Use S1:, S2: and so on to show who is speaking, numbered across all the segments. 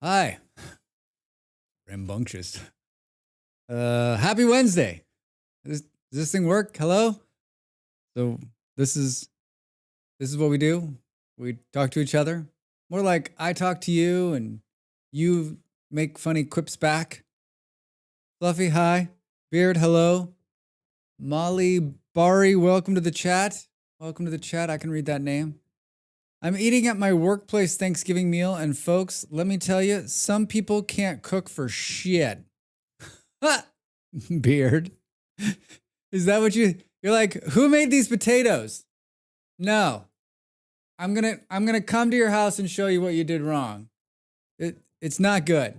S1: Hi. Rambunctious. Happy Wednesday. Does this thing work? Hello? So this is what we do. We talk to each other. More like I talk to you and you make funny quips back. Fluffy, hi. Beard, hello. Molly Bari, welcome to the chat. Welcome to the chat. I can read that name. I'm eating at my workplace Thanksgiving meal, and folks, let me tell you, some people can't cook for shit. Beard. Is that what you're like, who made these potatoes? No. I'm gonna come to your house and show you what you did wrong. It's not good.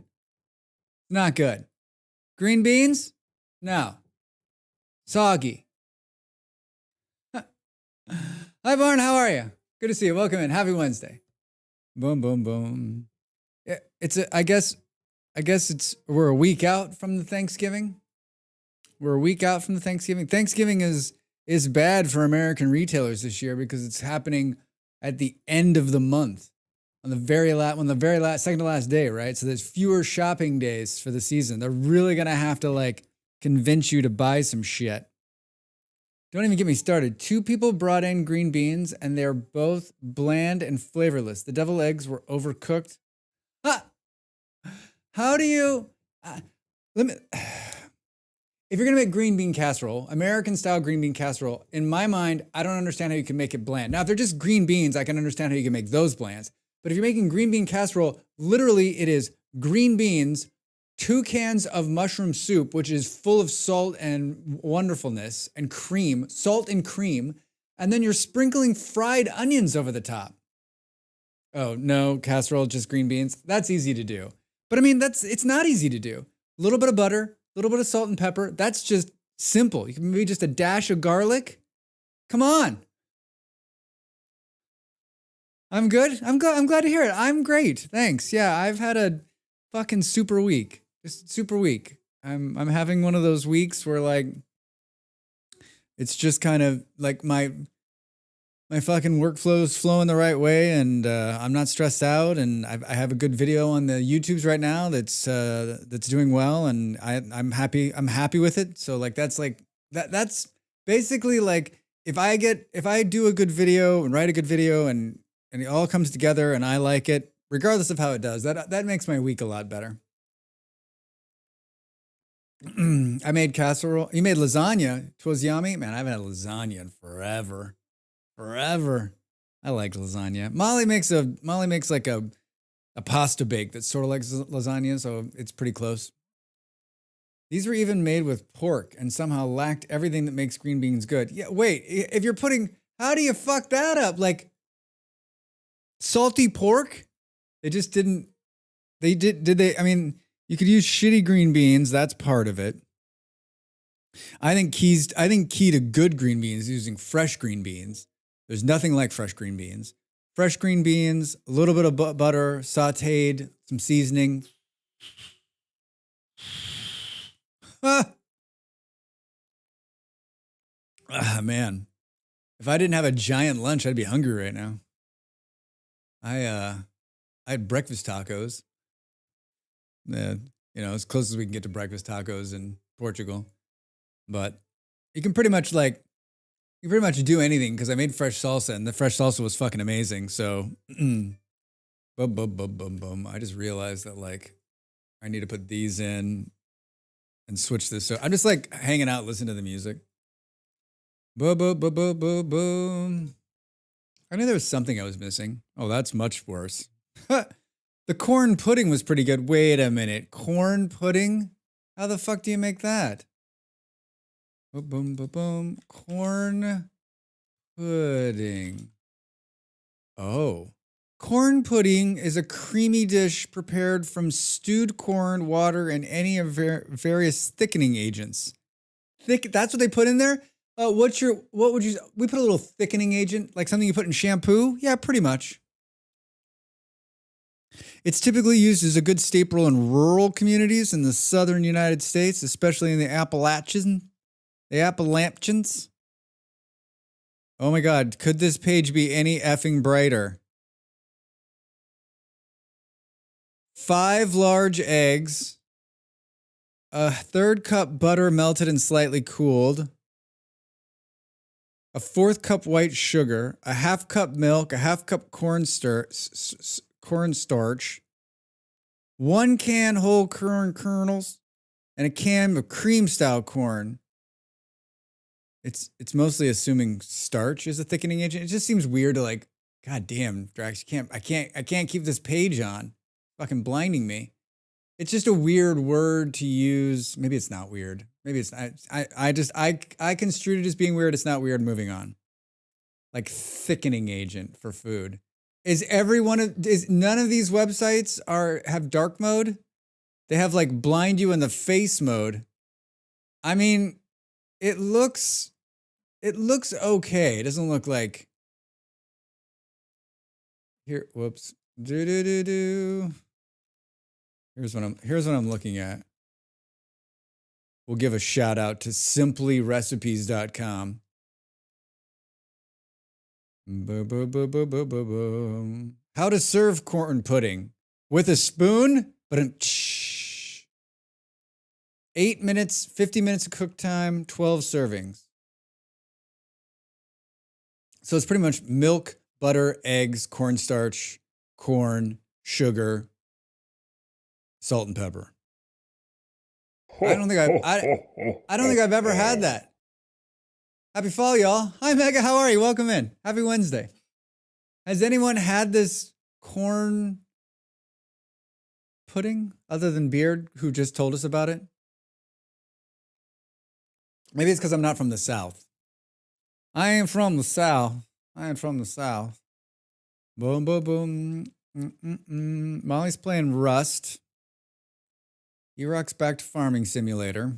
S1: Not good. Green beans? No. Soggy. Hi Barn, how are you? Good to see you. Welcome in. Happy Wednesday. Boom, boom, boom. Yeah, I guess we're a week out from the Thanksgiving. We're a week out from the Thanksgiving. Thanksgiving is bad for American retailers this year because it's happening at the end of the month, on the very last, second to last day, right? So there's fewer shopping days for the season. They're really gonna have to like convince you to buy some shit. Don't even get me started. 2 people brought in green beans and they're both bland and flavorless. The deviled eggs were overcooked. Ah! How do you let me if you're gonna make green bean casserole, American style green bean casserole, in my mind, I don't understand how you can make it bland. Now, if they're just green beans, I can understand how you can make those blands. But if you're making green bean casserole, literally it is green beans, 2 cans of mushroom soup, which is full of salt and wonderfulness and cream, salt and cream, and then you're sprinkling fried onions over the top. Oh, no, casserole, just green beans. That's easy to do. But I mean, it's not easy to do. A little bit of butter, a little bit of salt and pepper. That's just simple. You can maybe just a dash of garlic. Come on. I'm good. I'm glad to hear it. I'm great. Thanks. Yeah, I've had a fucking super week. Just super week. I'm having one of those weeks where like it's just kind of like my fucking workflow's flowing the right way, and I'm not stressed out, and I have a good video on the YouTubes right now that's doing well, and I'm happy with it. So like that's basically like if I do a good video and write a good video and it all comes together and I like it, regardless of how it does, that makes my week a lot better. I made casserole. You made lasagna. It was yummy. Man, I haven't had lasagna in forever. Forever. I like lasagna. Molly makes like a pasta bake that's sort of like lasagna, so it's pretty close. These were even made with pork and somehow lacked everything that makes green beans good. Yeah, wait, if you're putting, how do you fuck that up? Like salty pork? They just didn't, did they, I mean, you could use shitty green beans, that's part of it. I think key to good green beans is using fresh green beans. There's nothing like fresh green beans. Fresh green beans, a little bit of butter, sauteed, some seasoning. Man. If I didn't have a giant lunch, I'd be hungry right now. I had breakfast tacos. As close as we can get to breakfast tacos in Portugal. But you can pretty much do anything because I made fresh salsa and the fresh salsa was fucking amazing. So, boom, boom, boom, boom, boom. I just realized that like I need to put these in and switch this. So I'm just like hanging out, listening to the music. Boom, boom, boom, boom, boom, boom. I knew there was something I was missing. Oh, that's much worse. The corn pudding was pretty good. Wait a minute. Corn pudding? How the fuck do you make that? Boom, boom, boom, boom. Corn pudding. Oh. Corn pudding is a creamy dish prepared from stewed corn, water, and any of various thickening agents. That's what they put in there? We put a little thickening agent, like something you put in shampoo? Yeah, pretty much. It's typically used as a good staple in rural communities in the southern United States, especially in the Appalachians. Oh my God, could this page be any effing brighter? 5 large eggs, a third cup butter melted and slightly cooled, a fourth cup white sugar, a half cup milk, a half cup cornstarch, 1 can whole corn kernels, and a can of cream style corn. It's mostly assuming starch is a thickening agent. It just seems weird to like, God damn, Drax, I can't keep this page on. Fucking blinding me. It's just a weird word to use. Maybe it's not weird. Maybe it's I construed it as being weird. It's not weird. Moving on. Like thickening agent for food. Is none of these websites have dark mode? They have like blind you in the face mode. I mean, it looks okay. It doesn't look like here. Whoops. Here's what I'm looking at. We'll give a shout out to simplyrecipes.com. How to serve corn pudding with a spoon, but 8 minutes, 50 minutes of cook time, 12 servings. So it's pretty much milk, butter, eggs, cornstarch, corn, sugar, salt and pepper. I don't think I've ever had that. Happy fall, y'all. Hi, Mega. How are you? Welcome in. Happy Wednesday. Has anyone had this corn pudding other than Beard, who just told us about it? Maybe it's because I'm not from the South. I ain't from the South. Boom, boom, boom. Molly's playing Rust. E-Rock's back to Farming Simulator.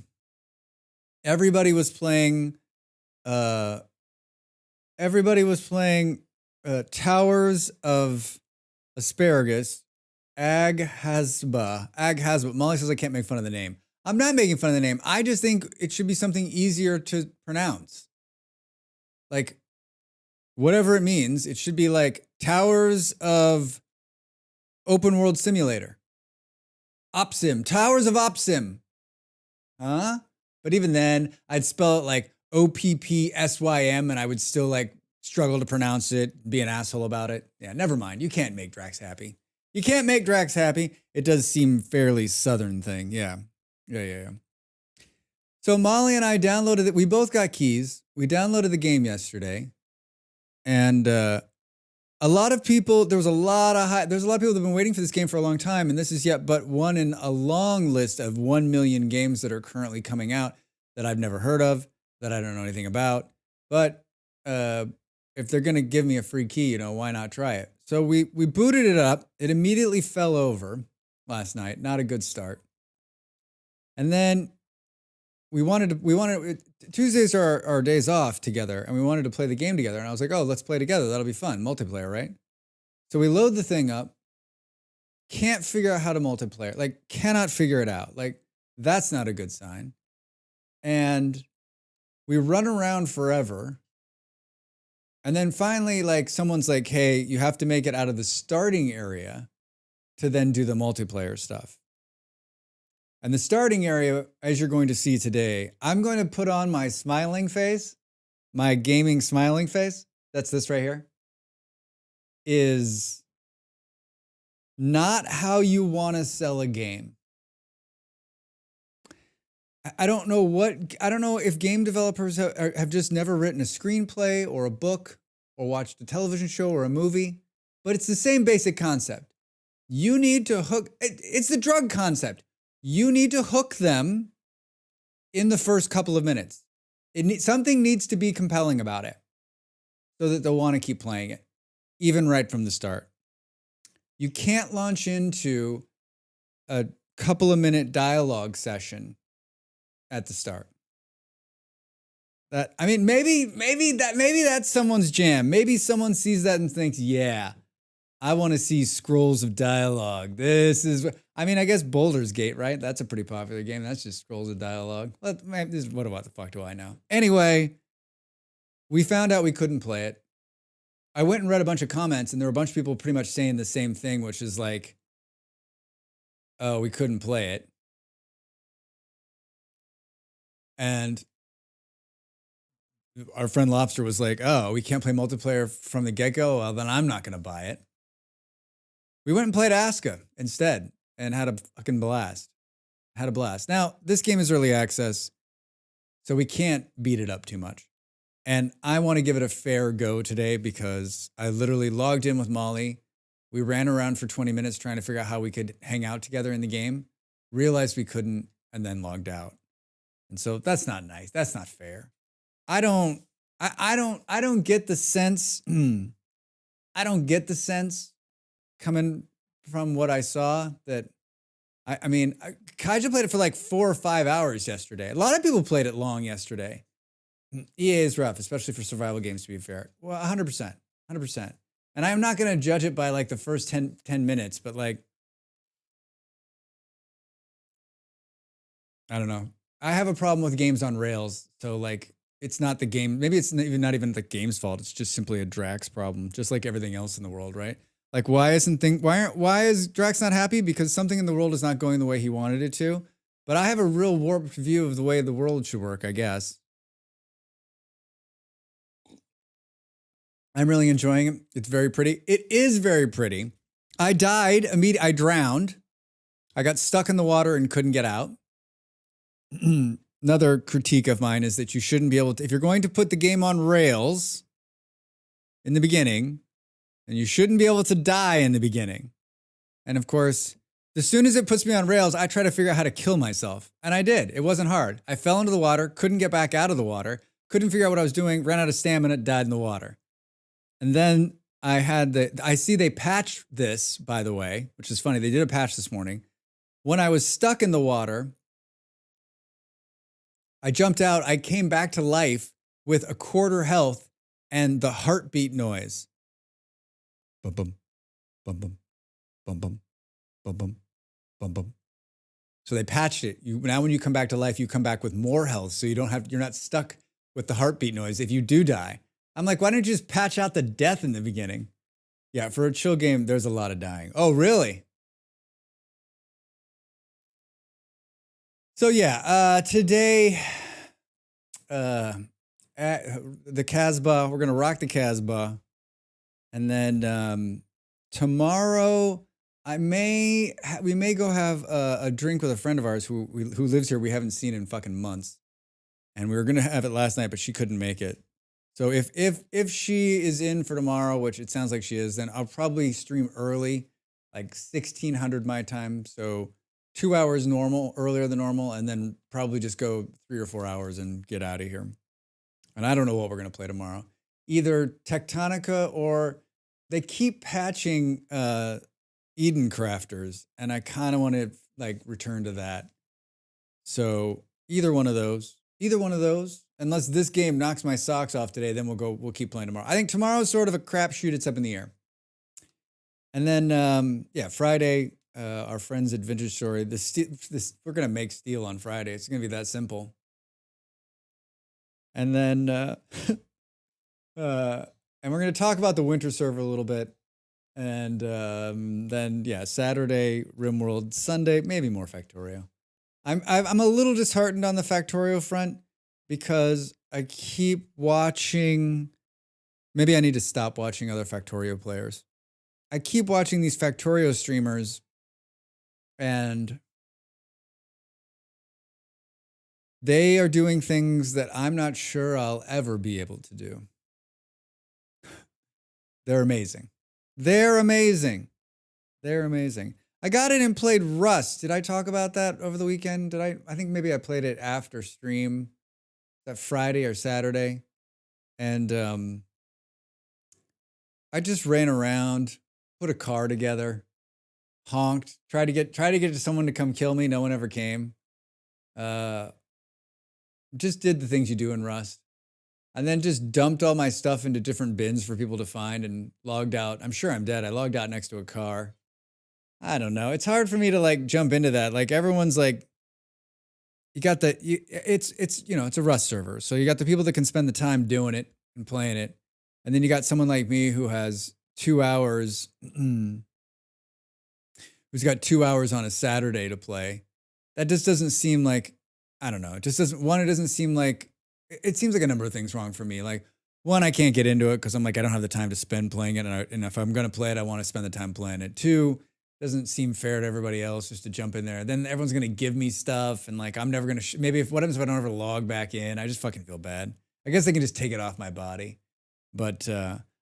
S1: Everybody was playing Towers of Asparagus. Aghasba. Molly says I can't make fun of the name. I'm not making fun of the name. I just think it should be something easier to pronounce. Like, whatever it means, it should be like Towers of Open World Simulator. Opsim. Towers of Opsim. Huh? But even then, I'd spell it like OPPSYM and I would still like struggle to pronounce it, be an asshole about it. Yeah, never mind. You can't make Drax happy. It does seem fairly Southern thing. Yeah. So Molly and I downloaded it. We both got keys. We downloaded the game yesterday. And a lot of people, there's a lot of people that have been waiting for this game for a long time. And this is yet but one in a long list of 1 million games that are currently coming out that I've never heard of, that I don't know anything about. But if they're going to give me a free key, why not try it? So we booted it up. It immediately fell over last night. Not a good start. And then Tuesdays are our days off together, and we wanted to play the game together. And I was like, oh, let's play together. That'll be fun. Multiplayer, right? So we load the thing up. Can't figure out how to multiplayer. Like, cannot figure it out. Like, that's not a good sign. And we run around forever. And then finally, like, someone's like, hey, you have to make it out of the starting area to then do the multiplayer stuff. And the starting area, as you're going to see today, I'm going to put on my smiling face, my gaming smiling face. That's this right here. Is not how you want to sell a game. I don't know if game developers have just never written a screenplay or a book or watched a television show or a movie, but it's the same basic concept. You need to hook, it's the drug concept. You need to hook them in the first couple of minutes. Something needs to be compelling about it so that they'll want to keep playing it, even right from the start. You can't launch into a couple of minute dialogue session at the start. Maybe that's someone's jam. Maybe someone sees that and thinks, yeah, I want to see scrolls of dialogue. I guess Baldur's Gate, right? That's a pretty popular game. That's just scrolls of dialogue. What the fuck do I know? Anyway, we found out we couldn't play it. I went and read a bunch of comments, and there were a bunch of people pretty much saying the same thing, which is like, we couldn't play it. And our friend Lobster was like, oh, we can't play multiplayer from the get-go? Well, then I'm not going to buy it. We went and played Aska instead and had a fucking blast. Had a blast. Now, this game is early access, so we can't beat it up too much. And I want to give it a fair go today because I literally logged in with Molly. We ran around for 20 minutes trying to figure out how we could hang out together in the game, realized we couldn't, and then logged out. And so that's not nice. That's not fair. I don't get the sense. I don't get the sense coming from what I saw that I mean, Kaija played it for like 4 or 5 hours yesterday. A lot of people played it long yesterday. EA is rough, especially for survival games, to be fair. Well, 100%. 100%. And I'm not going to judge it by like the first 10 minutes, but like, I don't know. I have a problem with games on rails. So like, it's not the game. Maybe it's not even the game's fault. It's just simply a Drax problem, just like everything else in the world, right? Like, why is Drax not happy? Because something in the world is not going the way he wanted it to. But I have a real warped view of the way the world should work, I guess. I'm really enjoying it. It's very pretty. It is very pretty. I died immediately. I drowned. I got stuck in the water and couldn't get out. Another critique of mine is that you shouldn't be able to, if you're going to put the game on rails in the beginning, then you shouldn't be able to die in the beginning. And of course, as soon as it puts me on rails, I try to figure out how to kill myself. And I did. It wasn't hard. I fell into the water, couldn't get back out of the water, couldn't figure out what I was doing, ran out of stamina, died in the water. And then I see they patched this, by the way, which is funny. They did a patch this morning. When I was stuck in the water, I jumped out. I came back to life with a quarter health and the heartbeat noise. Bum, bum, bum, bum, bum, bum, bum, bum, bum, bum. So they patched it. Now when you come back to life, you come back with more health. So you're not stuck with the heartbeat noise if you do die. I'm like, why don't you just patch out the death in the beginning? Yeah, for a chill game, there's a lot of dying. Oh, really? So yeah, today, at the Casbah, we're going to rock the Casbah. And then tomorrow, we may go have a drink with a friend of ours who lives here. We haven't seen in fucking months. And we were going to have it last night, but she couldn't make it. So if she is in for tomorrow, which it sounds like she is, then I'll probably stream early, like 1600 my time. So 2 hours earlier than normal, and then probably just go 3 or 4 hours and get out of here. And I don't know what we're going to play tomorrow. Either Tectonica or they keep patching Eden Crafters, and I kind of want to like return to that. So either one of those. Unless this game knocks my socks off today, then we'll keep playing tomorrow. I think tomorrow's sort of a crapshoot. It's up in the air. And then, Friday, our friend's adventure story. We're going to make steel on Friday. It's going to be that simple. And then, and we're going to talk about the winter server a little bit. And then, Saturday, RimWorld. Sunday, maybe more Factorio. I'm a little disheartened on the Factorio front because I keep watching. Maybe I need to stop watching other Factorio players. I keep watching these Factorio streamers, and they are doing things that I'm not sure I'll ever be able to do. They're amazing. They're amazing. I got it and played Rust. Did I talk about that over the weekend? I think maybe I played it after stream, that Friday or Saturday. And I just ran around, put a car together, honked, tried to get someone to come kill me. No one ever came. Just did the things you do in Rust. And then just dumped all my stuff into different bins for people to find and logged out. I'm sure I'm dead. I logged out next to a car. I don't know. It's hard for me to like jump into that. Like everyone's like, it's a Rust server. So you got the people that can spend the time doing it and playing it. And then you got someone like me who has 2 hours, who who's got 2 hours on a Saturday to play. That just doesn't seem like, I don't know. It just doesn't, one, it doesn't seem like, it seems like a number of things wrong for me. Like, one, I can't get into it because I'm like, I don't have the time to spend playing it. And if I'm going to play it, I want to spend the time playing it. Two, doesn't seem fair to everybody else just to jump in there. Then everyone's going to give me stuff. And like, I'm never going to, maybe if, what happens if I don't ever log back in? I just fucking feel bad. I guess they can just take it off my body. But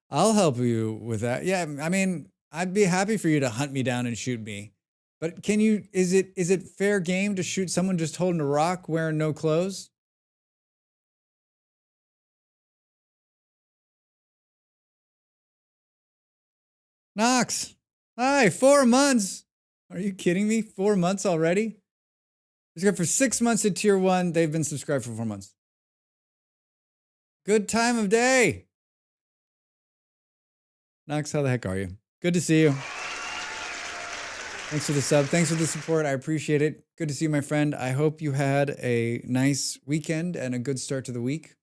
S1: I'll help you with that. Yeah, I mean, I'd be happy for you to hunt me down and shoot me. But can you, is it fair game to shoot someone just holding a rock wearing no clothes? Knox, hi, 4 months. Are you kidding me? 4 months already? Subscribed for 6 months at tier 1. They've been subscribed for 4 months. Good time of day. Knox, how the heck are you? Good to see you. Thanks for the sub. Thanks for the support. I appreciate it. Good to see you, my friend. I hope you had a nice weekend and a good start to the week.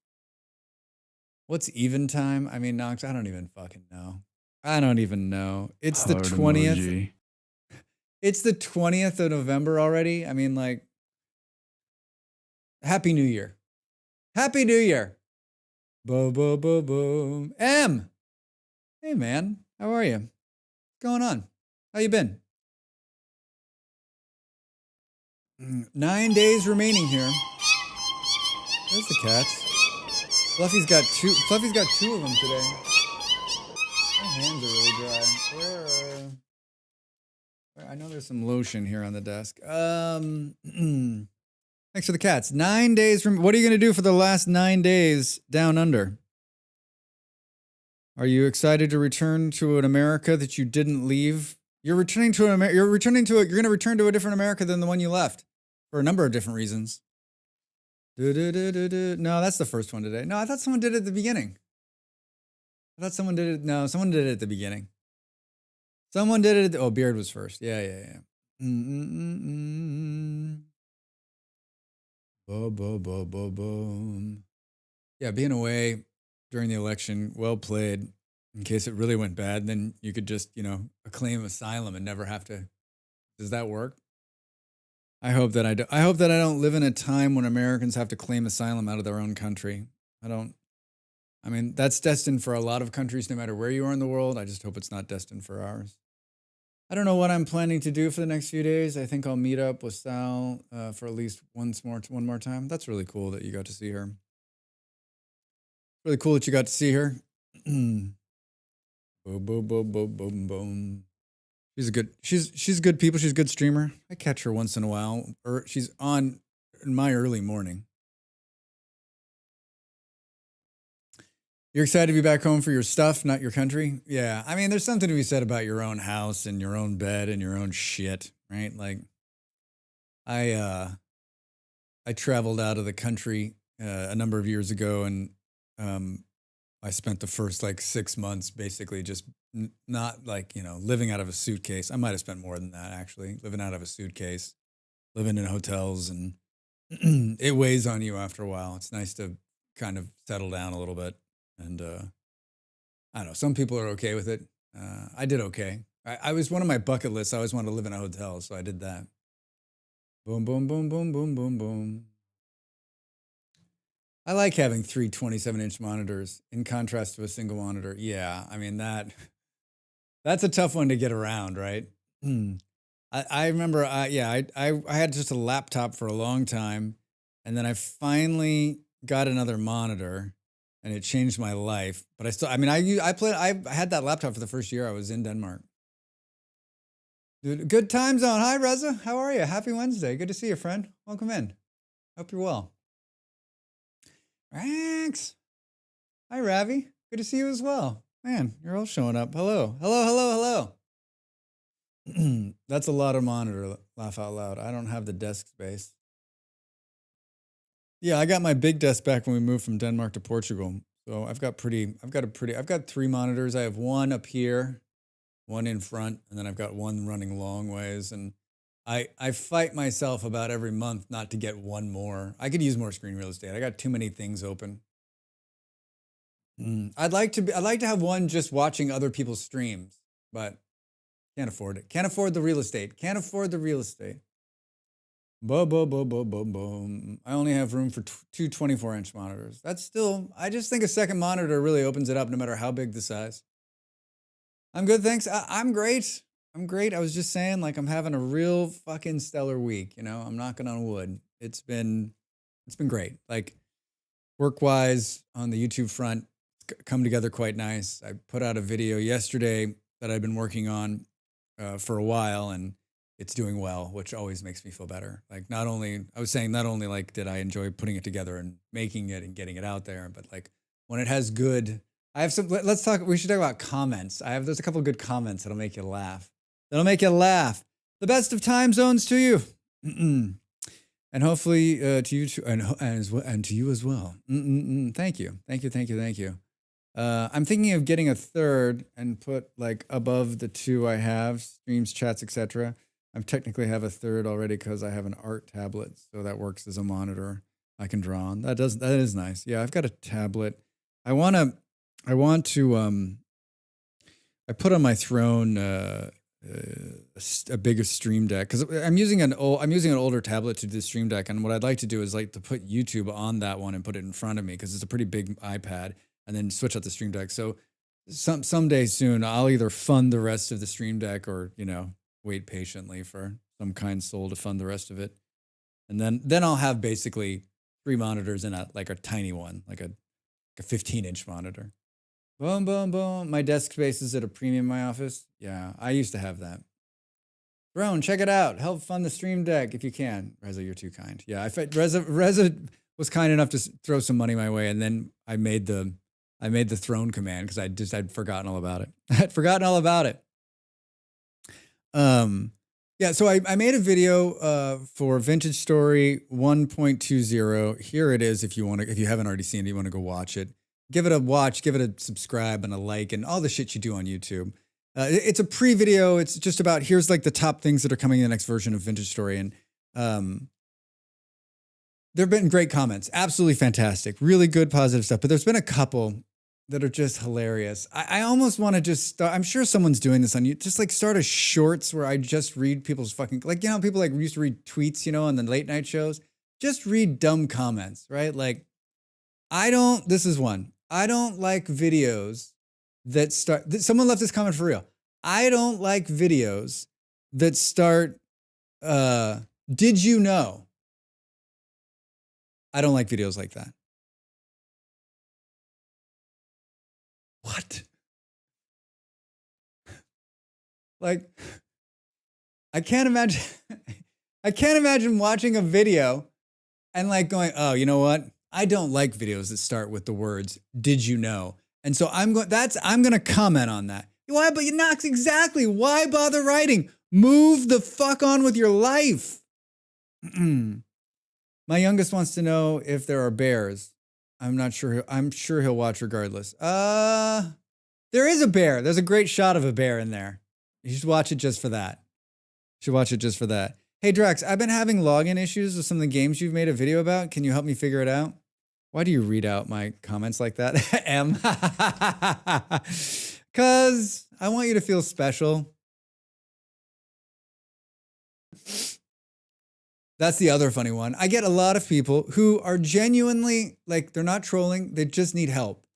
S1: What's even time? I mean, Knox, I don't even fucking know. I don't even know. It's the 20th. Emoji. It's the 20th of November already. I mean, like, Happy New Year. Happy New Year. Boom, boom, boom, boom. M. Hey, man. How are you? What's going on? How you been? 9 days remaining here. There's the cats. Fluffy's got two of them today. My hands are really dry. I know there's some lotion here on the desk. Thanks for the cats. 9 days from. What are you going to do for the last 9 days down under? Are you excited to return to an America that you didn't leave? You're returning to an You're going to return to a different America than the one you left for a number of different reasons. No, that's the first one today. No, I thought someone did it at the beginning. I thought someone did it. No, someone did it at the beginning. Someone did it. Oh, Beard was first. Yeah. Boom. Yeah, being away during the election, well played. In case it really went bad, then you could just, claim asylum and never have to. Does that work? I hope that I don't live in a time when Americans have to claim asylum out of their own country. I mean, that's destined for a lot of countries, no matter where you are in the world. I just hope it's not destined for ours. I don't know what I'm planning to do for the next few days. I think I'll meet up with Sal for at least one more time. That's really cool that you got to see her. Really cool that you got to see her. Boom, boom, boom, boom, boom, boom. She's good people. She's a good streamer. I catch her once in a while. She's on in my early morning. You're excited to be back home for your stuff, not your country? Yeah. I mean, there's something to be said about your own house and your own bed and your own shit, right? Like, I traveled out of the country a number of years ago, and I spent the first 6 months basically just not living out of a suitcase. I might have spent more than that, actually, living out of a suitcase, living in hotels, and it weighs on you after a while. It's nice to kind of settle down a little bit. And I don't know, some people are okay with it. I did okay. I was one of my bucket lists. I always wanted to live in a hotel, so I did that. Boom, boom, boom, boom, boom, boom, boom. I like having 3 27-inch monitors in contrast to a single monitor. Yeah, I mean, that's a tough one to get around, right? I remember, I had just a laptop for a long time, and then I finally got another monitor, and it changed my life. But I had that laptop for the first year I was in Denmark. Dude, good time zone. Hi, Reza. How are you? Happy Wednesday. Good to see you, friend. Welcome in. Hope you're well. Thanks. Hi, Ravi. Good to see you as well. Man, you're all showing up. Hello. That's a lot of monitor, laugh out loud. I don't have the desk space. Yeah, I got my big desk back when we moved from Denmark to Portugal. So I've got 3 monitors. I have one up here, one in front, and then I've got one running long ways. And I fight myself about every month not to get one more. I could use more screen real estate. I got too many things open. I'd like to have one just watching other people's streams, but Can't afford it. Can't afford the real estate. Can't afford the real estate. Boom, boom, boom, boom, boom, boom. I only have room for two 24-inch monitors. That's still, I just think a second monitor really opens it up no matter how big the size. I'm good, thanks. I'm great. I'm great. I was just saying, like, I'm having a real fucking stellar week, you know? I'm knocking on wood. It's been great. Like, work-wise, on the YouTube front, it's come together quite nice. I put out a video yesterday that I've been working on for a while, and it's doing well, which always makes me feel better. Like, not only like did I enjoy putting it together and making it and getting it out there, but like when it has good, I have some, we should talk about comments. There's a couple of good comments that'll make you laugh. The best of time zones to you. And hopefully to you too, and to you as well. Thank you. I'm thinking of getting a third and put like above the two I have, streams, chats, etc. I technically have a third already because I have an art tablet, so that works as a monitor I can draw on. That is nice. Yeah, I've got a tablet. I put on my throne a bigger stream deck because I'm using an older tablet to do the stream deck, and what I'd like to do is like to put YouTube on that one and put it in front of me because it's a pretty big iPad, and then switch out the stream deck. So someday soon I'll either fund the rest of the stream deck or wait patiently for some kind soul to fund the rest of it, and then I'll have basically 3 monitors in a tiny one, like a 15-inch monitor. Boom, boom, boom. My desk space is at a premium in my office. Yeah, I used to have that. Drone, check it out. Help fund the stream deck if you can. Reza, you're too kind. Yeah, Reza was kind enough to throw some money my way, and then I made the throne command because I'd forgotten all about it. I'd forgotten all about it. Yeah, so I made a video for Vintage Story 1.20. Here it is if you haven't already seen it, you want to go watch it. Give it a watch, give it a subscribe and a like and all the shit you do on YouTube. It's a pre-video. It's just about here's like the top things that are coming in the next version of Vintage Story, and there have been great comments. Absolutely fantastic. Really good positive stuff, but there's been a couple that are just hilarious. I almost want to just start, I'm sure someone's doing this on you, just like start a shorts where I just read people's fucking, like, people like used to read tweets, on the late night shows. Just read dumb comments, right? Like, this is one. I don't like videos that start, someone left this comment for real. I don't like videos that start, did you know? I don't like videos like that. What? Like, I can't imagine watching a video and like going, oh, you know what? I don't like videos that start with the words, did you know? And so I'm going to comment on that. Why? But not exactly. Why bother writing? Move the fuck on with your life. My youngest wants to know if there are bears. I'm not sure. I'm sure he'll watch regardless. There is a bear. There's a great shot of a bear in there. You should watch it just for that. Hey, Drex, I've been having login issues with some of the games you've made a video about. Can you help me figure it out? Why do you read out my comments like that? M. Because I want you to feel special. That's the other funny one. I get a lot of people who are genuinely, like, they're not trolling. They just need help.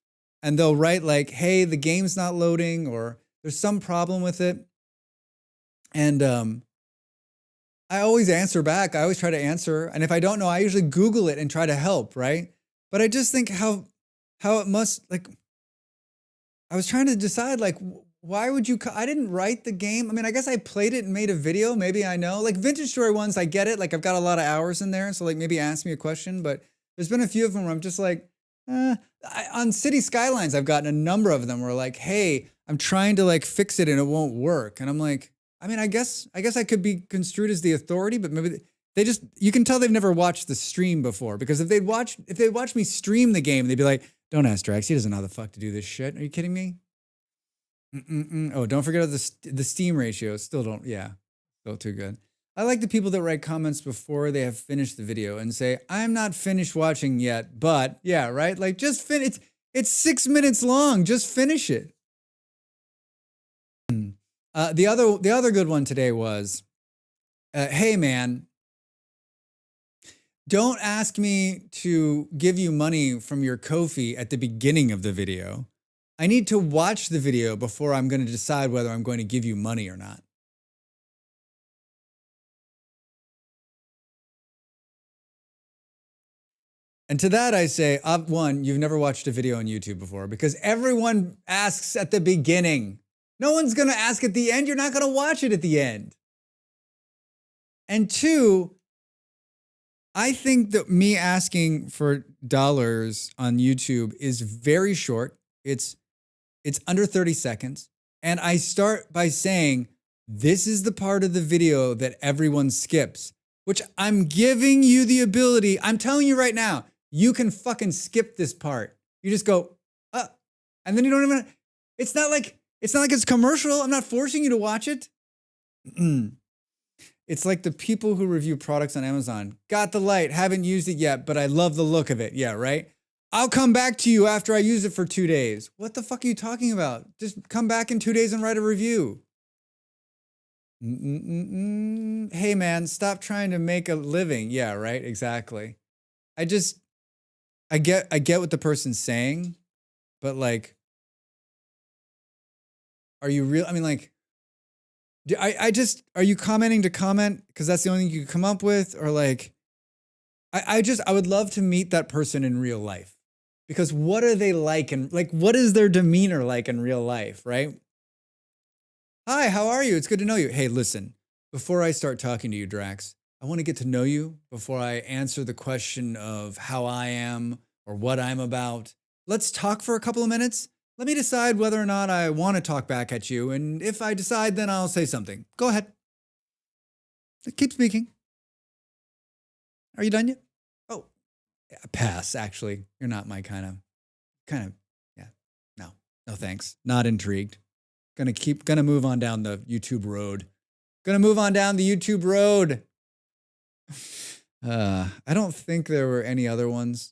S1: And they'll write like, hey, the game's not loading or there's some problem with it. And I always answer back. I always try to answer. And if I don't know, I usually Google it and try to help, right? But I just think how it must, like, I was trying to decide, like, why would you, I didn't write the game. I mean, I guess I played it and made a video. Maybe I know. Like, Vintage Story ones, I get it. Like, I've got a lot of hours in there. So, like, maybe ask me a question. But there's been a few of them where I'm just like, on City Skylines, I've gotten a number of them where like, hey, I'm trying to like fix it and it won't work. And I'm like, I mean, I guess I could be construed as the authority, but maybe you can tell they've never watched the stream before, because if they'd watched me stream the game, they'd be like, don't ask Drax, he doesn't know how the fuck to do this shit. Are you kidding me? Oh, don't forget the Steam ratio. Still too good. I like the people that write comments before they have finished the video and say, I'm not finished watching yet, but yeah, right? Like, just finish. It's 6 minutes long. Just finish it. The other good one today was, hey man, don't ask me to give you money from your Ko-fi at the beginning of the video. I need to watch the video before I'm going to decide whether I'm going to give you money or not. And to that I say, one, you've never watched a video on YouTube before, because everyone asks at the beginning. No one's going to ask at the end. You're not going to watch it at the end. And two, I think that me asking for dollars on YouTube is very short. It's under 30 seconds. And I start by saying, this is the part of the video that everyone skips, which I'm giving you the ability. I'm telling you right now, you can fucking skip this part. You just go, and then you don't even, it's not like it's commercial. I'm not forcing you to watch it. It's like the people who review products on Amazon. Got the light, haven't used it yet, but I love the look of it. Yeah, right? I'll come back to you after I use it for 2 days. What the fuck are you talking about? Just come back in 2 days and write a review. Hey man, stop trying to make a living. Yeah, right, exactly. I get what the person's saying, but like, are you real? I mean, like, are you commenting to comment because that's the only thing you can come up with? Or like, I would love to meet that person in real life, because what are they like? And like, what is their demeanor like in real life? Right? Hi, how are you? It's good to know you. Hey, listen, before I start talking to you, Drax, I want to get to know you before I answer the question of how I am or what I'm about. Let's talk for a couple of minutes. Let me decide whether or not I want to talk back at you. And if I decide, then I'll say something. Go ahead. Keep speaking. Are you done yet? Oh, yeah, pass, actually. You're not my kind of, yeah. No thanks. Not intrigued. Gonna move on down the YouTube road. I don't think there were any other ones.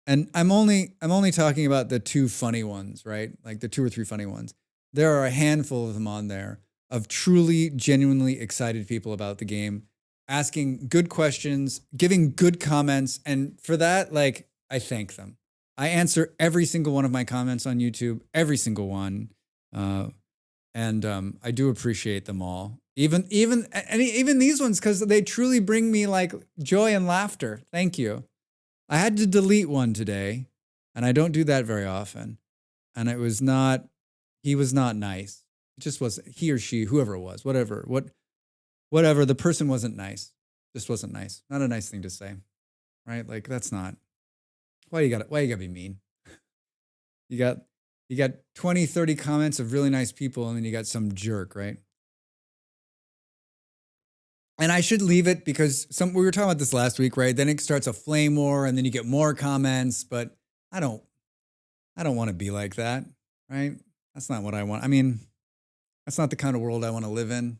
S1: And I'm only talking about the 2 funny ones, right? Like the 2 or 3 funny ones. There are a handful of them on there of truly, genuinely excited people about the game, asking good questions, giving good comments. And for that, like, I thank them. I answer every single one of my comments on YouTube, every single one. And I do appreciate them all. Even these ones, because they truly bring me like joy and laughter. Thank you. I had to delete one today, and I don't do that very often. And he was not nice. It just was, he or she, whoever it was, whatever, the person wasn't nice. Just wasn't nice. Not a nice thing to say, right? Like, that's not, why you gotta be mean? You got 20, 30 comments of really nice people, and then you got some jerk, right? And I should leave it because we were talking about this last week, right? Then it starts a flame war, and then you get more comments. But I don't want to be like that, right? That's not what I want. I mean, that's not the kind of world I want to live in.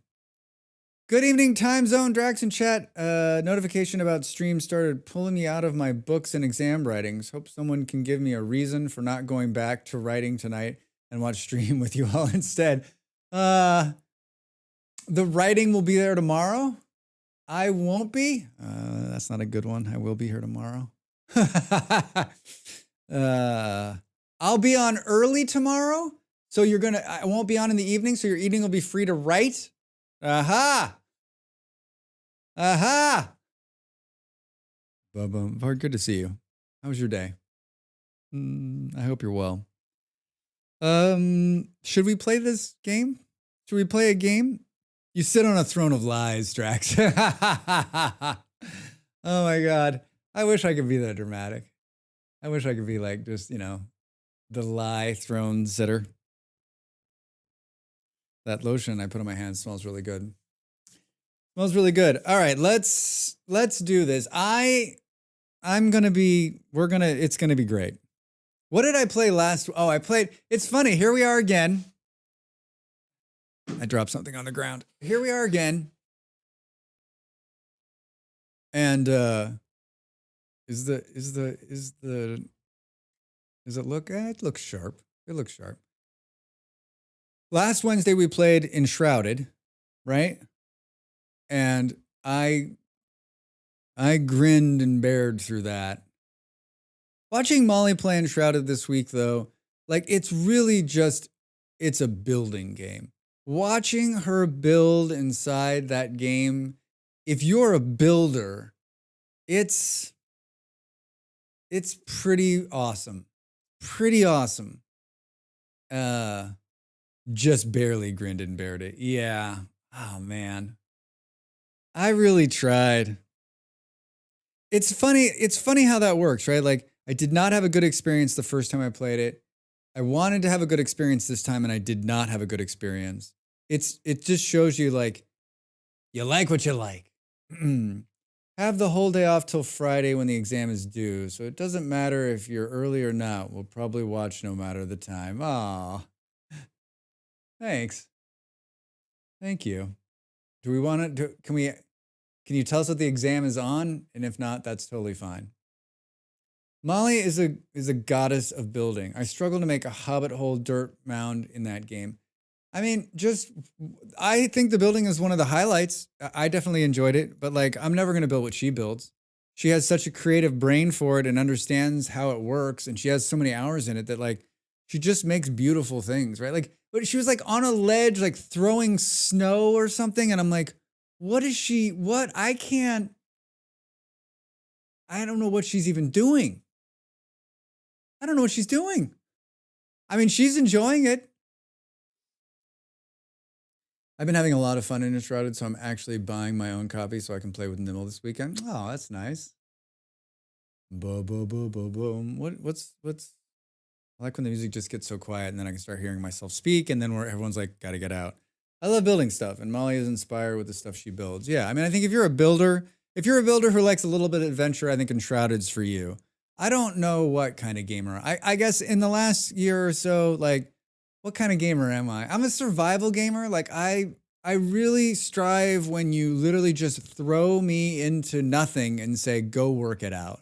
S1: Good evening, time zone, Drax and chat. Notification about stream started pulling me out of my books and exam writings. Hope someone can give me a reason for not going back to writing tonight and watch stream with you all instead. The writing will be there tomorrow. I won't be. That's not a good one. I will be here tomorrow. I'll be on early tomorrow. So I won't be on in the evening. So your evening will be free to write. Aha. Bum. Good to see you. How was your day? I hope you're well. Should we play this game? Should we play a game? You sit on a throne of lies, Drax. Oh my God. I wish I could be that dramatic. I wish I could be like just, the lie throne sitter. That lotion I put on my hands smells really good. Smells really good. All right, let's do this. It's gonna be great. What did I play last? Oh, it's funny. Here we are again. I dropped something on the ground. Here we are again. And it looks sharp. It looks sharp. Last Wednesday we played Enshrouded, right? And I grinned and bared through that. Watching Molly play Enshrouded this week, though, like it's really just it's a building game. Watching her build inside that game, if you're a builder, it's pretty awesome. Pretty awesome. Just barely grinned and bared it. Yeah. Oh man. I really tried. It's funny how that works, right? Like I did not have a good experience the first time I played it. I wanted to have a good experience this time and I did not have a good experience. It just shows you like you like what you like. Have the whole day off till Friday when the exam is due. So it doesn't matter if you're early or not. We'll probably watch no matter the time. Aw. Thanks. Thank you. Do we want to can you tell us what the exam is on? And if not, that's totally fine. Molly is a goddess of building. I struggle to make a hobbit hole dirt mound in that game. I mean, I think the building is one of the highlights. I definitely enjoyed it, but like, I'm never going to build what she builds. She has such a creative brain for it and understands how it works. And she has so many hours in it that like, she just makes beautiful things, right? Like, but she was like on a ledge, like throwing snow or something. And I'm like, what? I don't know what she's even doing. I don't know what she's doing. I mean, she's enjoying it. I've been having a lot of fun in Enshrouded, so I'm actually buying my own copy so I can play with Nimble this weekend. Oh, that's nice. Boom, boom, boom, boom, boom. What's? I like when the music just gets so quiet and then I can start hearing myself speak, and then where everyone's like, "Gotta get out." I love building stuff, and Molly is inspired with the stuff she builds. Yeah, I mean, I think if you're a builder who likes a little bit of adventure, I think Enshrouded's for you. I don't know what kind of gamer. I guess in the last year or so, like, what kind of gamer am I? I'm a survival gamer. Like I really strive when you literally just throw me into nothing and say, go work it out.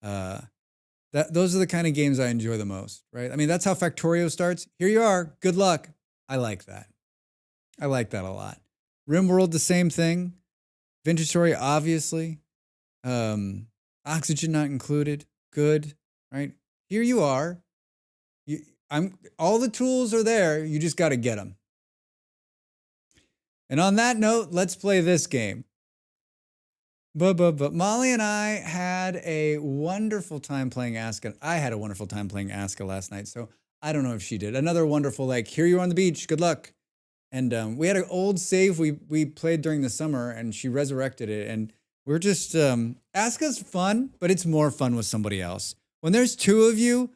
S1: Uh, those are the kind of games I enjoy the most, right? I mean, that's how Factorio starts. Here you are. Good luck. I like that. I like that a lot. RimWorld, the same thing. Vintage Story, obviously. Oxygen not included. Good, right? Here you are. All the tools are there. You just got to get them. And on that note, let's play this game. But Molly and I had a wonderful time playing Aska. I had a wonderful time playing Aska last night, so I don't know if she did. Another wonderful, like, here you are on the beach. Good luck. And we had an old save we played during the summer, and she resurrected it. And we're just Aska's fun, but it's more fun with somebody else. When there's two of you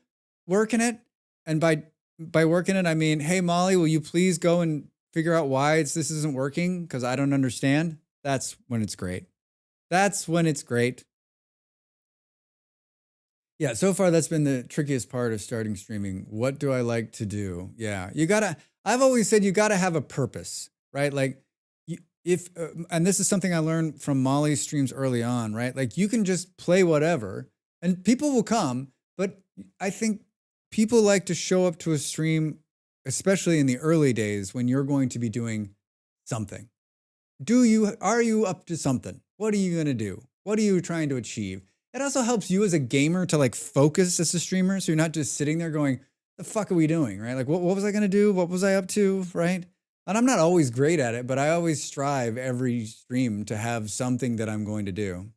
S1: working it, and by working it, I mean, hey Molly, will you please go and figure out why this isn't working because I don't understand? That's when it's great. That's when it's great. Yeah, so far that's been the trickiest part of starting streaming. What do I like to do? Yeah, I've always said you gotta have a purpose, right? Like, and this is something I learned from Molly's streams early on, right? Like, you can just play whatever and people will come, but I think people like to show up to a stream, especially in the early days when you're going to be doing something. Are you up to something? What are you going to do? What are you trying to achieve? It also helps you as a gamer to like focus as a streamer. So you're not just sitting there going, the fuck are we doing? Right? Like, what was I going to do? What was I up to? Right? And I'm not always great at it, but I always strive every stream to have something that I'm going to do.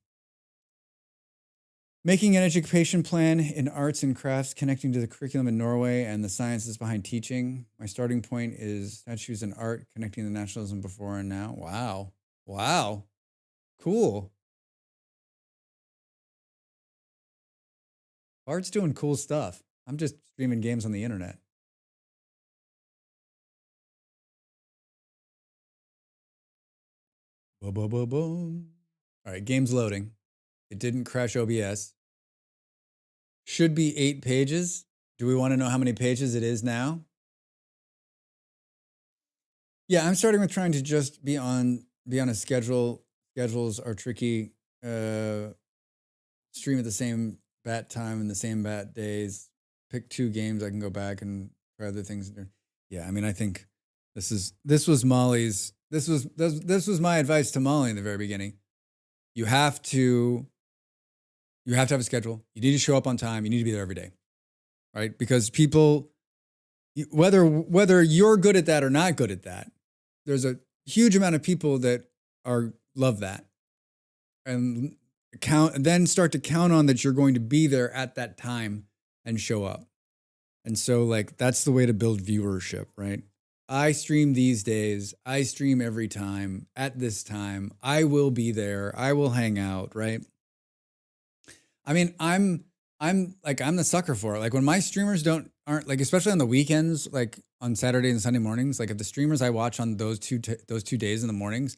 S1: Making an education plan in arts and crafts, connecting to the curriculum in Norway and the sciences behind teaching. My starting point is statues and art, connecting the nationalism before and now. Wow. Wow. Cool. Art's doing cool stuff. I'm just streaming games on the internet. Boom, boom, boom, boom. All right, game's loading. It didn't crash OBS. Should be 8 pages. Do we want to know how many pages it is now? Yeah, I'm starting with trying to just be on a schedule. Schedules are tricky. Stream at the same bat time and the same bat days. Pick 2 games. I can go back and try other things. Yeah, I mean, I think This was Molly's. This was my advice to Molly in the very beginning. You have to have a schedule. You need to show up on time. You need to be there every day, right? Because people, whether you're good at that or not good at that, there's a huge amount of people that love that, and then start to count on that you're going to be there at that time and show up. And so like that's the way to build viewership, right? I stream these days. I stream every time at this time. I will be there. I will hang out, right? I mean, I'm the sucker for it. Like when my streamers aren't like, especially on the weekends, like on Saturday and Sunday mornings, like if the streamers I watch on those 2 days in the mornings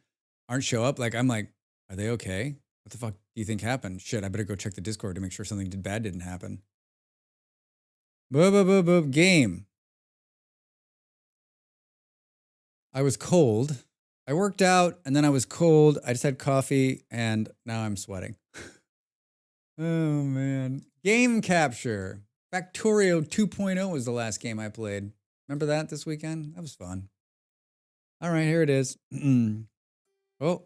S1: aren't show up, like I'm like, are they okay? What the fuck do you think happened? Shit, I better go check the Discord to make sure something bad didn't happen. Game. I was cold. I worked out and then I was cold. I just had coffee and now I'm sweating. Oh man. Game capture. Factorio 2.0 was the last game I played. Remember that this weekend? That was fun. All right, here it is. Oh,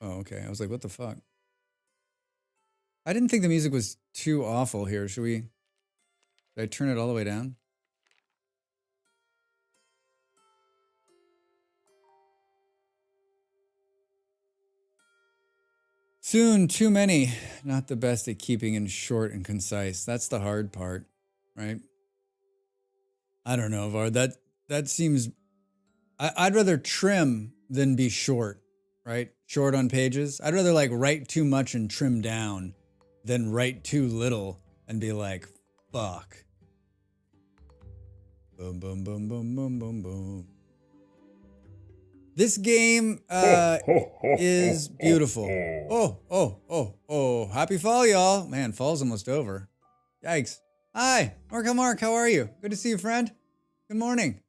S1: okay. I was like, what the fuck? I didn't think the music was too awful here. Should I turn it all the way down? Soon, too many. Not the best at keeping it short and concise. That's the hard part, right? I don't know, Var. That seems... I'd rather trim than be short, right? Short on pages. I'd rather like write too much and trim down than write too little and be like, fuck. Boom, boom, boom, boom, boom, boom, boom. This game is beautiful. Oh. Happy fall, y'all. Man, fall's almost over. Yikes. Hi, Mark, how are you? Good to see you, friend. Good morning.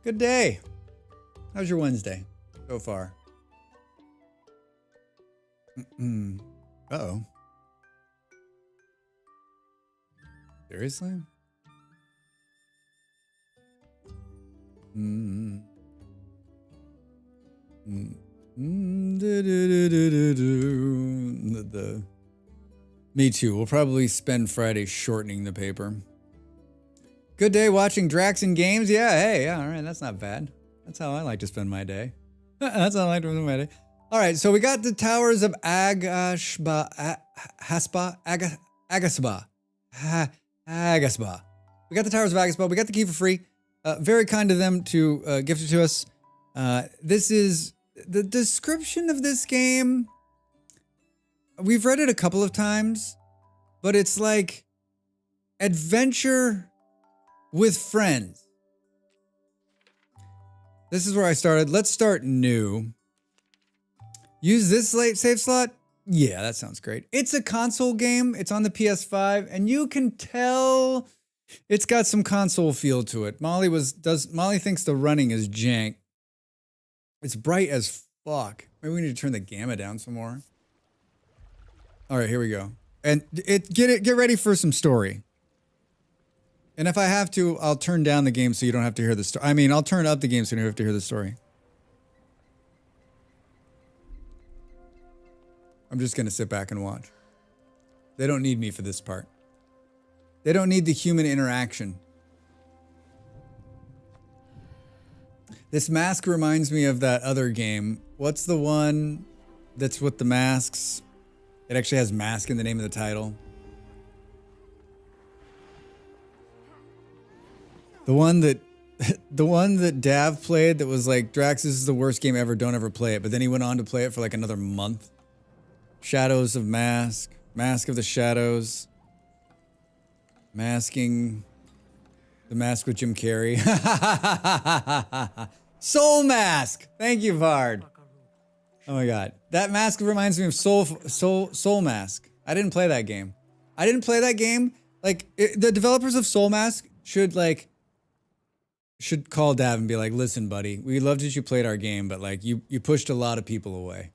S1: Good day. How's your Wednesday so far? Uh-oh. Seriously? Me too. We'll probably spend Friday shortening the paper. Good day watching Drax and Games. Yeah, hey, yeah, all right, that's not bad. That's how I like to spend my day. That's how I like to spend my day. All right, so we got the Towers of Aghasba. Aghasba. We got the Towers of Aghasba. We got the key for free. Very kind of them to gift it to us. This is the description of this game. We've read it a couple of times, but it's like adventure with friends. This is where I started. Let's start new. Use this late save slot? Yeah, that sounds great. It's a console game. It's on the PS5, and you can tell it's got some console feel to it. Molly thinks the running is jank. It's bright as fuck. Maybe we need to turn the gamma down some more. All right, here we go. And get ready for some story. And if I have to, I'll turn down the game so you don't have to hear the story. I mean, I'll turn up the game so you don't have to hear the story. I'm just going to sit back and watch. They don't need me for this part. They don't need the human interaction. This mask reminds me of that other game. What's the one that's with the masks? It actually has mask in the name of the title. The one that Dav played that was like, Drax, this is the worst game ever, don't ever play it. But then he went on to play it for like another month. Shadows of Mask. Mask of the Shadows. Masking the Mask with Jim Carrey. Soul Mask. Thank you, Vard. Oh my god. That mask reminds me of Soul Mask. I didn't play that game. Like, the developers of Soul Mask should call Dav and be like, listen, buddy, we loved that you played our game, but like you pushed a lot of people away.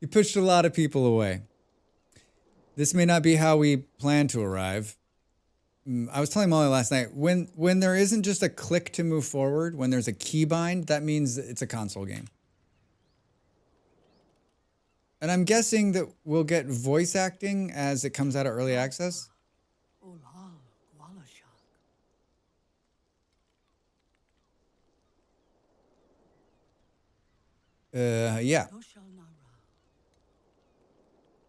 S1: You pushed a lot of people away. This may not be how we plan to arrive. I was telling Molly last night, when there isn't just a click to move forward, when there's a keybind, that means it's a console game. And I'm guessing that we'll get voice acting as it comes out of early access. Yeah.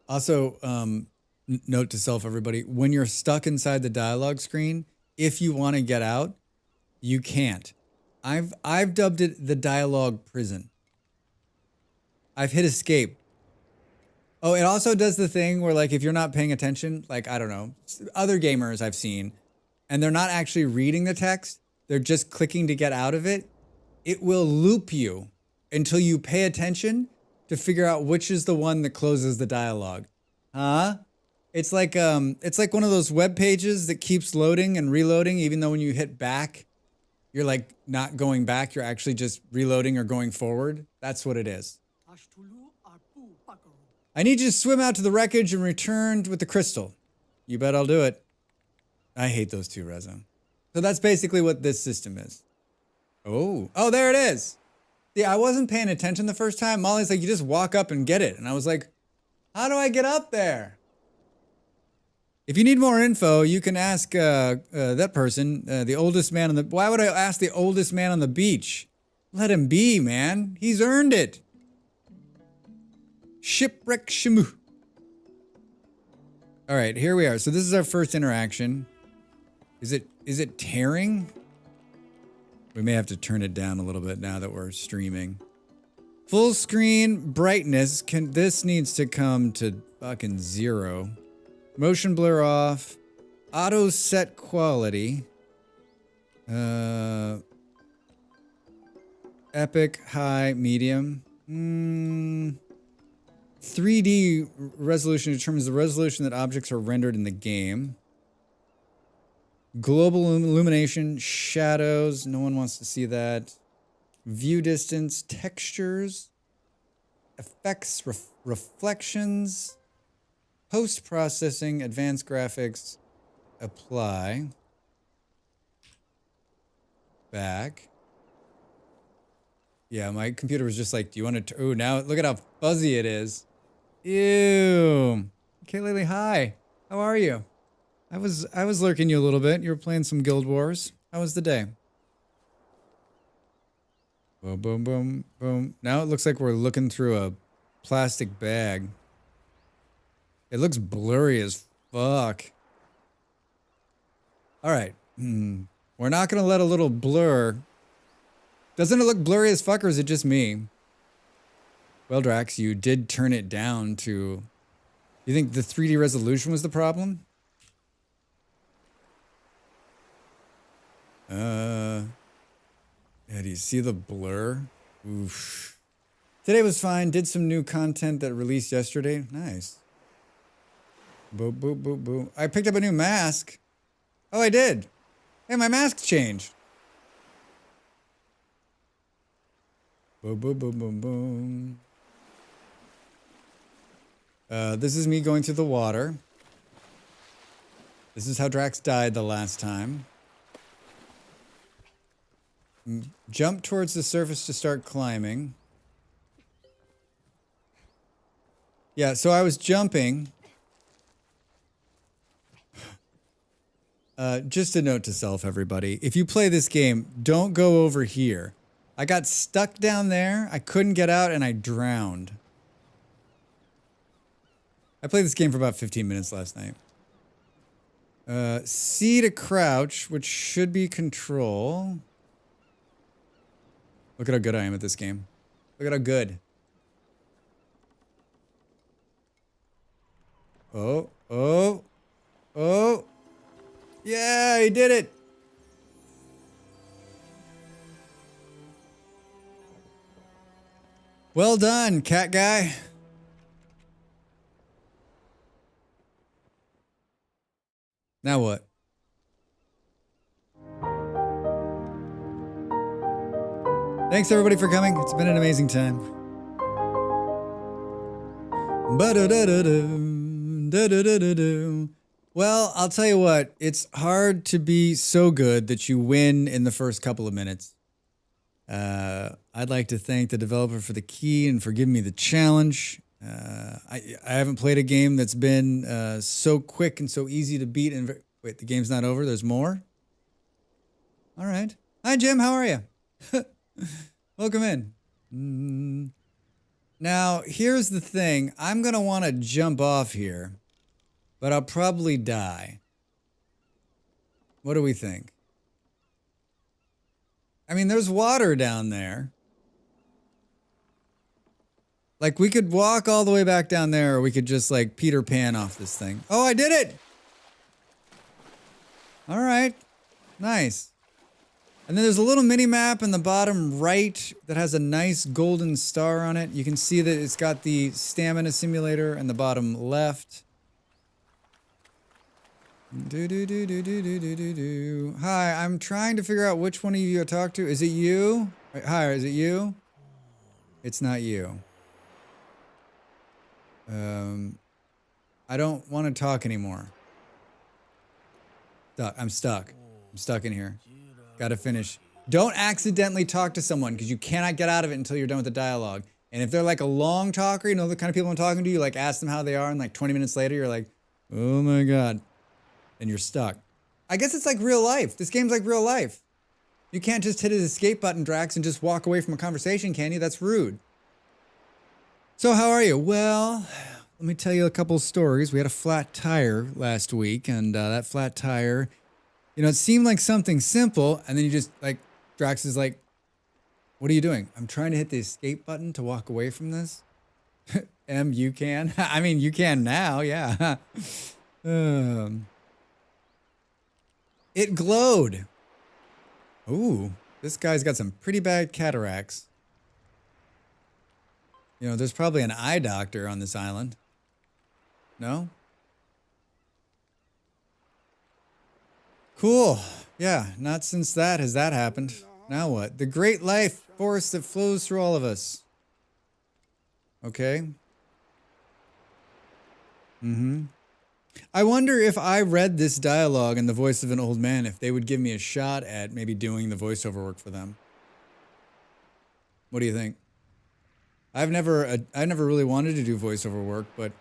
S1: Also, note to self, everybody, when you're stuck inside the dialogue screen, if you want to get out, you can't. I've dubbed it the dialogue prison. I've hit escape. Oh, it also does the thing where, like, if you're not paying attention, like, I don't know, other gamers I've seen, and they're not actually reading the text, they're just clicking to get out of it, it will loop you until you pay attention to figure out which is the one that closes the dialogue. Huh? It's like one of those web pages that keeps loading and reloading, even though when you hit back, you're like not going back, you're actually just reloading or going forward. That's what it is. I need you to swim out to the wreckage and return with the crystal. You bet I'll do it. I hate those two, Reza. So that's basically what this system is. Oh, there it is. See, I wasn't paying attention the first time. Molly's like, you just walk up and get it. And I was like, how do I get up there? If you need more info, you can ask that person, the oldest man on the... Why would I ask the oldest man on the beach? Let him be, man. He's earned it. Shipwreck Shamu. All right, here we are. So this is our first interaction. Is it tearing? We may have to turn it down a little bit now that we're streaming. Full screen brightness. This needs to come to fucking 0. Motion blur off. Auto set quality. Epic, high, medium. 3D resolution determines the resolution that objects are rendered in the game. Global illumination, shadows. No one wants to see that. View distance, textures, effects, reflections, post-processing, advanced graphics, apply. Back. Yeah, my computer was just like, do you want to... Oh, now look at how fuzzy it is. Ew. Okay, Lily, hi. How are you? I was lurking you a little bit. You were playing some Guild Wars. How was the day? Boom, boom, boom, boom. Now it looks like we're looking through a plastic bag. It looks blurry as fuck. All right. We're not going to let a little blur... Doesn't it look blurry as fuck, or is it just me? Well, Drax, you did turn it down to... You think the 3D resolution was the problem? Yeah, do you see the blur? Oof. Today was fine. Did some new content that released yesterday. Nice. Boo, boo, boo, boo. I picked up a new mask. Oh, I did. Hey, my mask changed. Boom, boom, boom, boom, boom. This is me going through the water. This is how Drax died the last time. Jump towards the surface to start climbing. Yeah, so I was jumping. Just a note to self, everybody. If you play this game, don't go over here. I got stuck down there, I couldn't get out, and I drowned. I played this game for about 15 minutes last night. C to crouch, which should be control. Look at how good I am at this game. Look at how good. Oh, oh, oh. Yeah, he did it. Well done, cat guy. Now what? Thanks everybody for coming. It's been an amazing time. Ba-da-da-da-da, da-da-da-da-da. Well, I'll tell you what, it's hard to be so good that you win in the first couple of minutes. I'd like to thank the developer for the key and for giving me the challenge. I haven't played a game that's been so quick and so easy to beat. And wait, the game's not over. There's more. All right. Hi, Jim. How are you? Welcome in. Now, here's the thing. I'm gonna want to jump off here, but I'll probably die. What do we think? I mean, there's water down there. Like, we could walk all the way back down there, or we could just, like, Peter Pan off this thing. Oh, I did it! All right. Nice. And then there's a little mini map in the bottom right that has a nice golden star on it. You can see that it's got the stamina simulator in the bottom left. Hi, I'm trying to figure out which one of you I talk to. Is it you? Hi, is it you? It's not you. I don't want to talk anymore. I'm stuck. I'm stuck in here. Gotta finish. Don't accidentally talk to someone because you cannot get out of it until you're done with the dialogue. And if they're like a long talker, you know the kind of people I'm talking to, you like ask them how they are, and like 20 minutes later, you're like, oh my God. And you're stuck. I guess it's like real life. This game's like real life. You can't just hit his escape button, Drax, and just walk away from a conversation, can you? That's rude. So how are you? Well, let me tell you a couple stories. We had a flat tire last week, and that flat tire, you know, it seemed like something simple, and then you just, like, Drax is like, what are you doing? I'm trying to hit the escape button to walk away from this. You can? I mean, you can now, yeah. It glowed. Ooh, this guy's got some pretty bad cataracts. You know, there's probably an eye doctor on this island. No? Cool. Yeah, not since that has that happened. Now what? The great life force that flows through all of us. Okay. I wonder if I read this dialogue in the voice of an old man, if they would give me a shot at maybe doing the voiceover work for them. What do you think? I never really wanted to do voiceover work, but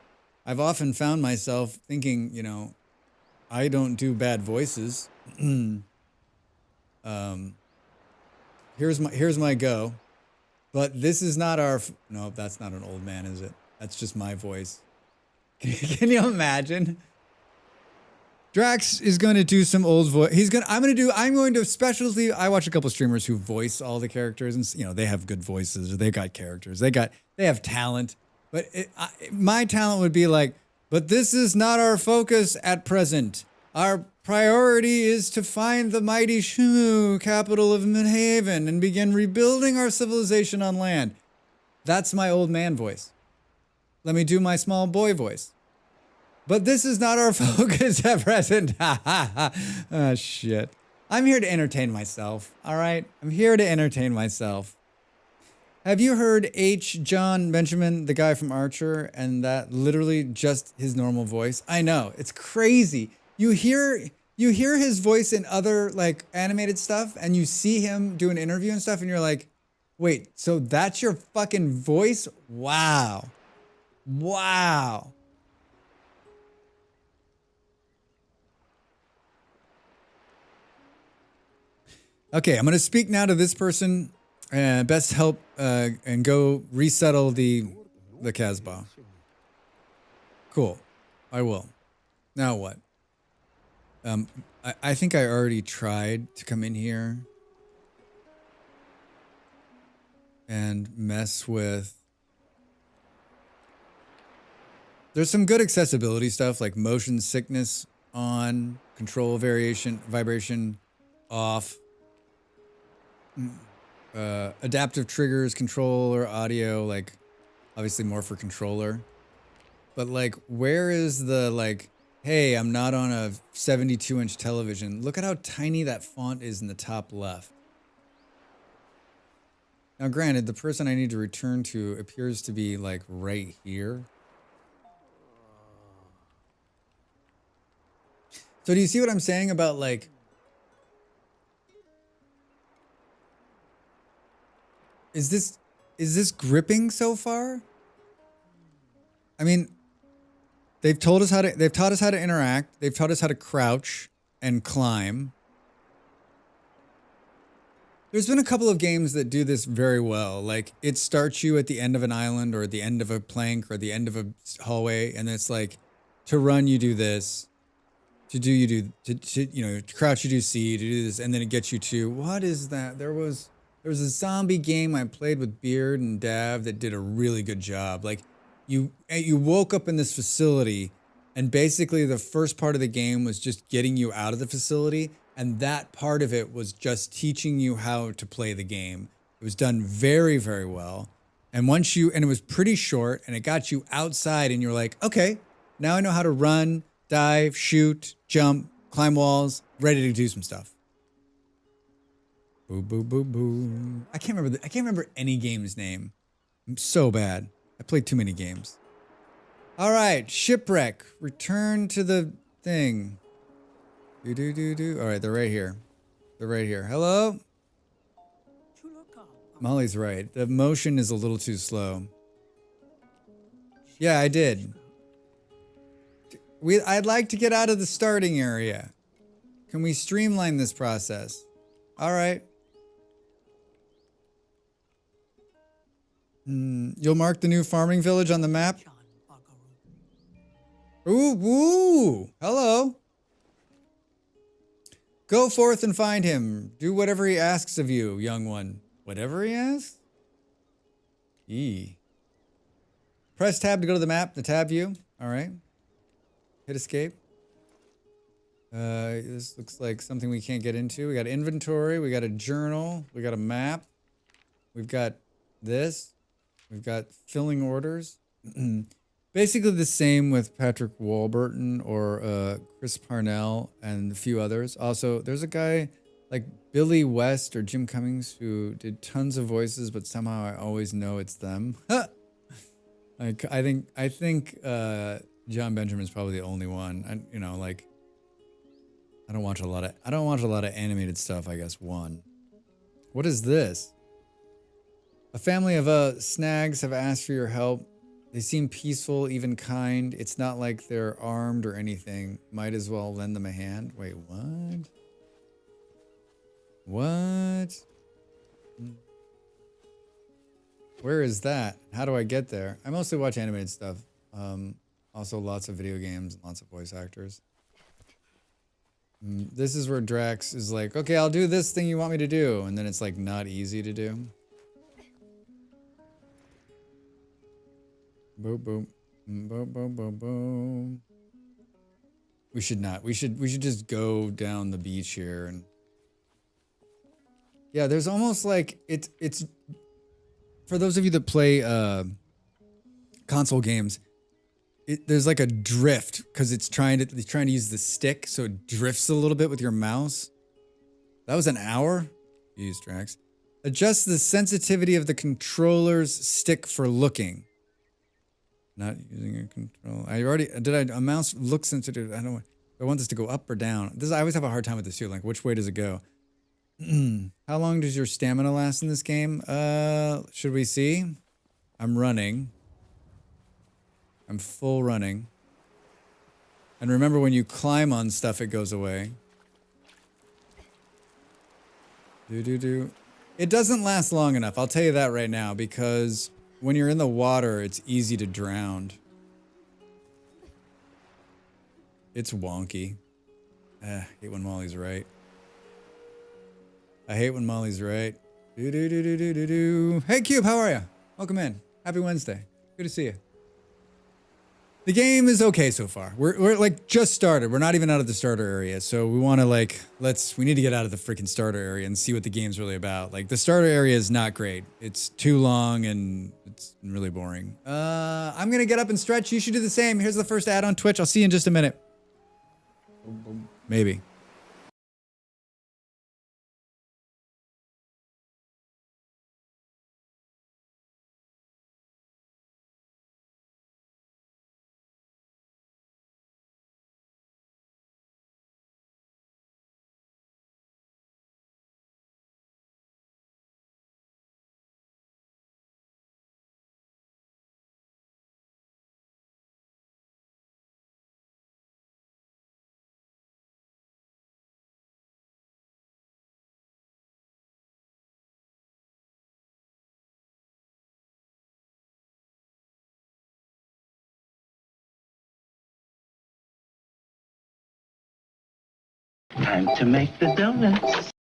S1: I've often found myself thinking, you know, I don't do bad voices. Here's my go. But this is not our no, that's not an old man, is it? That's just my voice. Can you imagine? Drax is going to do some old voice. I'm going to specialty. I watch a couple streamers who voice all the characters, and you know, they have good voices, or they got characters. They have talent. But my talent would be like, but this is not our focus at present. Our priority is to find the mighty Shimu, capital of Midhaven, and begin rebuilding our civilization on land. That's my old man voice. Let me do my small boy voice. But this is not our focus at present. Oh, shit. I'm here to entertain myself, all right? I'm here to entertain myself. Have you heard H. John Benjamin, the guy from Archer, and that literally just his normal voice? I know, it's crazy. You hear his voice in other like animated stuff, and you see him do an interview and stuff, and you're like, wait, so that's your fucking voice? Wow. Wow. Okay, I'm going to speak now to this person. Best help and go resettle the Casbah. Cool. I will. Now what? I think I already tried to come in here and mess with... There's some good accessibility stuff like motion sickness on, control vibration off. Adaptive triggers, controller, audio, like obviously more for controller. But like, where is the like, hey, I'm not on a 72-inch television. Look at how tiny that font is in the top left. Now granted, the person I need to return to appears to be like right here. So do you see what I'm saying about like, is this gripping so far? I mean, they've taught us how to interact. They've taught us how to crouch and climb. There's been a couple of games that do this very well. Like it starts you at the end of an island or at the end of a plank or the end of a hallway, and it's like, to run you do this, to crouch you do C, to do this, and then it gets you to, what is that? There was a zombie game I played with Beard and Dav that did a really good job. Like you woke up in this facility, and basically the first part of the game was just getting you out of the facility. And that part of it was just teaching you how to play the game. It was done very, very well. And and it was pretty short, and it got you outside, and you're like, okay, now I know how to run, dive, shoot, jump, climb walls, ready to do some stuff. Boo, boo, boo, boo. I can't remember any game's name. I'm so bad. I played too many games. All right, shipwreck. Return to the thing. Do. All right, they're right here. They're right here. Hello? Molly's right. The motion is a little too slow. Yeah, I did. I'd like to get out of the starting area. Can we streamline this process? All right. You'll mark the new farming village on the map? Ooh, woo! Hello. Go forth and find him. Do whatever he asks of you, young one. Whatever he asks? Press tab to go to the map, the tab view. All right. Hit escape. This looks like something we can't get into. We got inventory. We got a journal. We got a map. We've got this. We've got filling orders. Basically the same with Patrick Warburton or Chris Parnell and a few others. Also, there's a guy like Billy West or Jim Cummings who did tons of voices, but somehow I always know it's them. Like I think John Benjamin's probably the only one. I don't watch a lot of animated stuff, I guess. What is this? A family of snags have asked for your help. They seem peaceful, even kind. It's not like they're armed or anything. Might as well lend them a hand. Wait, what? What? Where is that? How do I get there? I mostly watch animated stuff. Also lots of video games and lots of voice actors. This is where Drax is like, okay, I'll do this thing you want me to do. And then it's like not easy to do. Boom, boom, boom, boom, boom, boom. We should not. We should just go down the beach here and. Yeah, there's almost like it's for those of you that play console games. There's like a drift because it's trying to use the stick, so it drifts a little bit with your mouse. That was an hour. Use Drax. Adjust the sensitivity of the controller's stick for looking. Not using a control. A mouse look sensitive. I want this to go up or down. I always have a hard time with this too. Like, which way does it go? How long does your stamina last in this game? Should we see? I'm running. I'm full running. And remember, when you climb on stuff, it goes away. It doesn't last long enough. I'll tell you that right now, because when you're in the water, it's easy to drown. It's wonky. I hate when Molly's right. I hate when Molly's right. Hey, Cube, how are you? Welcome in. Happy Wednesday. Good to see you. The game is okay so far. We're like just started. We're not even out of the starter area. So we want to we need to get out of the freaking starter area and see what the game's really about. Like the starter area is not great. It's too long and it's really boring. I'm going to get up and stretch. You should do the same. Here's the first ad on Twitch. I'll see you in just a minute. Maybe.
S2: Time to make the donuts.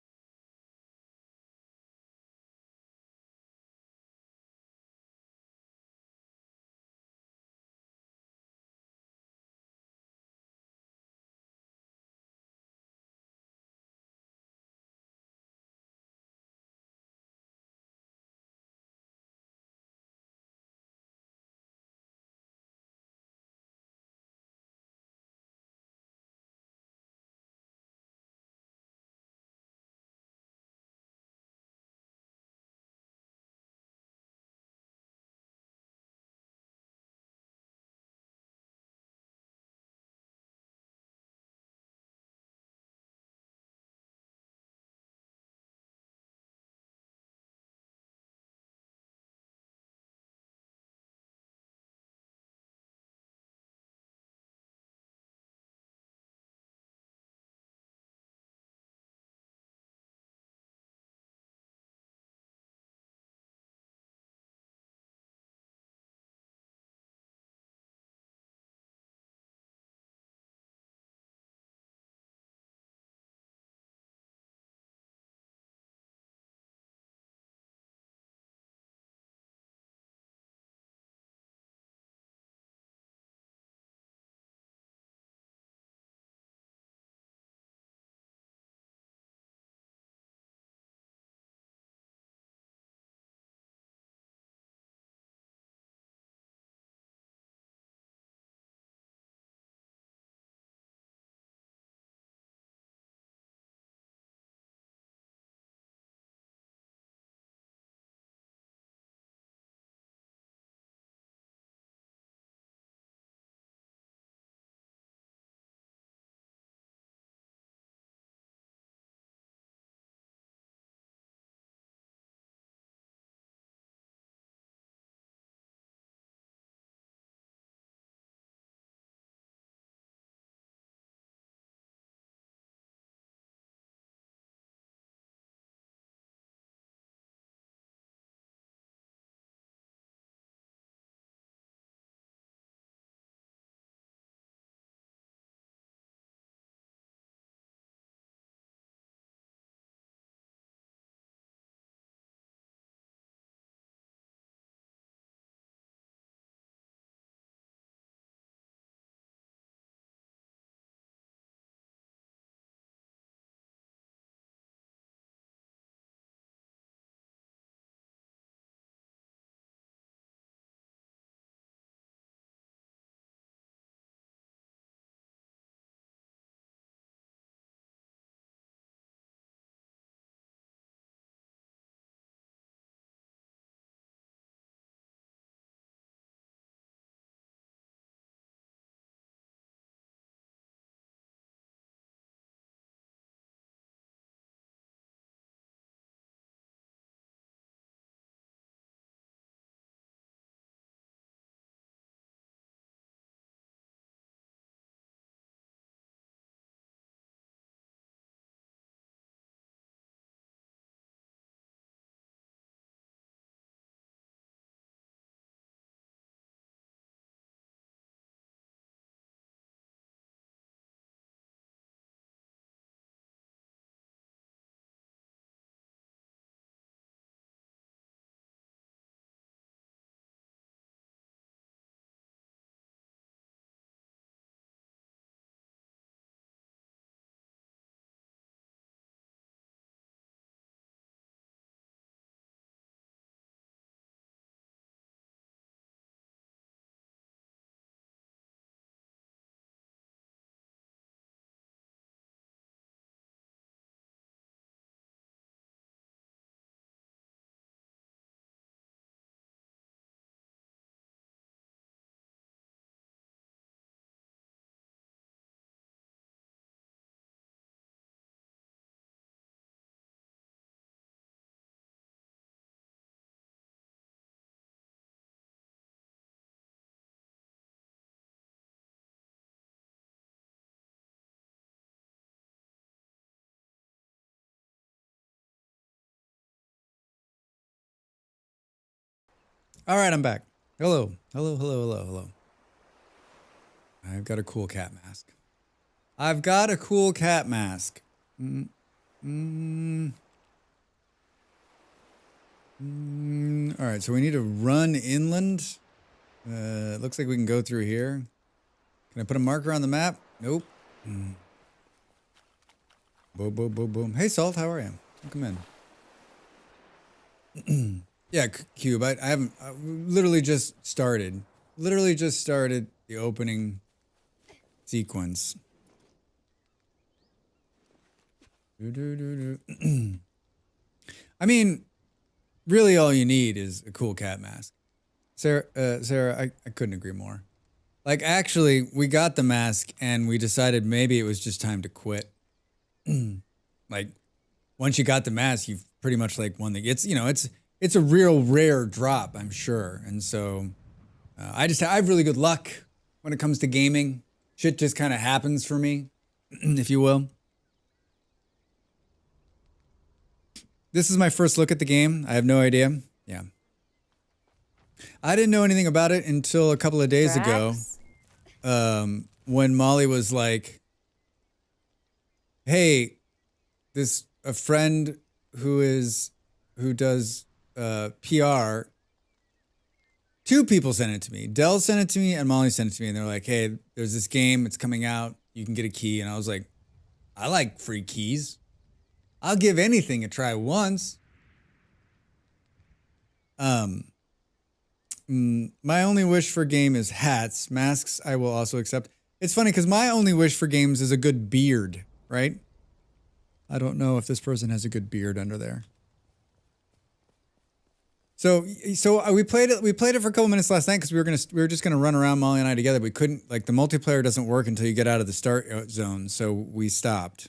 S1: All right, I'm back. Hello. Hello, hello, hello, hello. I've got a cool cat mask. I've got a cool cat mask. All right, so we need to run inland. Looks like we can go through here. Can I put a marker on the map? Nope. Boom, boom, boom, boom. Hey, Salt, how are you? Welcome in. Yeah, Cube, I haven't, literally just started. Literally just started the opening sequence. I mean, really all you need is a cool cat mask. Sarah, I couldn't agree more. Like, actually, we got the mask and we decided maybe it was just time to quit. Like, once you got the mask, you've pretty much like won the, it's a real rare drop, I'm sure. And so I have really good luck when it comes to gaming. Shit just kind of happens for me, if you will. This is my first look at the game. I have no idea. Yeah. I didn't know anything about it until a couple of days ago. When Molly was like, hey, a friend who does PR, two people sent it to me. Dell sent it to me and Molly sent it to me. And they're like, hey, there's this game. It's coming out. You can get a key. And I was like, I like free keys. I'll give anything a try once. My only wish for game is hats. Masks I will also accept. It's funny because my only wish for games is a good beard, right? I don't know if this person has a good beard under there. So we played it. We played it for a couple minutes last night because we were just gonna run around, Molly and I together. We couldn't, like, the multiplayer doesn't work until you get out of the start zone, so we stopped.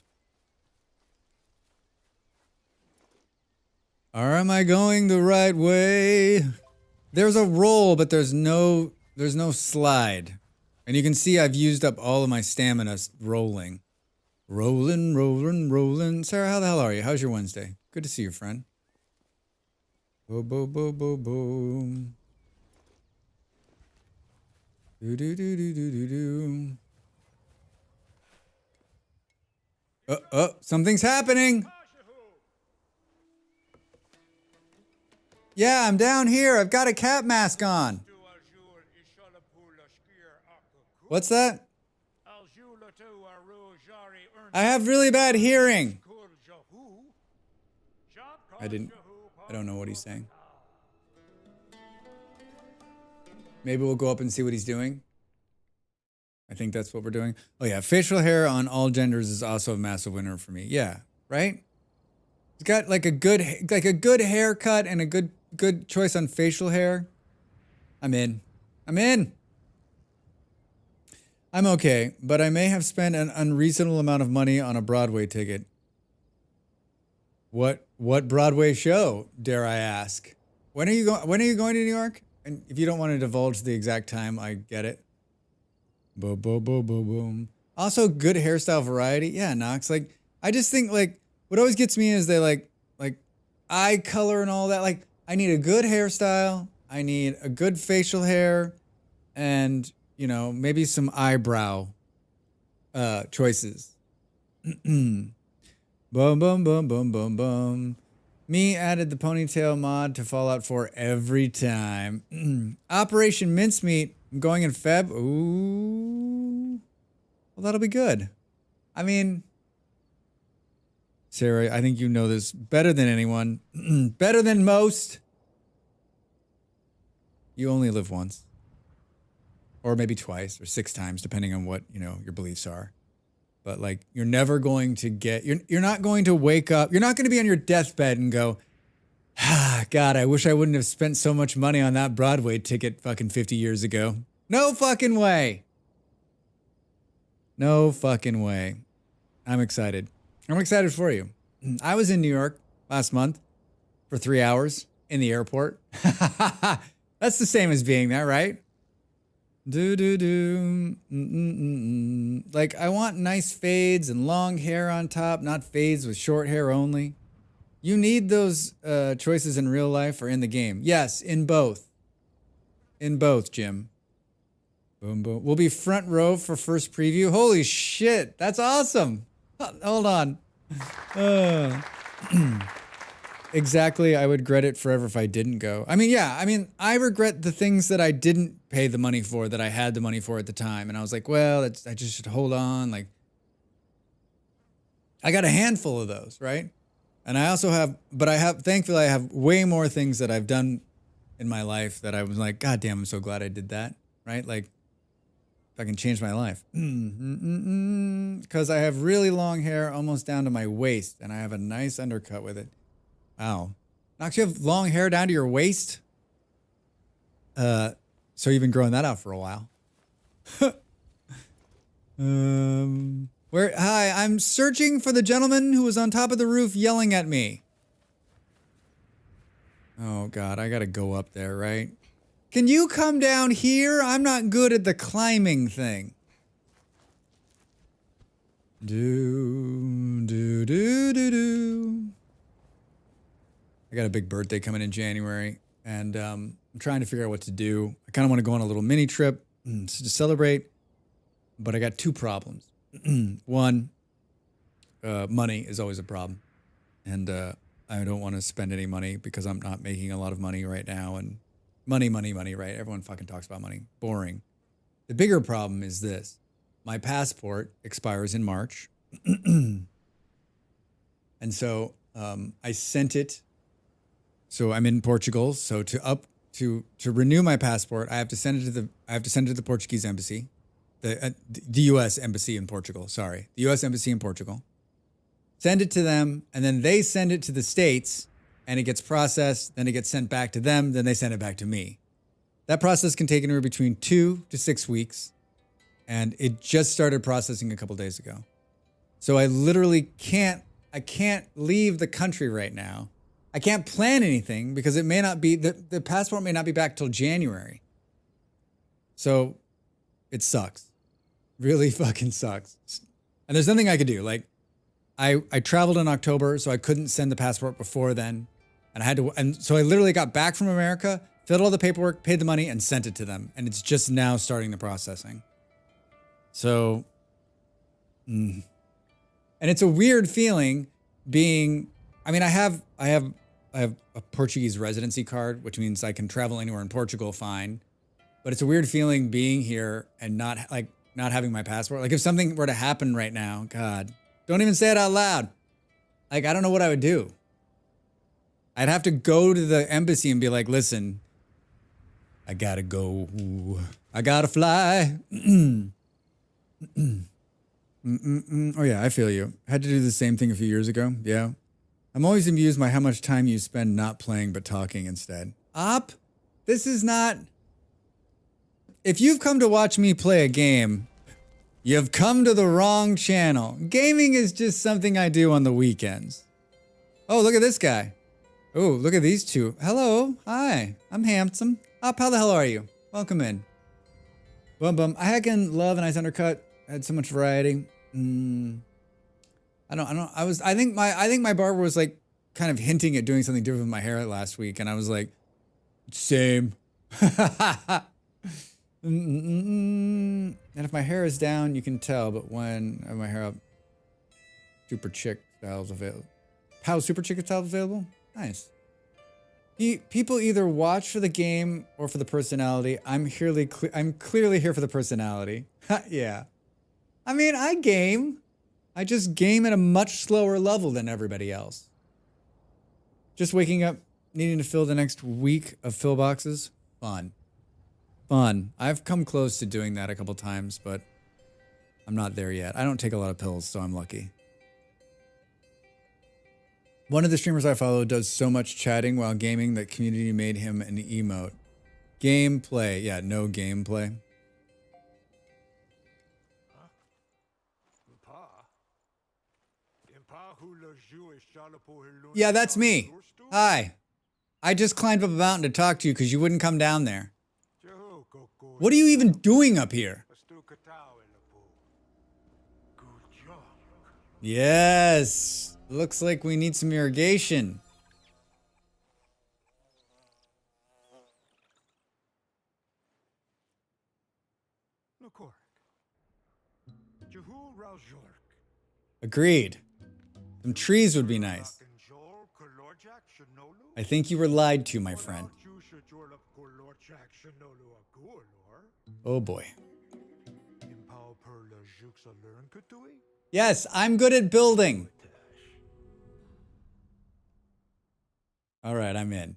S1: Or am I going the right way? There's a roll, but there's no slide. And you can see I've used up all of my stamina rolling. Rolling. Sarah, how the hell are you? How's your Wednesday? Good to see you, friend. Boom, boom, boom, boom, boom. Do. Something's happening. Yeah, I'm down here. I've got a cat mask on. What's that? I have really bad hearing. I don't know what he's saying. Maybe we'll go up and see what he's doing. I think that's what we're doing. Oh yeah, facial hair on all genders is also a massive winner for me. Yeah, right? He's got like a good haircut and a good choice on facial hair. I'm in. I'm okay, but I may have spent an unreasonable amount of money on a Broadway ticket. What Broadway show, dare I ask? When are you going to New York? And if you don't want to divulge the exact time, I get it. Boom, boom, boom, boom, boom. Also, good hairstyle variety. Yeah, Knox. Like, I just think, like, what always gets me is they like eye color and all that. Like, I need a good hairstyle. I need a good facial hair, and maybe some eyebrow choices. Boom, boom, boom, boom, boom, boom. Me added the ponytail mod to Fallout 4 every time. Operation Mincemeat. I'm going in Feb. Ooh. Well, that'll be good. I mean, Sarah, I think you know this better than anyone. Better than most. You only live once. Or maybe twice or 6 times, depending on what, your beliefs are. But, like, you're never going to get, you're not going to wake up, you're not going to be on your deathbed and go, God, I wish I wouldn't have spent so much money on that Broadway ticket fucking 50 years ago. No fucking way. No fucking way. I'm excited. I'm excited for you. I was in New York last month for 3 hours in the airport. That's the same as being there, right? Like, I want nice fades and long hair on top, not fades with short hair only. You need those choices in real life or in the game. Yes, in both. In both, Jim. Boom, boom. We'll be front row for first preview. Holy shit, that's awesome. Hold on. Uh, exactly. I would regret it forever if I didn't go. I mean, yeah. I mean, I regret the things that I didn't pay the money for that I had the money for at the time. And I was like, well, I just should hold on. Like, I got a handful of those, right? And I also have, but I have, thankfully, I have way more things that I've done in my life that I was like, God damn, I'm so glad I did that, right? Like, if I can change my life. Because I have really long hair almost down to my waist, and I have a nice undercut with it. Wow. Knox, you have long hair down to your waist? So you've been growing that out for a while. Hi, I'm searching for the gentleman who was on top of the roof yelling at me. Oh God, I gotta go up there, right? Can you come down here? I'm not good at the climbing thing. Do. I got a big birthday coming in January, and I'm trying to figure out what to do. I kind of want to go on a little mini trip to celebrate, but I got two problems. One, money is always a problem, and I don't want to spend any money because I'm not making a lot of money right now, and money, right? Everyone fucking talks about money. Boring. The bigger problem is this. My passport expires in March, and so I sent it. So I'm in Portugal. So to renew my passport, I have to send it to the Portuguese embassy, the U.S. embassy in Portugal. Sorry, the U.S. embassy in Portugal. Send it to them, and then they send it to the States, and it gets processed. Then it gets sent back to them. Then they send it back to me. That process can take anywhere between 2 to 6 weeks, and it just started processing a couple days ago. So I literally can't leave the country right now. I can't plan anything because it may not be, the passport may not be back till January. So it sucks. Really fucking sucks. And there's nothing I could do. Like, I traveled in October, so I couldn't send the passport before then. And so I literally got back from America, filled all the paperwork, paid the money, and sent it to them. And it's just now starting the processing. So, and it's a weird feeling being, I mean, I have a Portuguese residency card, which means I can travel anywhere in Portugal fine. But it's a weird feeling being here and not having my passport. Like if something were to happen right now, God, don't even say it out loud. Like, I don't know what I would do. I'd have to go to the embassy and be like, listen, I gotta go. I gotta fly. Oh yeah, I feel you. I had to do the same thing a few years ago. Yeah. I'm always amused by how much time you spend not playing but talking instead. This is not... If you've come to watch me play a game, you've come to the wrong channel. Gaming is just something I do on the weekends. Oh, look at this guy. Oh, look at these two. Hello. Hi. I'm handsome. How the hell are you? Welcome in. Bum. I heckin' love a nice undercut. I had so much variety. I think my barber was like kind of hinting at doing something different with my hair last week, and I was like, same. And if my hair is down, you can tell, but when I have my hair up, Super Chick styles available. How Super Chick styles available? Nice. People either watch for the game or for the personality. I'm clearly here for the personality. Yeah. I mean, I game. I just game at a much slower level than everybody else. Just waking up, needing to fill the next week of fill boxes. Fun. I've come close to doing that a couple times, but I'm not there yet. I don't take a lot of pills, so I'm lucky. One of the streamers I follow does so much chatting while gaming that community made him an emote. Gameplay. Yeah, no gameplay. Yeah, that's me. Hi. I just climbed up a mountain to talk to you because you wouldn't come down there. What are you even doing up here? Yes. Looks like we need some irrigation. Agreed. Some trees would be nice. I think you were lied to, my friend. Oh boy. Yes, I'm good at building. All right, I'm in.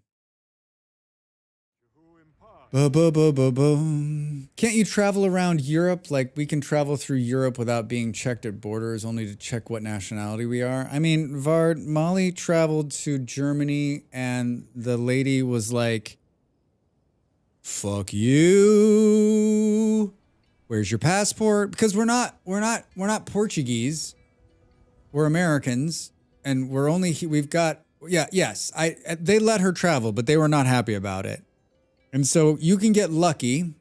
S1: Can't you travel around Europe? Like, we can travel through Europe without being checked at borders, only to check what nationality we are. I mean, Vard, Molly traveled to Germany and the lady was like, fuck you. Where's your passport? Because we're not Portuguese. We're Americans, and we've got, yes, they let her travel, but they were not happy about it. And so you can get lucky,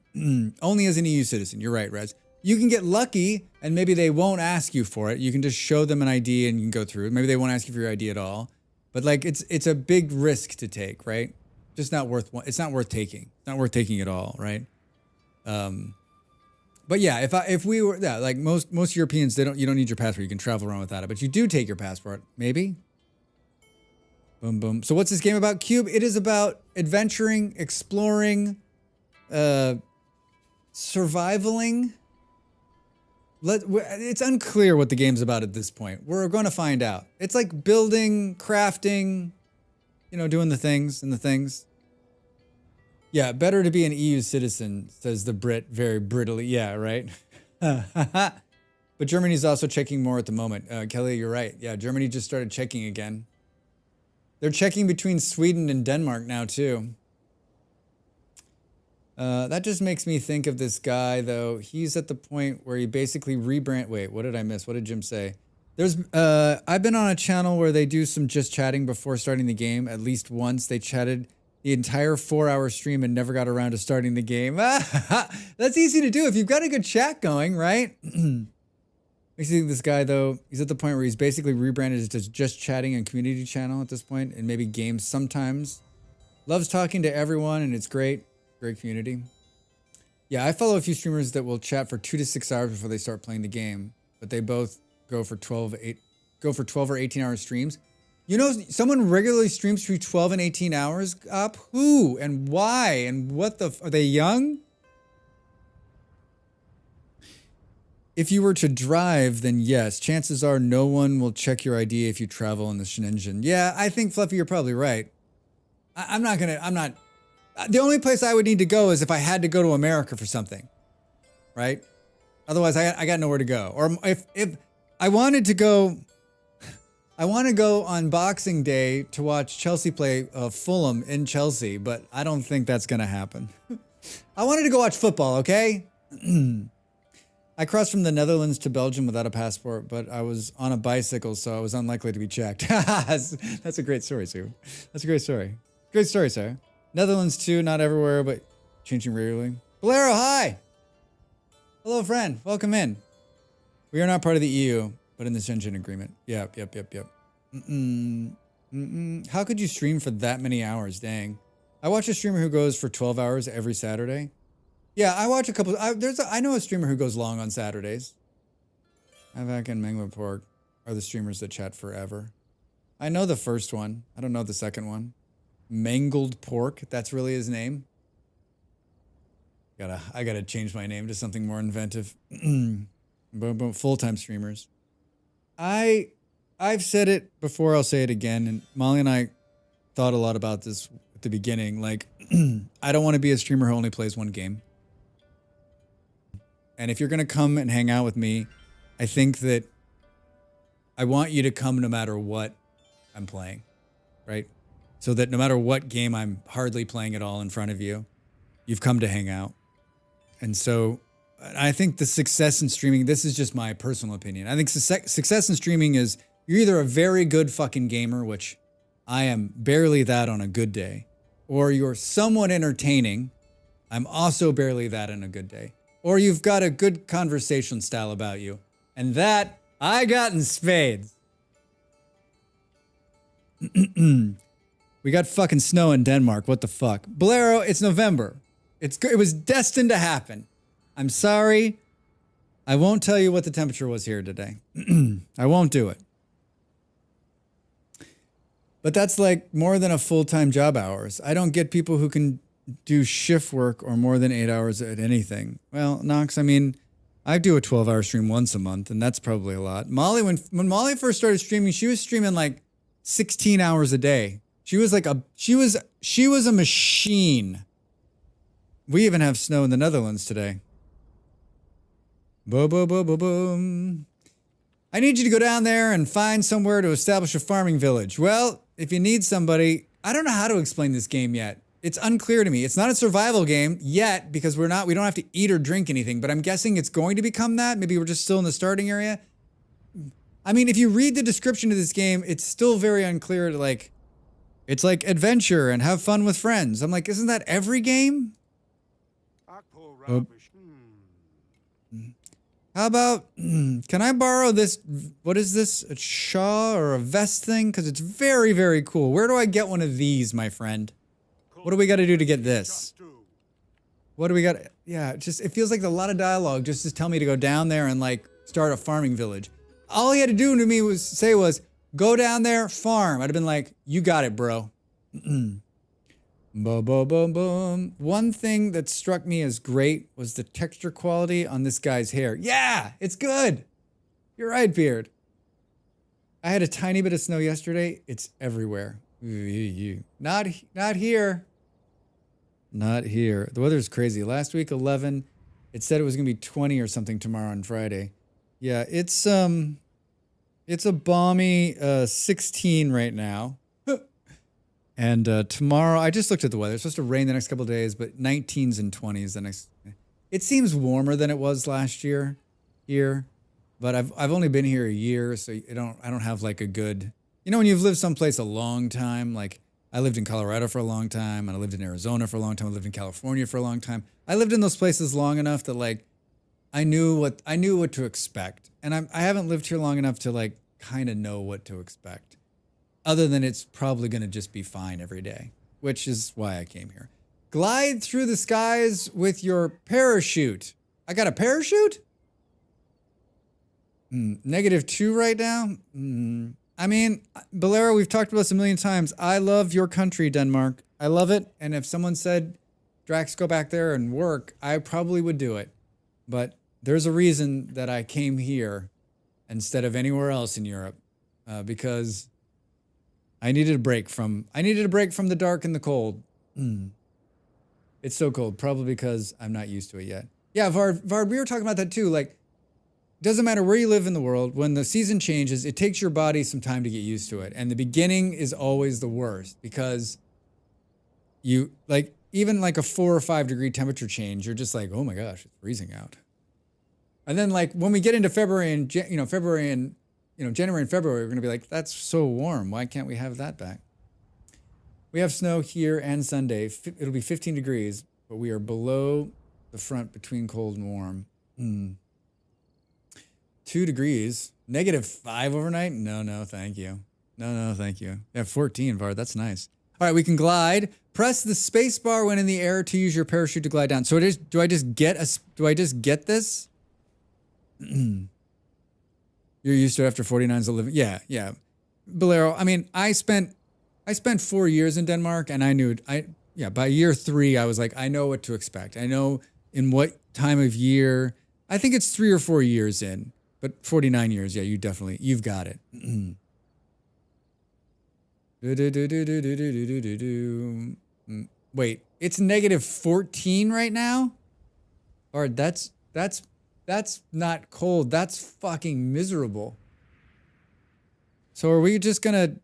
S1: only as an EU citizen. You're right, Rez. You can get lucky, and maybe they won't ask you for it. You can just show them an ID and you can go through it. Maybe they won't ask you for your ID at all. But like, it's a big risk to take, right? Just not worth. It's not worth taking. It's not worth taking at all, right? But yeah, if we were, yeah, like most Europeans, you don't need your passport. You can travel around without it. But you do take your passport, maybe. Boom, boom. So what's this game about, Cube? It is about adventuring, exploring, survivaling. It's unclear what the game's about at this point. We're going to find out. It's like building, crafting, doing the things and the things. Yeah, better to be an EU citizen, says the Brit very brittly. Yeah, right? But Germany's also checking more at the moment. Kelly, you're right. Yeah, Germany just started checking again. They're checking between Sweden and Denmark now, too. That just makes me think of this guy, though. He's at the point where he basically Wait, what did I miss? What did Jim say? I've been on a channel where they do some just chatting before starting the game. At least once they chatted the entire 4-hour stream and never got around to starting the game. That's easy to do if you've got a good chat going, right? Makes me think this guy, though, he's at the point where he's basically rebranded as just chatting and community channel at this point, and maybe games sometimes. Loves talking to everyone, and it's great. Great community. Yeah, I follow a few streamers that will chat for 2 to 6 hours before they start playing the game, but they both go for 12 or 18-hour streams. Someone regularly streams through 12 and 18 hours up? Who and why and what are they young? If you were to drive, then yes, chances are no one will check your ID if you travel in the Schengen. Yeah, I think, Fluffy, you're probably right. The only place I would need to go is if I had to go to America for something, right? Otherwise, I got nowhere to go. Or if I wanted to go, I want to go on Boxing Day to watch Chelsea play Fulham in Chelsea, but I don't think that's going to happen. I wanted to go watch football, okay? I crossed from the Netherlands to Belgium without a passport, but I was on a bicycle, so I was unlikely to be checked. That's a great story, Sue. That's a great story. Great story, sir. Netherlands too, not everywhere, but changing regularly. Bolero, hi! Hello, friend. Welcome in. We are not part of the EU, but in the Schengen agreement. Yep. How could you stream for that many hours? Dang. I watch a streamer who goes for 12 hours every Saturday. Yeah, I watch a couple. I know a streamer who goes long on Saturdays. Avac and Mangler Pork are the streamers that chat forever. I know the first one. I don't know the second one. Mangled Pork. That's really his name. I gotta change my name to something more inventive. Full-time streamers. I've said it before. I'll say it again. And Molly and I thought a lot about this at the beginning. Like, I don't want to be a streamer who only plays one game. And if you're going to come and hang out with me, I think that I want you to come no matter what I'm playing, right? So that no matter what game I'm hardly playing at all in front of you, you've come to hang out. And so I think the success in streaming, this is just my personal opinion. I think success in streaming is you're either a very good fucking gamer, which I am barely that on a good day, or you're somewhat entertaining. I'm also barely that on a good day. Or you've got a good conversation style about you. And that I got in spades. We got fucking snow in Denmark. What the fuck? Bolero, it's November. It was destined to happen. I'm sorry. I won't tell you what the temperature was here today. I won't do it. But that's like more than a full-time job hours. I don't get people who can do shift work or more than 8 hours at anything. Well, Knox, I mean, I do a 12-hour stream once a month, and that's probably a lot. Molly, when Molly first started streaming, she was streaming like 16 hours a day. She was like she was a machine. We even have snow in the Netherlands today. Boom, boom, boom, boom, boom. I need you to go down there and find somewhere to establish a farming village. Well, if you need somebody, I don't know how to explain this game yet. It's unclear to me. It's not a survival game yet because we don't have to eat or drink anything, but I'm guessing it's going to become that. Maybe we're just still in the starting area. I mean, if you read the description of this game, it's still very unclear to like, it's like adventure and have fun with friends. I'm like, isn't that every game? Oh. How about, can I borrow this, what is this, a shawl or a vest thing? Because it's very, very cool. Where do I get one of these, my friend? What do we got to do to get this? What do we got? Yeah, it feels like a lot of dialogue just to tell me to go down there and like start a farming village. All he had to do to me was go down there, farm. I'd have been like, you got it, bro. Boom, boom, boom, boom. One thing that struck me as great was the texture quality on this guy's hair. Yeah, it's good. You're right, Beard. I had a tiny bit of snow yesterday. It's everywhere. Not here. Not here. The weather's crazy. Last week, 11. It said it was going to be 20 or something tomorrow on Friday. Yeah, it's a balmy 16 right now. And tomorrow, I just looked at the weather. It's supposed to rain the next couple of days, but 19s and 20s the next. It seems warmer than it was last year here, but I've only been here a year, so I don't have like a good. You know, when you've lived someplace a long time, like I lived in Colorado for a long time, and I lived in Arizona for a long time. I lived in California for a long time. I lived in those places long enough that like I knew what to expect, and I haven't lived here long enough to like kind of know what to expect. Other than it's probably going to just be fine every day, which is why I came here. Glide through the skies with your parachute. I got a parachute? -2 right now? I mean, Bolero, we've talked about this a million times. I love your country, Denmark. I love it. And if someone said, Drax, go back there and work, I probably would do it. But there's a reason that I came here instead of anywhere else in Europe, because I needed a break from the dark and the cold. It's so cold, probably because I'm not used to it yet. Yeah, Vard, we were talking about that too. Like, doesn't matter where you live in the world, when the season changes, it takes your body some time to get used to it. And the beginning is always the worst because you, like, even like a 4 or 5 degree temperature change, you're just like, oh my gosh, it's freezing out. And then like when we get into January and February, we're going to be like, that's so warm. Why can't we have that back? We have snow here and Sunday. It'll be 15 degrees, but we are below the front between cold and warm. 2 degrees. -5 overnight? No, thank you. No, thank you. Yeah, 14, Vard. That's nice. All right, we can glide. Press the space bar when in the air to use your parachute to glide down. So do I just get this? You're used to it after 49's a living. Yeah. Bolero, I mean, I spent 4 years in Denmark and I knew by year 3, I was like, I know what to expect. I know in what time of year. I think it's 3 or 4 years in, but 49 years. Yeah, you've got it. Wait, it's -14 right now? Or that's not cold. That's fucking miserable. So are we just gonna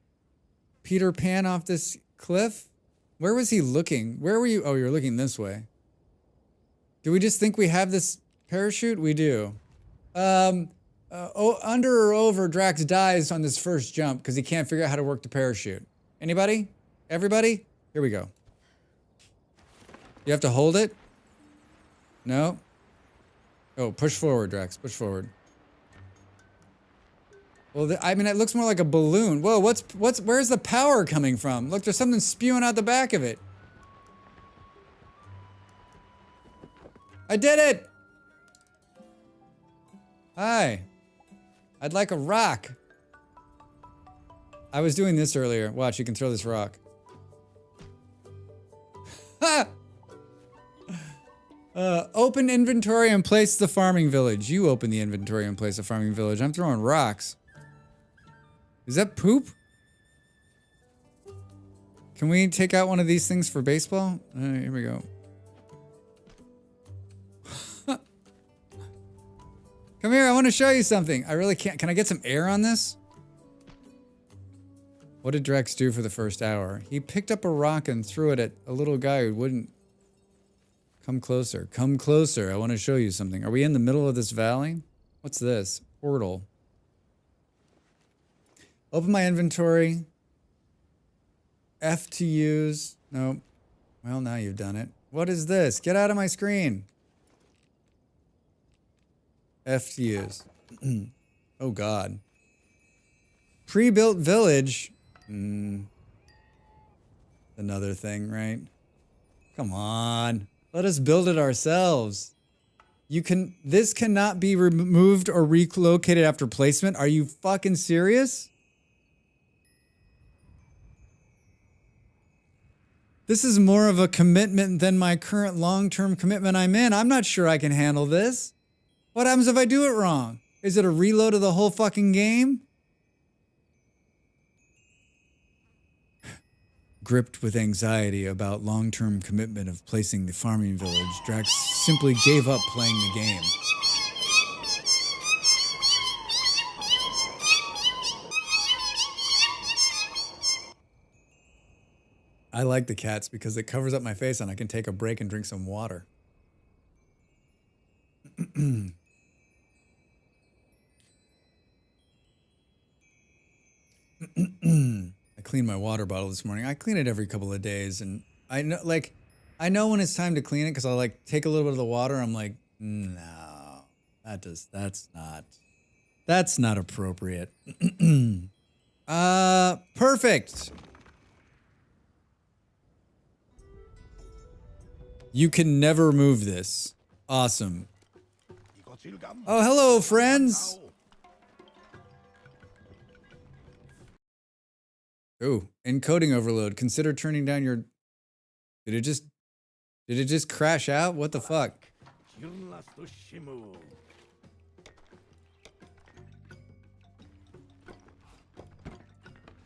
S1: Peter Pan off this cliff? Where was he looking? Where were you? Oh, you're looking this way. Do we just think we have this parachute? We do. Under or over, Drax dies on this first jump because he can't figure out how to work the parachute. Anybody? Everybody? Here we go. You have to hold it? No? Oh, push forward, Drax. Push forward. Well, I mean, it looks more like a balloon. Whoa, where's the power coming from? Look, there's something spewing out the back of it. I did it! Hi. I'd like a rock. I was doing this earlier. Watch, you can throw this rock. Ha! Open inventory and place the farming village. You open the inventory and place the farming village. I'm throwing rocks. Is that poop? Can we take out one of these things for baseball? Here we go. Come here, I want to show you something. I really can't. Can I get some air on this? What did Drex do for the first hour? He picked up a rock and threw it at a little guy who wouldn't. Come closer. Come closer. I want to show you something. Are we in the middle of this valley? What's this? Portal. Open my inventory. F to use. Nope. Well, now you've done it. What is this? Get out of my screen. F to use. Oh, God. Pre-built village. Another thing, right? Come on. Let us build it ourselves. This cannot be removed or relocated after placement. Are you fucking serious? This is more of a commitment than my current long-term commitment I'm in. I'm not sure I can handle this. What happens if I do it wrong? Is it a reload of the whole fucking game? Gripped with anxiety about long-term commitment of placing the farming village, Drax simply gave up playing the game. I like the cats because it covers up my face and I can take a break and drink some water. I cleaned my water bottle this morning. I clean it every couple of days, and I know when it's time to clean it because I'll like take a little bit of the water. I'm like, no, that's not appropriate. Perfect. You can never move this. Awesome. Oh, hello, friends. Oh, encoding overload. Consider turning down your... Did it just crash out? What the fuck?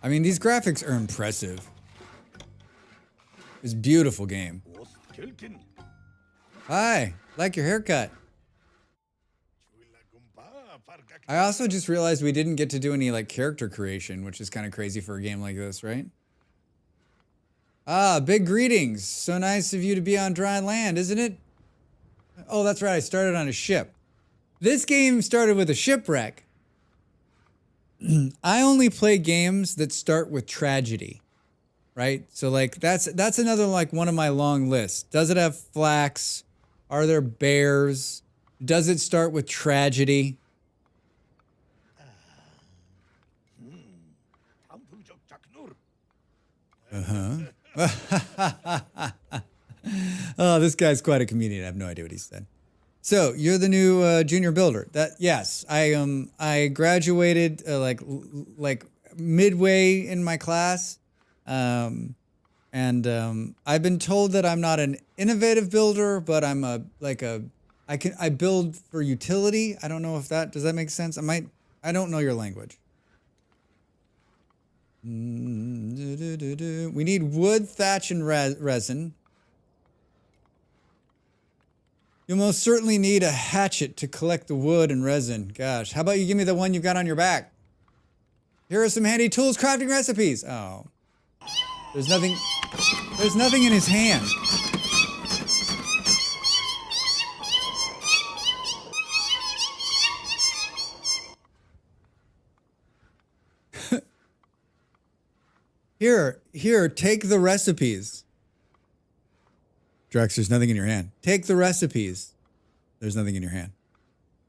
S1: I mean, these graphics are impressive. It's a beautiful game. Hi, like your haircut. I also just realized we didn't get to do any like character creation, which is kind of crazy for a game like this, right? Ah, big greetings. So nice of you to be on dry land, isn't it? Oh, that's right. I started on a ship. This game started with a shipwreck. I only play games that start with tragedy, right? So like that's another like one of my long lists. Does it have flax? Are there bears? Does it start with tragedy? Oh, this guy's quite a comedian. I have no idea what he said. So you're the new junior builder. Yes, I graduated like midway in my class, and I've been told that I'm not an innovative builder, but I'm I build for utility. I don't know if does that make sense? I don't know your language. We need wood, thatch, and resin. You'll most certainly need a hatchet to collect the wood and resin. Gosh, how about you give me the one you've got on your back? Here are some handy tools, crafting recipes. Oh, there's nothing in his hand. Here, take the recipes. Drex, there's nothing in your hand. Take the recipes. There's nothing in your hand.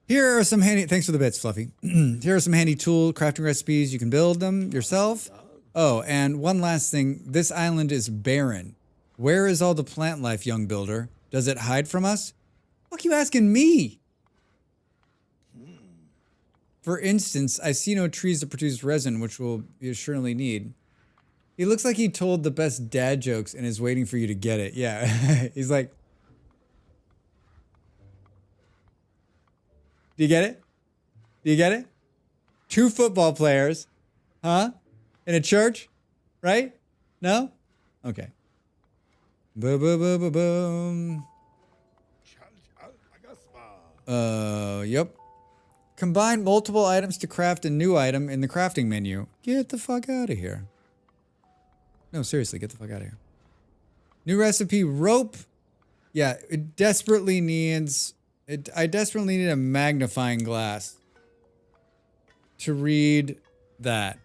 S1: Here are some handy... Thanks for the bits, Fluffy. Here are some handy tool crafting recipes. You can build them yourself. Oh, and one last thing. This island is barren. Where is all the plant life, young builder? Does it hide from us? Fuck you asking me? For instance, I see no trees that produce resin, which will be surely need. He looks like he told the best dad jokes and is waiting for you to get it. Yeah. He's like, do you get it? Do you get it? 2 football players, huh? In a church, right? No? Okay. Boom, boom, boom, boom, boom. Yep. Combine multiple items to craft a new item in the crafting menu. Get the fuck out of here. No, seriously, get the fuck out of here. New recipe, rope. Yeah, it desperately needs... I desperately need a magnifying glass to read that.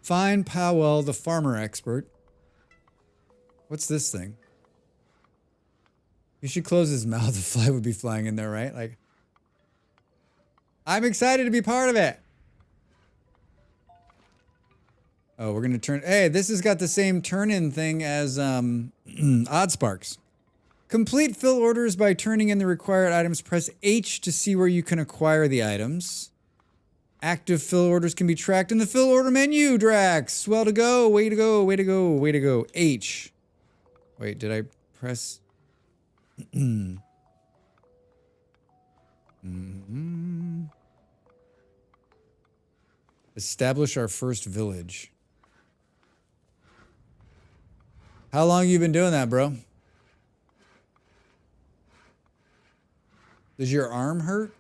S1: Find Powell, the farmer expert. What's this thing? You should close his mouth. The fly would be flying in there, right? Like, I'm excited to be part of it. Oh, we're gonna turn. Hey, this has got the same turn-in thing as Odd Sparks. Complete fill orders by turning in the required items. Press H to see where you can acquire the items. Active fill orders can be tracked in the fill order menu, Drax. Well to go, way to go, way to go, way to go. H. Wait, did I press? Establish our first village. How long you been doing that, bro? Does your arm hurt?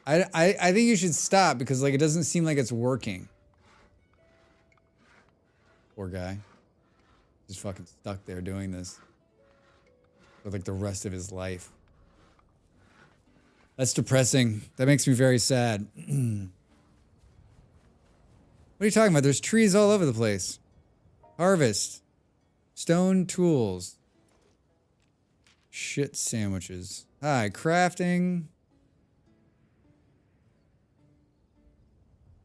S1: I think you should stop because like it doesn't seem like it's working. Poor guy. Just fucking stuck there doing this for like the rest of his life. That's depressing. That makes me very sad. What are you talking about? There's trees all over the place. Harvest. Stone tools. Shit sandwiches. Hi, crafting.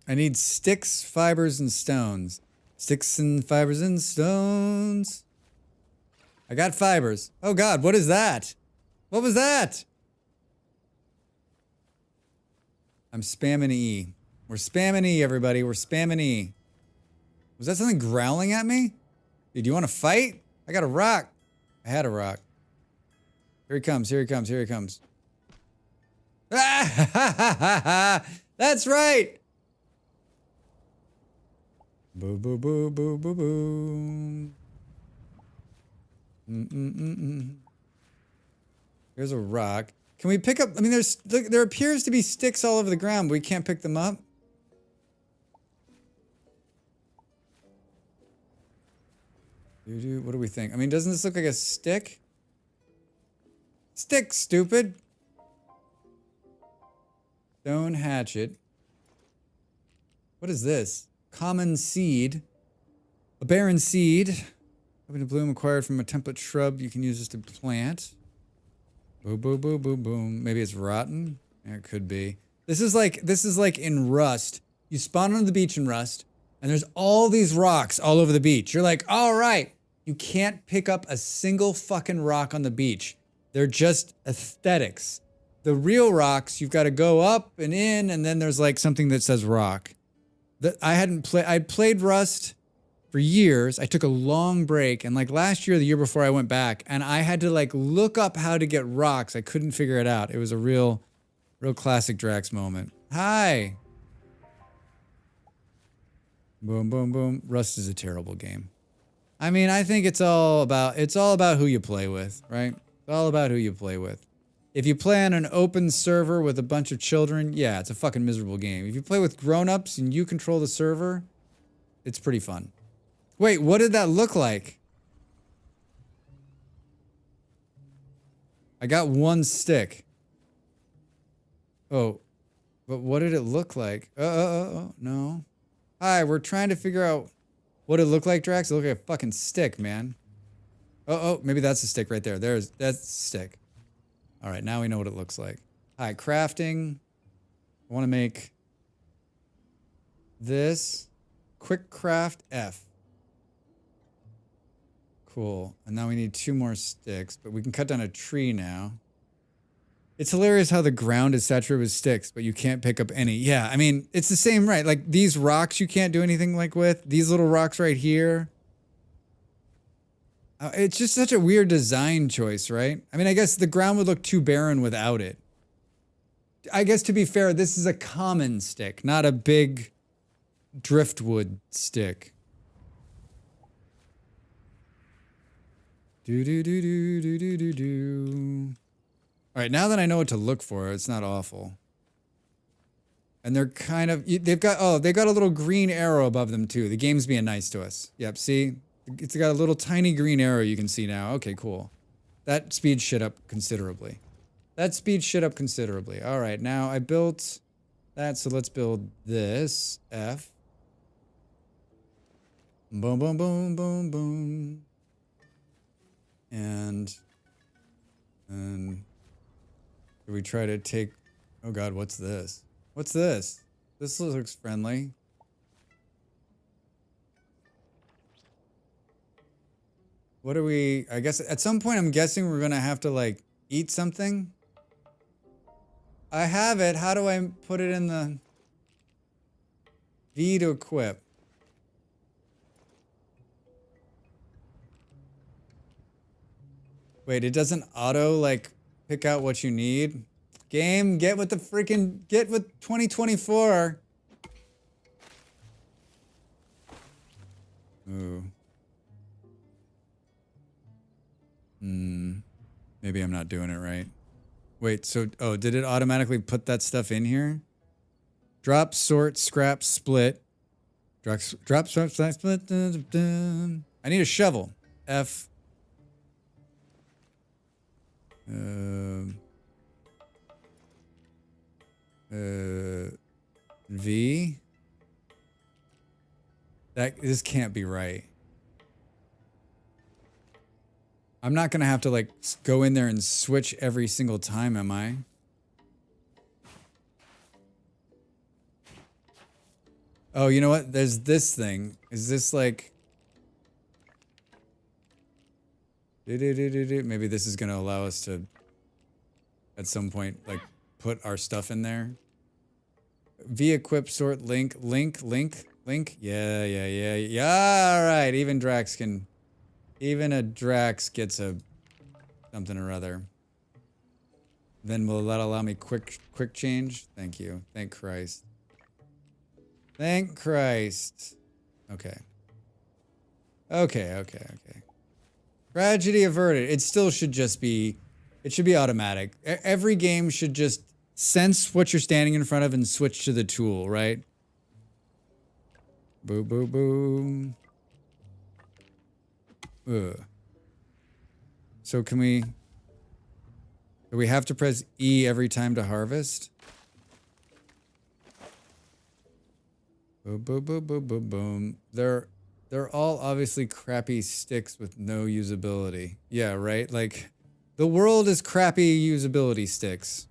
S1: I need sticks, fibers, and stones. Sticks and fibers and stones. I got fibers. Oh God, what is that? What was that? I'm spamming E. We're spamming E, everybody. We're spamming E. Was that something growling at me? Dude, do you want to fight? I got a rock. I had a rock. Here he comes, here he comes, here he comes. Ah, that's right. Boo, boo, boo, boo, boo, boo. Here's a rock. Can we pick up? I mean, there appears to be sticks all over the ground, but we can't pick them up. What do we think? I mean, doesn't this look like a stick? Stick, stupid. Stone hatchet. What is this? Common seed. A barren seed. Hoping to bloom acquired from a template shrub. You can use this to plant. Boom, boom, boom, boom, boom. Maybe it's rotten. Yeah, it could be. This is like in Rust. You spawn on the beach in Rust, and there's all these rocks all over the beach. You're like, all right. You can't pick up a single fucking rock on the beach. They're just aesthetics. The real rocks, you've got to go up and in, and then there's like something that says rock. I'd played Rust for years. I took a long break, and like last year, the year before I went back, and I had to like look up how to get rocks. I couldn't figure it out. It was a real classic Drax moment. Hi. Boom, boom, boom. Rust is a terrible game. I mean, I think it's all about who you play with, right? It's all about who you play with. If you play on an open server with a bunch of children, yeah, it's a fucking miserable game. If you play with grown-ups and you control the server, it's pretty fun. Wait, what did that look like? I got one stick. Oh, but what did it look like? No. Hi, we're trying to figure out what it looked like, Drax. It looked like a fucking stick, man. Oh, maybe that's a stick right there. That's a stick. All right, now we know what it looks like. Hi, crafting. I want to make this. Quick craft F. Cool. And now we need 2 more sticks, but we can cut down a tree now. It's hilarious how the ground is saturated with sticks, but you can't pick up any. Yeah, I mean, it's the same, right? Like these rocks you can't do anything like with. These little rocks right here. It's just such a weird design choice, right? I mean, I guess the ground would look too barren without it. I guess to be fair, this is a common stick, not a big driftwood stick. Do do do do do do do do. All right, now that I know what to look for, it's not awful. And they're kind of, they've got a little green arrow above them too. The game's being nice to us. Yep, see? It's got a little tiny green arrow you can see now. Okay, cool. That speeds shit up considerably. All right, now I built that, so let's build this. F. Boom, boom, boom, boom, boom. And do we try to take, oh God, what's this? What's this? This looks friendly. What are we, I guess at some point I'm guessing we're gonna have to like eat something. I have it, how do I put it in the V to equip? Wait, it doesn't auto like pick out what you need? Game, get with 2024. Ooh. Maybe I'm not doing it right. Wait, so, oh, did it automatically put that stuff in here? Drop, sort, scrap, split. Drop, sort, split. I need a shovel. F. V. This can't be right. I'm not gonna have to like go in there and switch every single time, am I? Oh, you know what? There's this thing. Is this like... Maybe this is gonna allow us to, at some point, like, put our stuff in there. V equip sort link. Yeah, alright. Even a Drax gets a something or other. Then will that allow me quick change? Thank you. Thank Christ. Thank Christ. Okay. Tragedy averted. It still should just be, it should be automatic. Every game should just sense what you're standing in front of and switch to the tool, right? Boo, boo, boo. Ugh. So do we have to press E every time to harvest? Boom, boom, boom, boom, boom, boom. They're all obviously crappy sticks with no usability. Yeah, right? Like, the world is crappy usability sticks.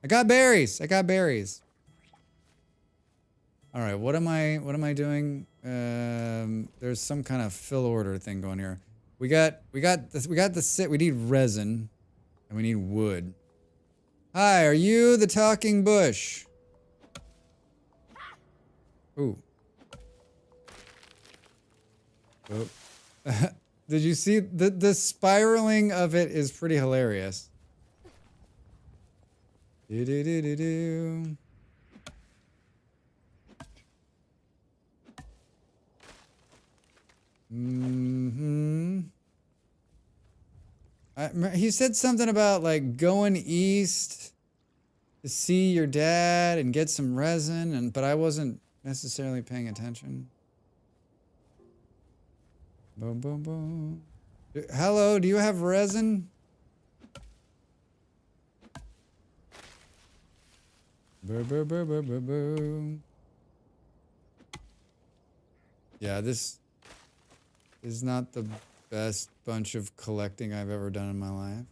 S1: I got berries. All right, what am I doing? There's some kind of fill order thing going here. We need resin and we need wood. Hi, are you the talking bush? Ooh. Oh. Did you see the spiraling of it is pretty hilarious. Do. He said something about like going east to see your dad and get some resin, but I wasn't necessarily paying attention. Boom, boom, boom. Hello, do you have resin? Boom. Yeah, this is not the best bunch of collecting I've ever done in my life.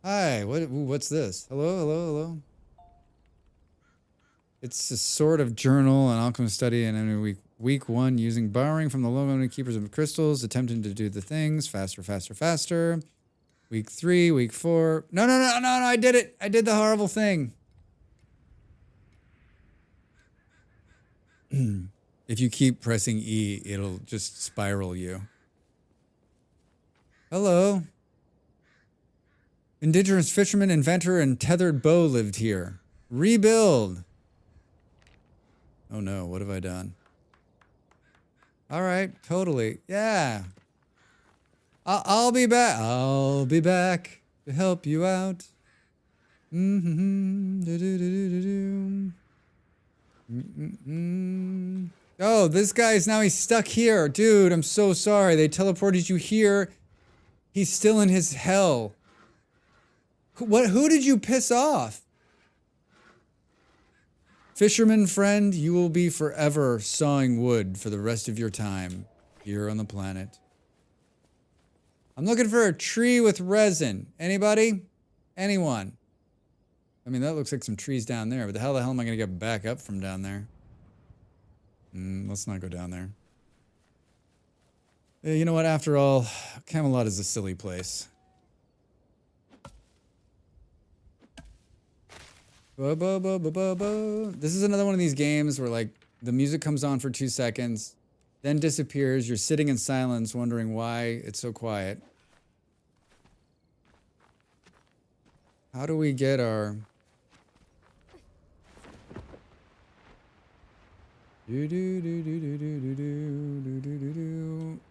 S1: Hi, what's this? Hello. It's a sort of journal, an alchemist study, and every week 1 borrowing from the low keepers of crystals, attempting to do the things faster. Week 3, week 4. No, no, no, no, no, I did it. I did the horrible thing. If you keep pressing E, it'll just spiral you. Hello. Indigenous fisherman, inventor, and tethered bow lived here. Rebuild. Oh no, what have I done? All right, totally. Yeah. I'll be back. I'll be back to help you out. Oh, this guy's now he's stuck here. Dude, I'm so sorry. They teleported you here. He's still in his hell. Who did you piss off? Fisherman friend, you will be forever sawing wood for the rest of your time here on the planet. I'm looking for a tree with resin. Anybody? Anyone? I mean, that looks like some trees down there, but the hell am I going to get back up from down there? Let's not go down there. You know what? After all, Camelot is a silly place. This is another one of these games where, like, the music comes on for 2 seconds, then disappears. You're sitting in silence wondering why it's so quiet. How do we get our...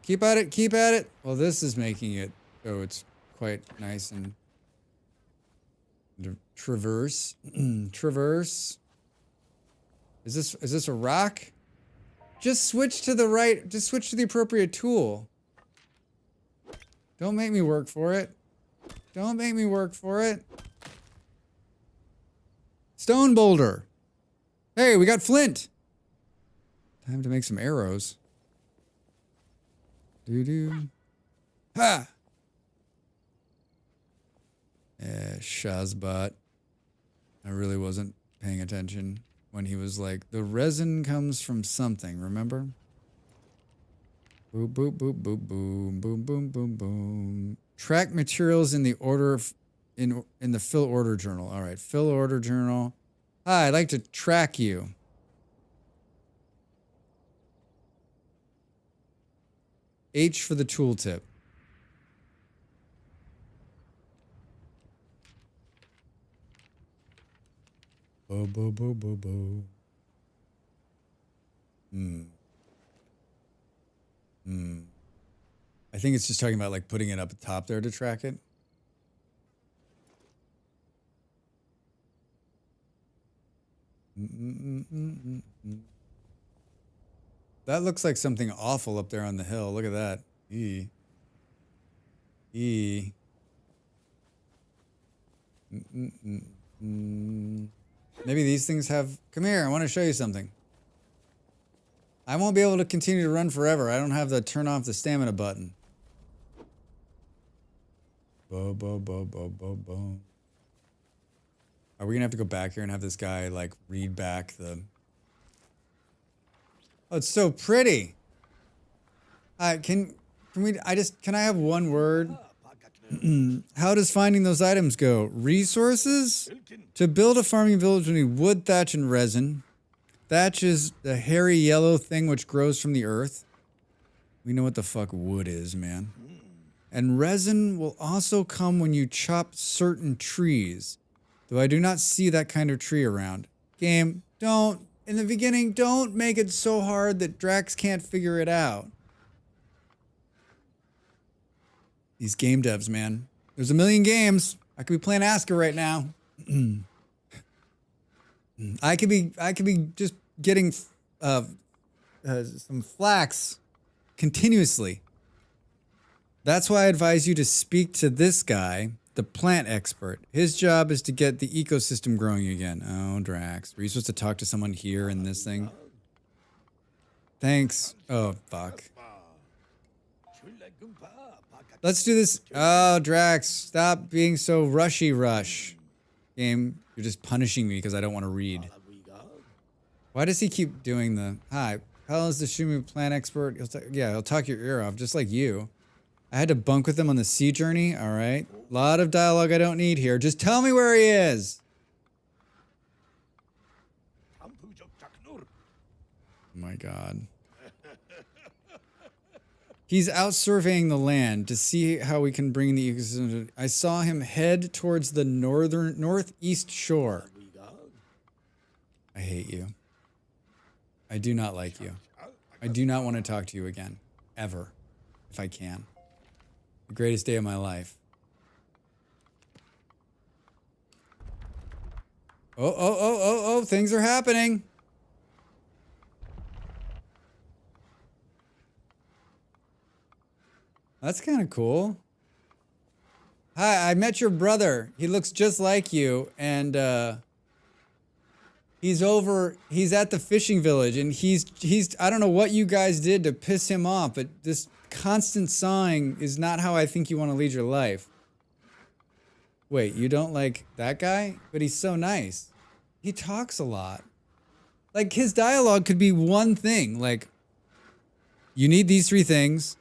S1: Keep at it, keep at it. Well, this is making it so it's quite nice and... Traverse. Traverse. Is this a rock? Just switch to the right. Just switch to the appropriate tool. Don't make me work for it. Don't make me work for it. Stone boulder. Hey, we got flint. Time to make some arrows. Doo-doo. Ha! Shazbot. I really wasn't paying attention when he was like, the resin comes from something, remember? Boop, boop, boop, boop, boom, boom, boom, boom, boom. Track materials in the order in the fill order journal. All right, fill order journal. Hi, I'd like to track you. H for the tooltip. Bo, bo, bo, bo, bo. I think it's just talking about like putting it up at the top there to track it. That looks like something awful up there on the hill. Look at that. E. Maybe these things have... Come here, I want to show you something. I won't be able to continue to run forever. I don't have the turn off the stamina button. Bo, bo, bo, bo, bo, bo. Are we going to have to go back here and have this guy, like, read back the... Oh, it's so pretty. Can I have one word? How does finding those items go? Resources? To build a farming village, we need wood, thatch, and resin. Thatch is the hairy yellow thing which grows from the earth. We know what the fuck wood is, man. And resin will also come when you chop certain trees. Though I do not see that kind of tree around. Game, in the beginning, don't make it so hard that Drax can't figure it out. These game devs, man. There's a million games. I could be playing Aska right now. I could be just getting some flax continuously. That's why I advise you to speak to this guy, the plant expert. His job is to get the ecosystem growing again. Oh, Drax. Were you supposed to talk to someone here in this thing? Thanks. Oh, fuck. Let's do this. Oh, Drax, stop being so rush. Game, you're just punishing me because I don't want to read. Why does he keep doing the... Hi, Hal is the Shumu plant expert. He'll talk your ear off, just like you. I had to bunk with him on the sea journey. All right. A lot of dialogue I don't need here. Just tell me where he is. Oh my God. He's out surveying the land to see how we can bring the ecosystem. I saw him head towards the northeast shore. I hate you. I do not like you. I do not want to talk to you again. Ever. If I can. The greatest day of my life. Oh, things are happening. That's kind of cool. Hi, I met your brother. He looks just like you, and he's at the fishing village, and he's I don't know what you guys did to piss him off, but this constant sawing is not how I think you want to lead your life. Wait, you don't like that guy? But he's so nice. He talks a lot. Like, his dialogue could be one thing, like, you need these 3 things.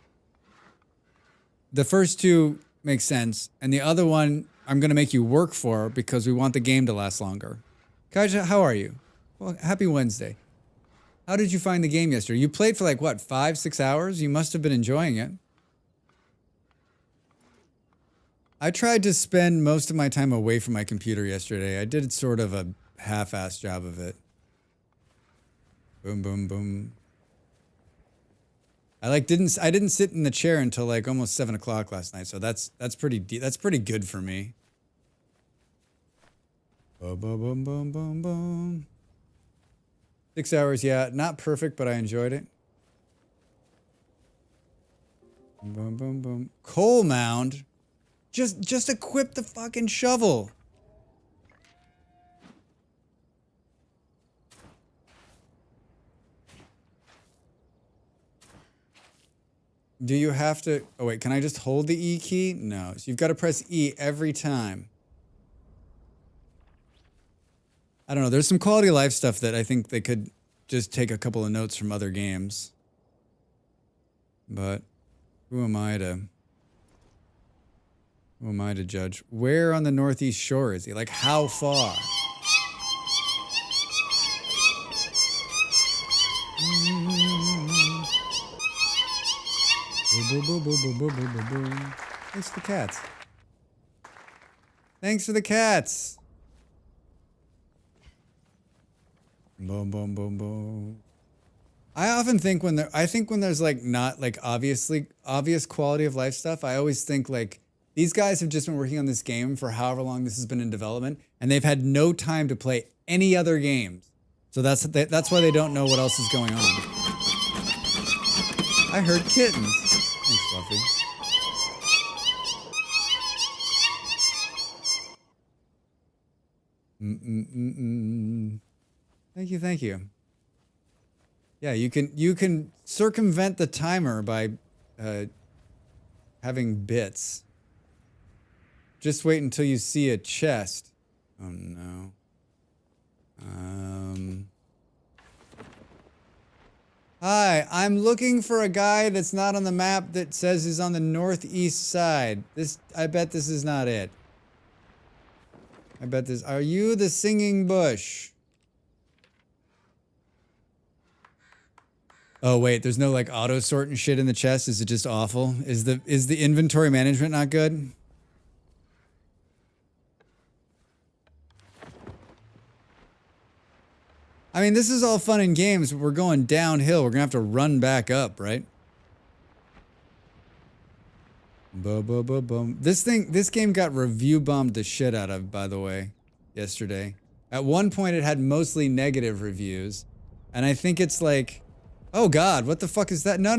S1: The first 2 make sense, and the other one I'm going to make you work for because we want the game to last longer. Kaja, how are you? Well, happy Wednesday. How did you find the game yesterday? You played for like, what, 5-6 hours? You must have been enjoying it. I tried to spend most of my time away from my computer yesterday. I did sort of a half-assed job of it. Boom, boom, boom. I didn't sit in the chair until like almost 7 o'clock last night, so that's pretty good for me. Boom, boom, boom, boom, boom, boom. 6 hours, yeah, not perfect, but I enjoyed it. Boom, boom, boom. Coal mound. Just equip the fucking shovel. Do you have to... Oh, wait, can I just hold the E key? No. So you've got to press E every time. I don't know. There's some quality of life stuff that I think they could just take a couple of notes from other games. But who am I to... Who am I to judge? Where on the northeast shore is he? Like, how far? Thanks for the cats. Thanks for the cats. Boom, boom, boom, boom. I often think when there's like not like obvious quality of life stuff, I always think like these guys have just been working on this game for however long this has been in development, and they've had no time to play any other games. So that's why they don't know what else is going on. I heard kittens. Thanks, Fluffy. Thank you. Yeah, you can circumvent the timer by having bits. Just wait until you see a chest. Oh no. Hi, I'm looking for a guy that's not on the map that says he's on the northeast side. I bet this is not it. Are you the singing bush? Oh wait, there's no like auto sort and shit in the chest. Is it just awful? Is the inventory management not good? I mean, this is all fun and games, but we're going downhill. We're gonna have to run back up, right? Boom. This game got review bombed the shit out of, by the way, yesterday. At one point, it had mostly negative reviews, and I think it's like, oh God, what the fuck is that? No.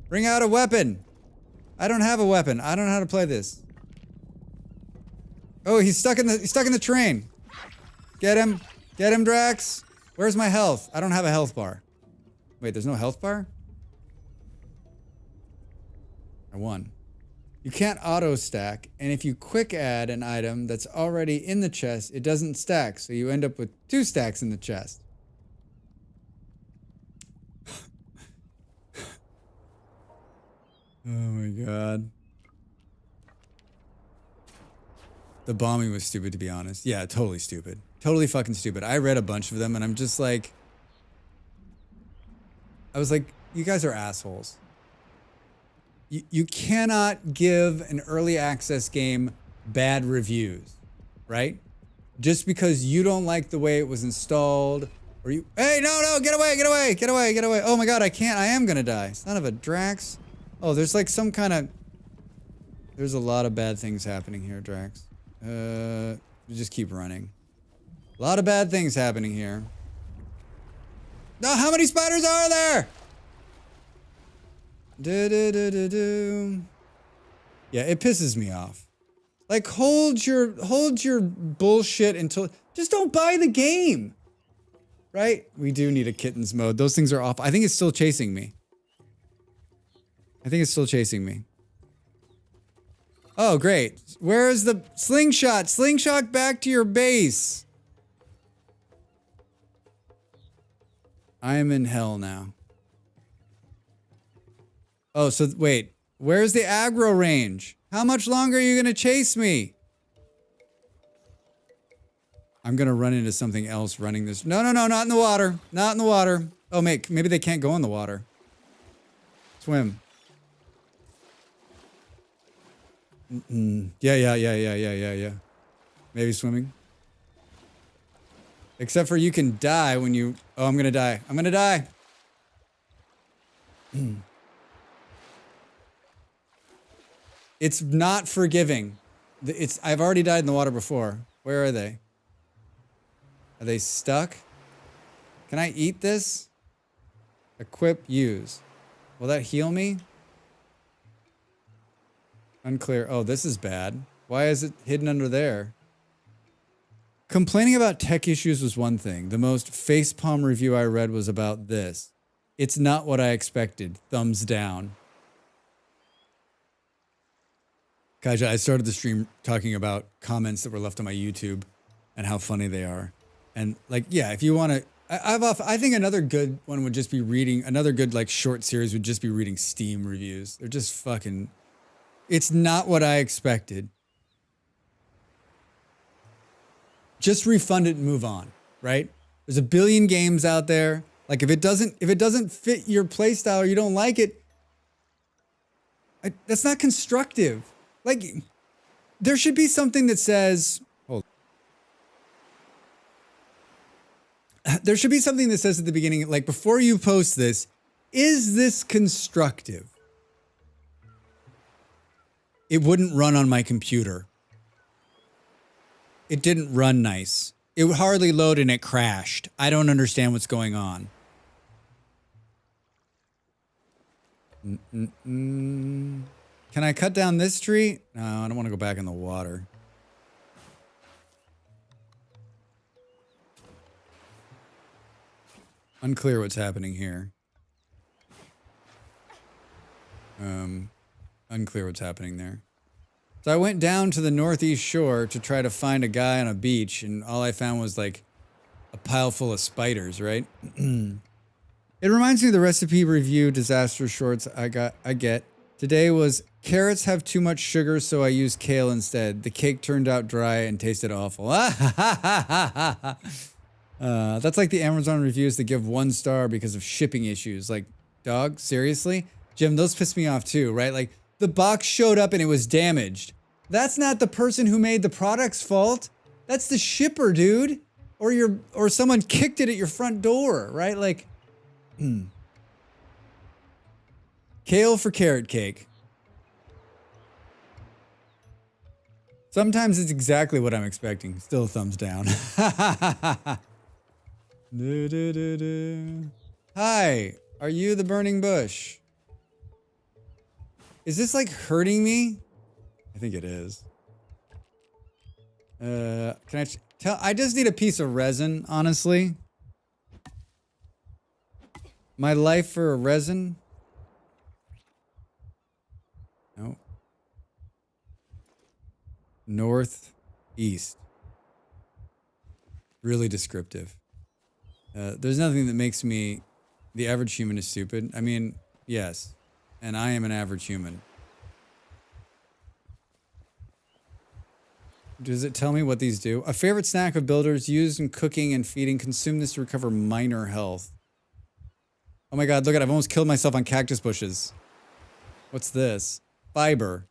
S1: Bring out a weapon. I don't have a weapon. I don't know how to play this. Oh, he's stuck in the train. Get him, Drax. Where's my health? I don't have a health bar. Wait, there's no health bar? I won. You can't auto stack, and if you quick add an item that's already in the chest, it doesn't stack, so you end up with 2 stacks in the chest. Oh my god. The bombing was stupid, to be honest. Yeah, totally stupid. Totally fucking stupid. I read a bunch of them and I'm just like, I was like, you guys are assholes. You cannot give an early access game bad reviews, right? Just because you don't like the way it was installed, or you, hey, no, get away, get away, get away, get away. Oh my god, I can't, I am gonna die. Son of a Drax. Oh, there's like some kind of, there's a lot of bad things happening here, Drax. Just keep running. A lot of bad things happening here. No, how many spiders are there? Yeah, it pisses me off. Like, hold your bullshit until, just don't buy the game. Right? We do need a kittens mode. Those things are off. I think it's still chasing me. I think it's still chasing me. Oh, great. Where is the slingshot? Slingshot back to your base. I am in hell now. Oh, so wait. Where's the aggro range? How much longer are you gonna chase me? I'm gonna run into something else running this. No, not in the water. Not in the water. Oh, maybe they can't go in the water. Swim. Yeah. Maybe swimming. Except for you can die when you... Oh, I'm gonna die. I'm gonna die. It's not forgiving. I've already died in the water before. Where are they? Are they stuck? Can I eat this? Equip, use. Will that heal me? Unclear. Oh, this is bad. Why is it hidden under there? Complaining about tech issues was one thing. The most facepalm review I read was about this. It's not what I expected. Thumbs down. Kaja, I started the stream talking about comments that were left on my YouTube and how funny they are. And like, yeah, if you want to, I think another good one would just be reading, another good like short series would just be reading Steam reviews. They're just fucking, it's not what I expected. Just refund it and move on, right? There's a billion games out there. Like if it doesn't fit your playstyle or you don't like it, that's not constructive. Like there should be something that says, there should be something that says at the beginning, like before you post this, is this constructive? It wouldn't run on my computer. It didn't run nice. It would hardly load and it crashed. I don't understand what's going on. Can I cut down this tree? No, I don't want to go back in the water. Unclear what's happening here. Unclear what's happening there. So I went down to the northeast shore to try to find a guy on a beach, and all I found was like a pile full of spiders, right? It reminds me of the recipe review disaster shorts I get. Today was carrots have too much sugar, so I used kale instead. The cake turned out dry and tasted awful. That's like the Amazon reviews that give 1 star because of shipping issues. Like, dog, seriously? Jim, those piss me off too, right? Like, the box showed up and it was damaged. That's not the person who made the product's fault. That's the shipper, dude. Or someone kicked it at your front door, right? Like, kale for carrot cake. Sometimes it's exactly what I'm expecting. Still a thumbs down. Hi, are you the burning bush? Is this like hurting me? I think it is. Can I tell? I just need a piece of resin, honestly. My life for a resin? No. Northeast. Really descriptive. There's nothing that makes me... The average human is stupid. I mean, yes. and I am an average human. Does it tell me what these do? A favorite snack of builders used in cooking and feeding. Consume this to recover minor health. Oh my god, look at it. I've almost killed myself on cactus bushes. What's this? Fiber.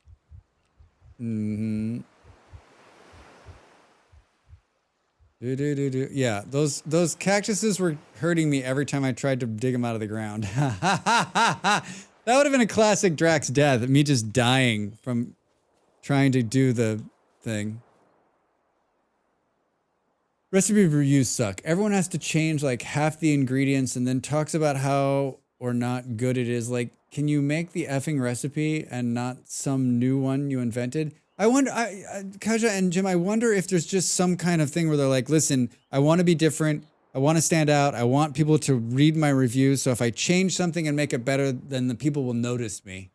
S1: Mm-hmm. Yeah, those cactuses were hurting me every time I tried to dig them out of the ground. That would have been a classic Drax death, me just dying from trying to do the thing. Recipe reviews suck. Everyone has to change like half the ingredients and then talks about how or not good it is. Like, can you make the effing recipe and not some new one you invented? I wonder, Kaja and Jim, I wonder if there's just some kind of thing where they're like, listen, I want to be different. I want to stand out. I want people to read my reviews. So if I change something and make it better, then the people will notice me.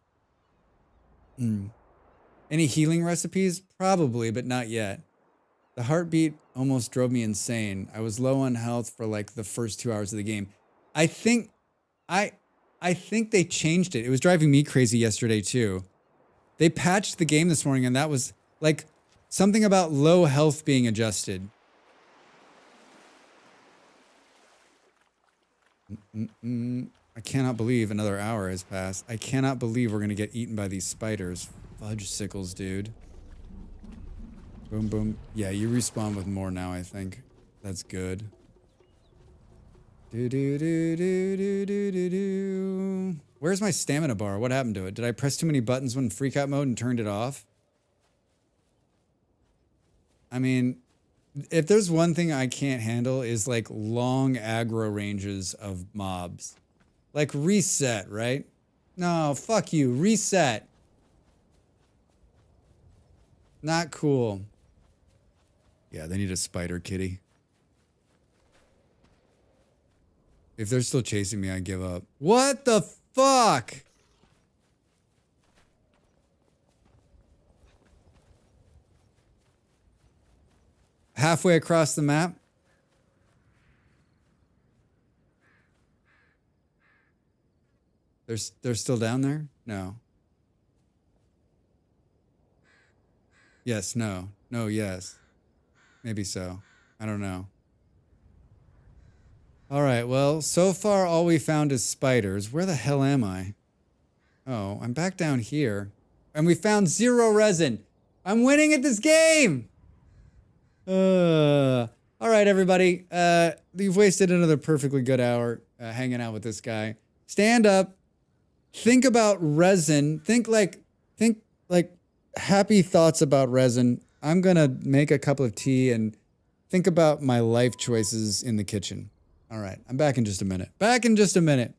S1: Any healing recipes? Probably, but not yet. The heartbeat almost drove me insane. I was low on health for like the first 2 hours of the game. I think they changed it. It was driving me crazy yesterday too. They patched the game this morning and that was like something about low health being adjusted. I cannot believe another hour has passed. I cannot believe we're gonna get eaten by these spiders. Fudge sickles, dude. Boom, boom. Yeah, you respawn with more now, I think. That's good. Do. Where's my stamina bar? What happened to it? Did I press too many buttons when freak out mode and turned it off? I mean, if there's one thing I can't handle is like long aggro ranges of mobs. Like reset, right? No, fuck you. Reset. Not cool. Yeah, they need a spider kitty. If they're still chasing me, I give up. What the fuck? Halfway across the map? They're still down there? No. Yes, no. No, yes. Maybe so. I don't know. All right, well, so far all we found is spiders. Where the hell am I? Oh, I'm back down here. And we found 0 resin. I'm winning at this game! All right, everybody. You've wasted another perfectly good hour hanging out with this guy. Stand up. Think about resin. Think like happy thoughts about resin. I'm gonna make a cup of tea and think about my life choices in the kitchen. All right, I'm back in just a minute. Back in just a minute.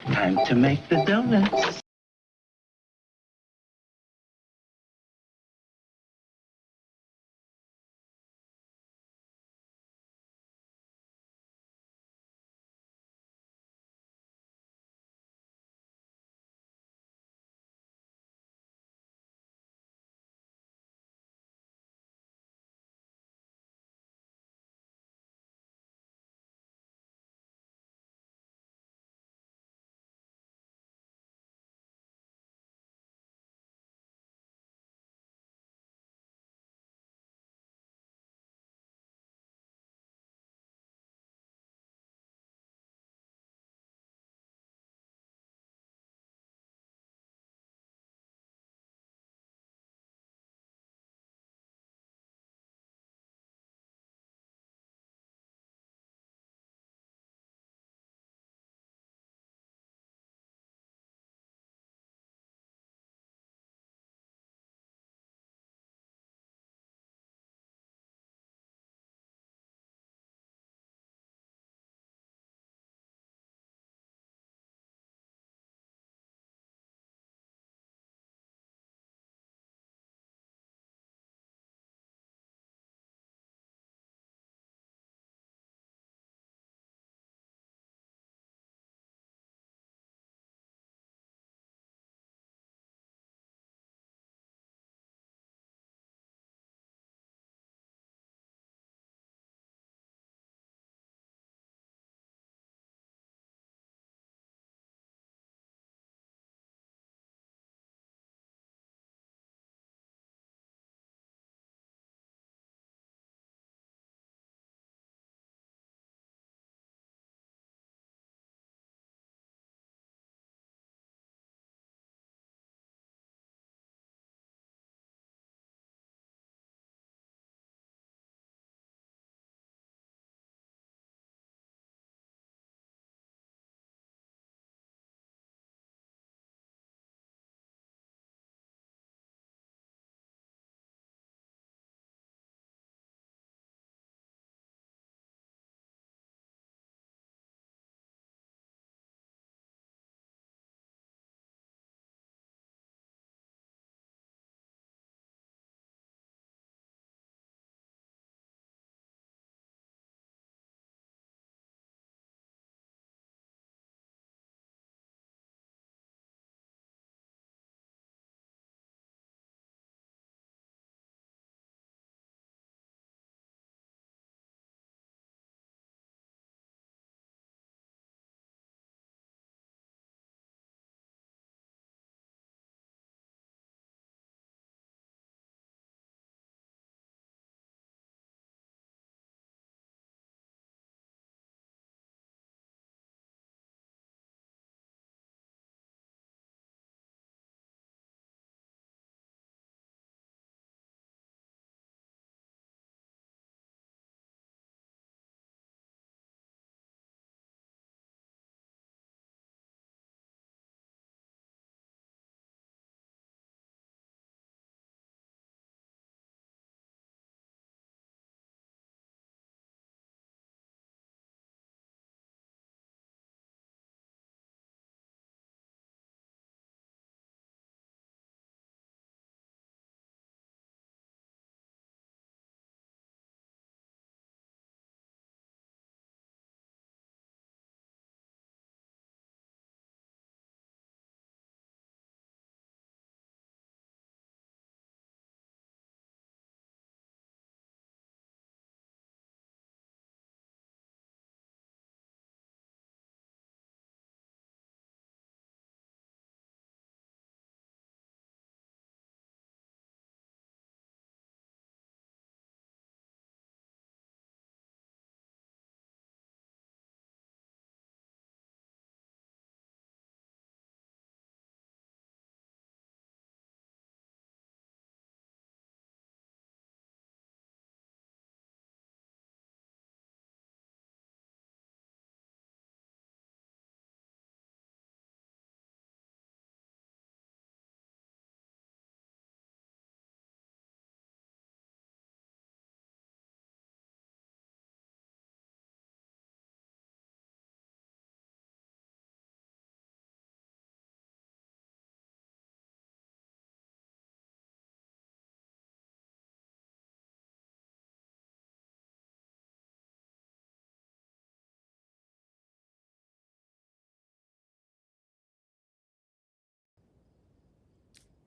S2: Time to make the donuts.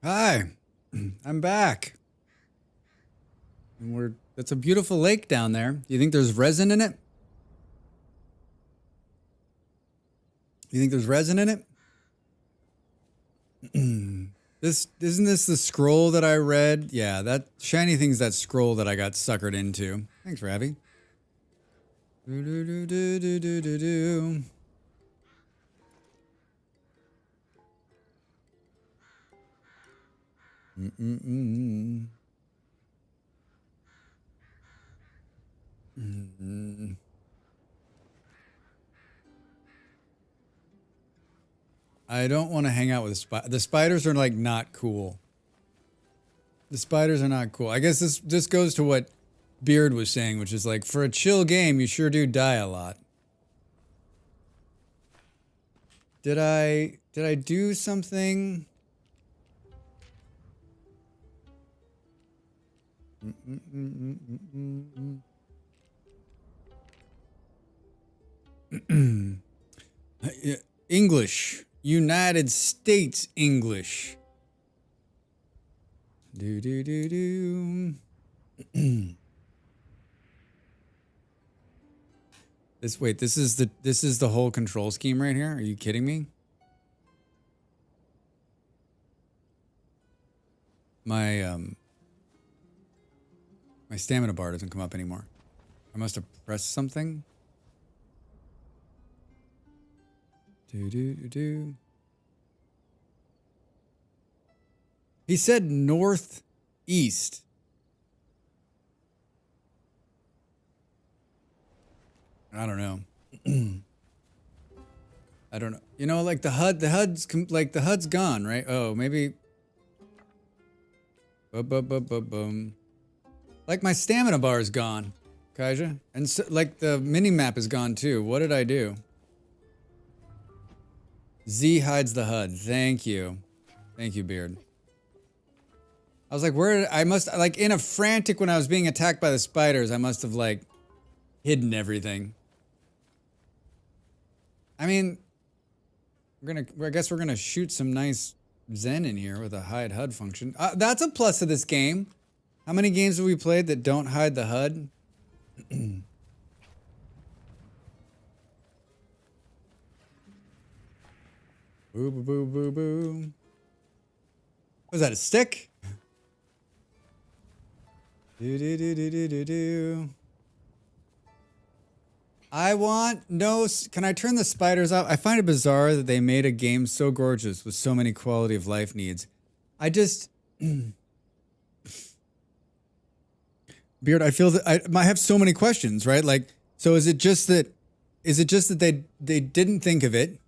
S1: Hi, I'm back. And that's a beautiful lake down there. Do you think there's resin in it? You think there's resin in it? Isn't this the scroll that I read? Yeah, that shiny thing's that scroll that I got suckered into. Thanks, Ravi. Do do do do do do do do. Mm-mm-mm. Mm-mm. I don't want to hang out with the spiders are like not cool. The spiders are not cool. I guess this goes to what Beard was saying, which is like for a chill game, you sure do die a lot. Did I do something? English. United States English. Do do do do. This is the whole control scheme right here? Are you kidding me? My stamina bar doesn't come up anymore. I must have pressed something. Do do do do. He said northeast. I don't know. I don't know. You know, like the HUD's gone, right? Oh, maybe. Boom. Like my stamina bar is gone, Kaija, and so, like the mini map is gone too. What did I do? Z hides the HUD. Thank you, Beard. I was like, I must like in a frantic when I was being attacked by the spiders. I must have like hidden everything. I mean, I guess we're gonna shoot some nice Zen in here with a hide HUD function. That's a plus of this game. How many games have we played that don't hide the HUD? Boo boo boo boo boo. Was that a stick? Do do do do do do do. I want no. Can I turn the spiders off? I find it bizarre that they made a game so gorgeous with so many quality of life needs. I just. Beard, I feel that I have so many questions, right? Like, so is it just that they didn't think of it,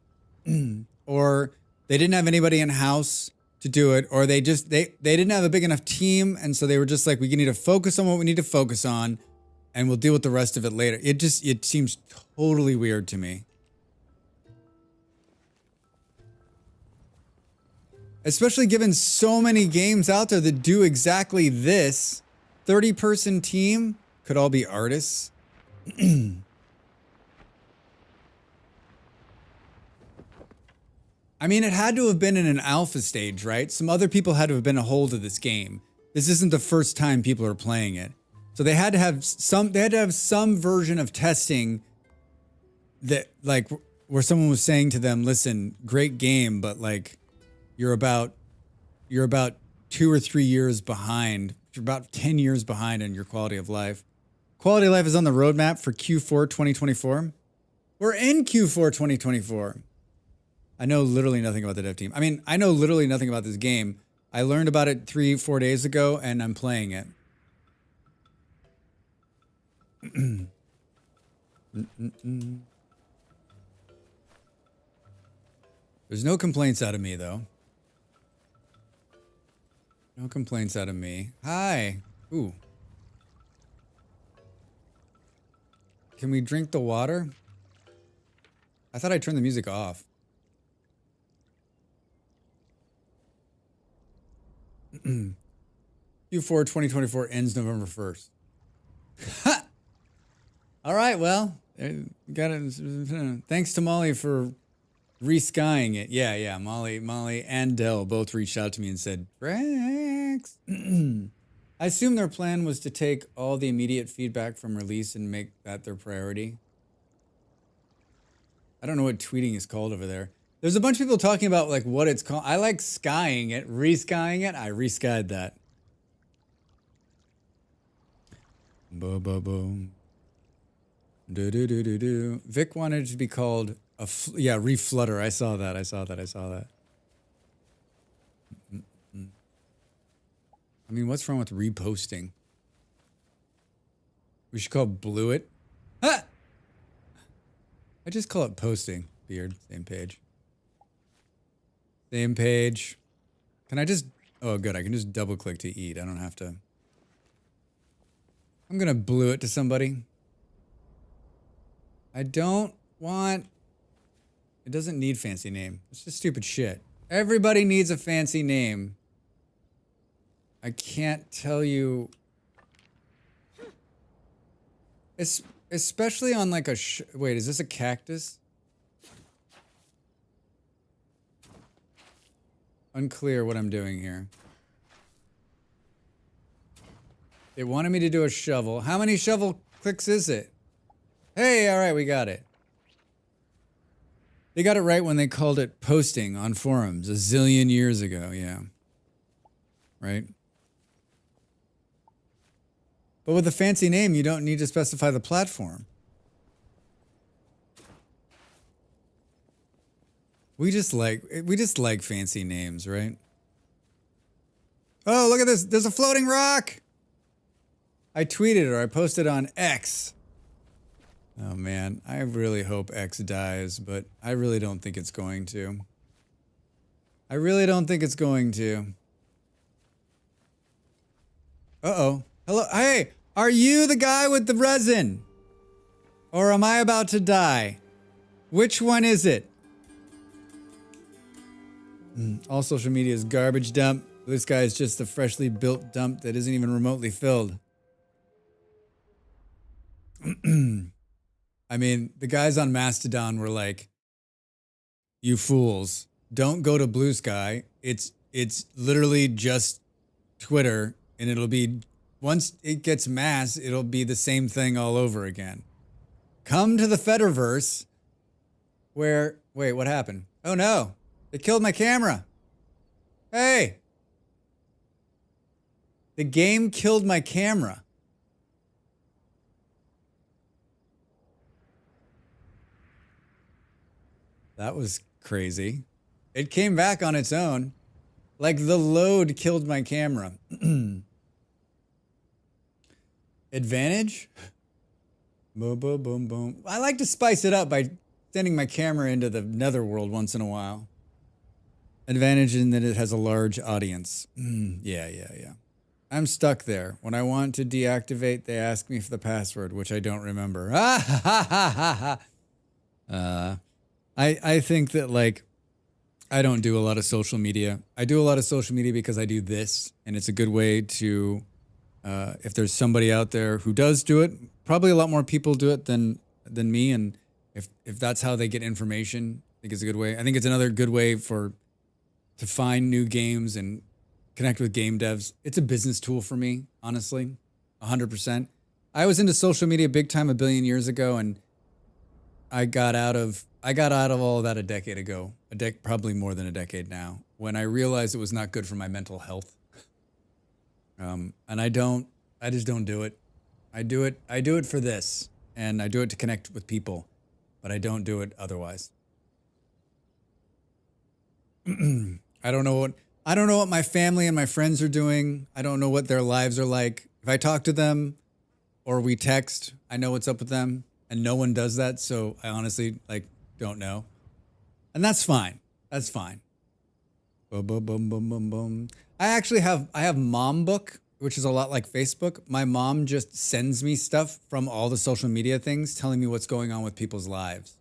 S1: or they didn't have anybody in house to do it, or they didn't have a big enough team, and so they were just like, we need to focus on what we need to focus on, and we'll deal with the rest of it later. It seems totally weird to me. Especially given so many games out there that do exactly this. 30-person team could all be artists. I mean, it had to have been in an alpha stage, right? Some other people had to have been a hold of this game. This isn't the first time people are playing it. So they had to have some version of testing that like where someone was saying to them, listen, great game, but like you're about 2 or 3 years behind. You're about 10 years behind in your quality of life. Quality of life is on the roadmap for Q4 2024. We're in Q4 2024. I know literally nothing about the dev team. I mean, I know literally nothing about this game. I learned about it 3-4 days ago, and I'm playing it. There's no complaints out of me, though. No complaints out of me. Hi. Ooh. Can we drink the water? I thought I turned the music off. Q4 2024 ends November 1st. Ha! All right, well, got it. Thanks to Molly for Reskying it. Yeah. Molly and Dell both reached out to me and said, Rex. I assume their plan was to take all the immediate feedback from release and make that their priority. I don't know what tweeting is called over there. There's a bunch of people talking about like what it's called. I like skying it, reskying it. I reskied that. Boom. Do. Vic wanted it to be called reflutter. I saw that. I mean, what's wrong with reposting? We should call Blew It. Ah! I just call it posting. Beard, same page. Same page. Can I just... Oh, good. I can just double click to eat. I don't have to... I'm going to blew it to somebody. I don't want... It doesn't need fancy name. It's just stupid shit. Everybody needs a fancy name. I can't tell you... Especially on like a... Wait, is this a cactus? Unclear what I'm doing here. It wanted me to do a shovel. How many shovel clicks is it? Hey, all right, we got it. They got it right when they called it posting on forums a zillion years ago, yeah. Right? But with a fancy name, you don't need to specify the platform. We just like fancy names, right? Oh, look at this. There's a floating rock. I tweeted or I posted on X. Oh man, I really hope X dies, but I really don't think it's going to. Uh-oh. Hello. Hey, are you the guy with the resin? Or am I about to die? Which one is it? All social media is garbage dump. This guy is just a freshly built dump that isn't even remotely filled. I mean, the guys on Mastodon were like, you fools, don't go to Blue Sky. It's literally just Twitter, and it'll be, once it gets mass, it'll be the same thing all over again. Come to the Fediverse where, wait, what happened? Oh no, they killed my camera. Hey, the game killed my camera. That was crazy. It came back on its own. Like the load killed my camera. Advantage? Boom, boom, boom, boom. I like to spice it up by sending my camera into the netherworld once in a while. Advantage in that it has a large audience. Yeah. I'm stuck there. When I want to deactivate, they ask me for the password, which I don't remember. I think that, like, I don't do a lot of social media. I do a lot of social media because I do this, and it's a good way to, if there's somebody out there who does do it, probably a lot more people do it than me, and if that's how they get information, I think it's a good way. I think it's another good way to find new games and connect with game devs. It's a business tool for me, honestly, 100%. I was into social media big time a billion years ago, and I got out of all of that a decade ago, probably more than a decade now, when I realized it was not good for my mental health. And I just don't do it. I do it for this, and I do it to connect with people, but I don't do it otherwise. I don't know what my family and my friends are doing. I don't know what their lives are like. If I talk to them or we text, I know what's up with them, and no one does that, so I honestly don't know. And that's fine. That's fine. Boom, boom, boom, boom, boom, boom. I have Mom Book, which is a lot like Facebook. My mom just sends me stuff from all the social media things telling me what's going on with people's lives.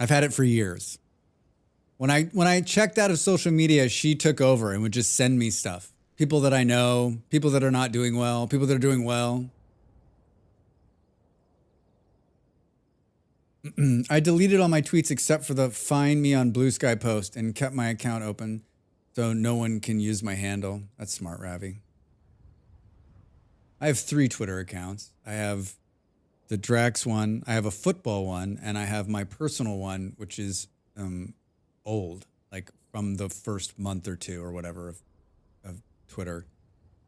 S1: I've had it for years. When I checked out of social media, she took over and would just send me stuff. People that I know, people that are not doing well, people that are doing well. I deleted all my tweets except for the find me on Blue Sky post and kept my account open so no one can use my handle. That's smart, Ravi. I have 3 Twitter accounts. I have the Drax one, I have a football one, and I have my personal one, which is old, like from the first month or 2 or whatever of Twitter.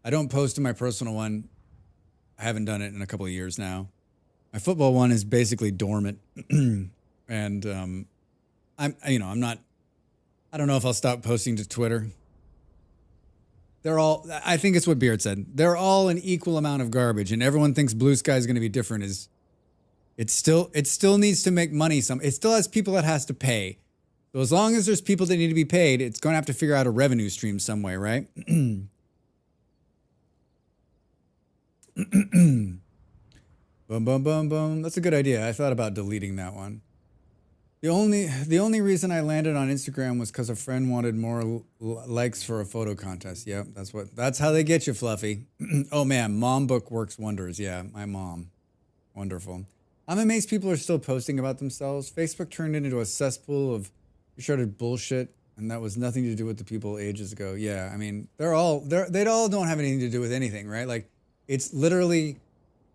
S1: I don't post to my personal one. I haven't done it in a couple of years now. My football one is basically dormant, and I'm not. I don't know if I'll stop posting to Twitter. They're all. I think it's what Beard said. They're all an equal amount of garbage, and everyone thinks Blue Sky is going to be different. It still needs to make money. It still has people that has to pay. So as long as there's people that need to be paid, it's going to have to figure out a revenue stream some way, right? Boom, boom, boom, boom. That's a good idea. I thought about deleting that one. The only reason I landed on Instagram was because a friend wanted more likes for a photo contest. Yep, that's how they get you, Fluffy. Oh man, mom book works wonders. Yeah, my mom. Wonderful. I'm amazed people are still posting about themselves. Facebook turned it into a cesspool of shredded bullshit, and that was nothing to do with the people ages ago. Yeah, I mean, they all don't have anything to do with anything, right? Like, it's literally,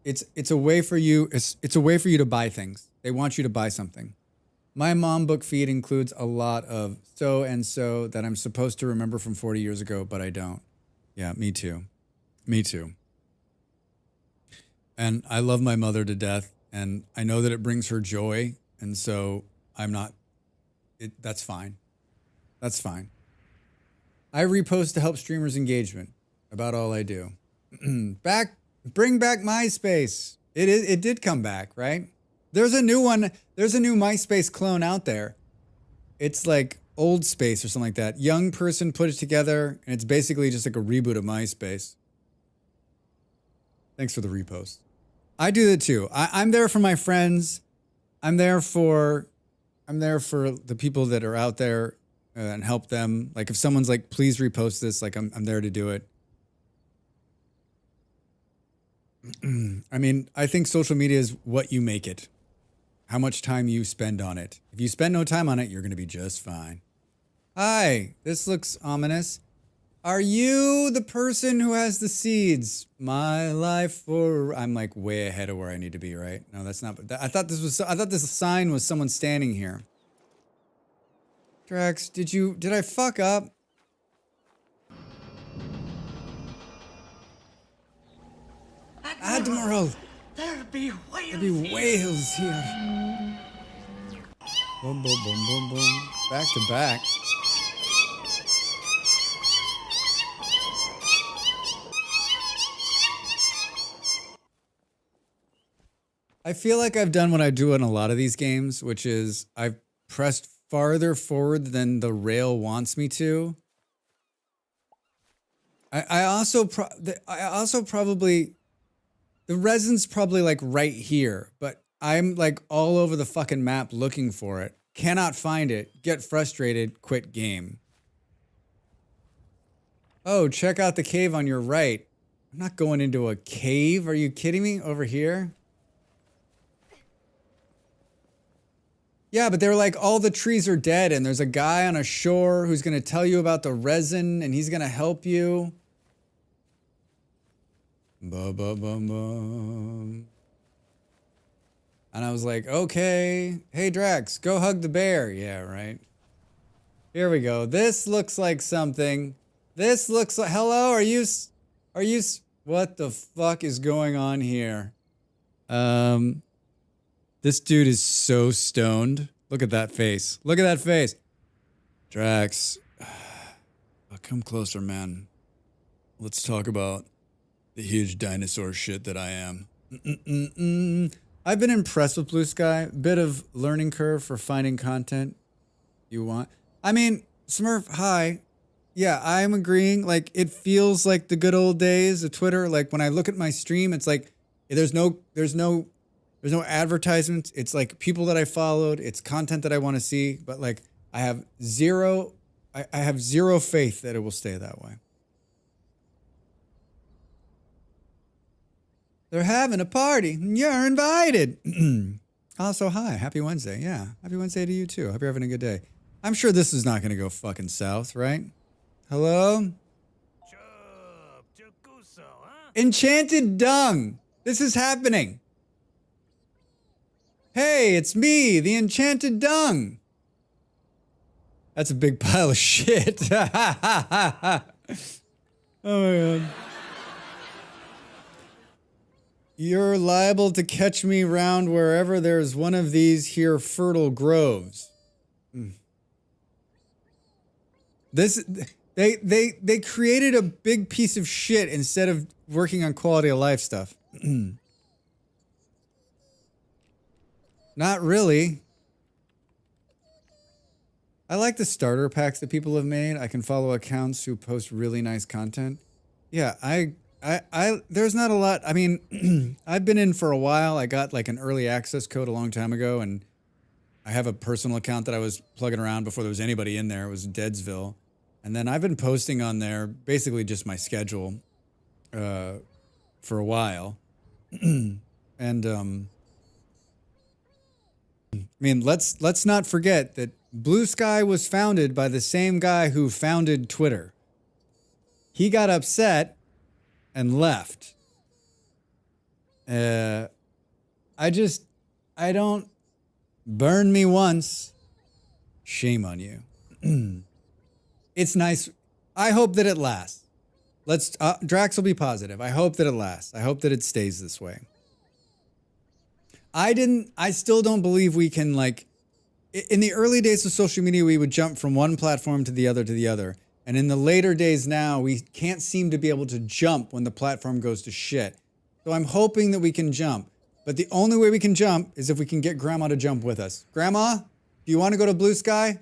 S1: it's a way for you. It's a way for you to buy things. They want you to buy something. My mom book feed includes a lot of so and so that I'm supposed to remember from 40 years ago, but I don't. Yeah, me too. Me too. And I love my mother to death, and I know that it brings her joy, and so that's fine. That's fine. I repost to help streamers' engagement. About all I do. Bring back MySpace. It did come back, right? There's a new one. There's a new MySpace clone out there. It's like Old Space or something like that. Young person put it together, and it's basically just like a reboot of MySpace. Thanks for the repost. I do that too. I'm there for my friends. I'm there for the people that are out there and help them. Like if someone's like, please repost this, like I'm there to do it. I mean, I think social media is what you make it. How much time you spend on it. If you spend no time on it, you're going to be just fine. Hi, this looks ominous. Are you the person who has the seeds? My life for... I'm like way ahead of where I need to be, right? No, that's not... I thought this sign was someone standing here. Drax, did I fuck up? Admiral!
S2: There be whales.
S1: There be whales here. Boom, boom, boom, boom, boom. Back to back. I feel like I've done what I do in a lot of these games, which is I've pressed farther forward than the rail wants me to. I also probably... The resin's probably like right here, but I'm like all over the fucking map looking for it. Cannot find it. Get frustrated. Quit game. Oh, check out the cave on your right. I'm not going into a cave. Are you kidding me? Over here? Yeah, but they're like all the trees are dead and there's a guy on a shore who's going to tell you about the resin and he's going to help you. Ba-ba-bum-bum. And I was like, okay. Hey, Drax, go hug the bear. Yeah, right. Here we go. This looks like something. This looks like... Hello, are you... What the fuck is going on here? This dude is so stoned. Look at that face. Look at that face. Drax. Come closer, man. Let's talk about the huge dinosaur shit that I am. I've been impressed with Blue Sky. Bit of learning curve for finding content you want. I mean, Smurf, hi. Yeah, I'm agreeing. Like, it feels like the good old days of Twitter. Like, when I look at my stream, it's like there's no advertisements. It's like people that I followed. It's content that I want to see. But like, I have zero faith that it will stay that way. They're having a party. You're invited. Also, hi, happy Wednesday. Yeah, happy Wednesday to you too. Hope you're having a good day. I'm sure this is not going to go fucking south, right? Hello? Enchanted dung. This is happening. Hey, it's me, the enchanted dung. That's a big pile of shit. Oh my god. You're liable to catch me round wherever there's one of these here fertile groves. This they created a big piece of shit instead of working on quality of life stuff. Not really. I like the starter packs that people have made. I can follow accounts who post really nice content. Yeah, I there's not a lot. I mean, I've been in for a while. I got like an early access code a long time ago, and I have a personal account that I was plugging around before there was anybody in there. It was Deadsville. And then I've been posting on there basically just my schedule for a while. And I mean, let's not forget that Blue Sky was founded by the same guy who founded Twitter. He got upset and left. I don't burn me once. Shame on you. It's nice. I hope that it lasts. Drax will be positive. I hope that it lasts. I hope that it stays this way. I still don't believe we can, like, in the early days of social media, we would jump from one platform to the other to the other. And in the later days now, we can't seem to be able to jump when the platform goes to shit. So I'm hoping that we can jump. But the only way we can jump is if we can get Grandma to jump with us. Grandma, do you want to go to Blue Sky?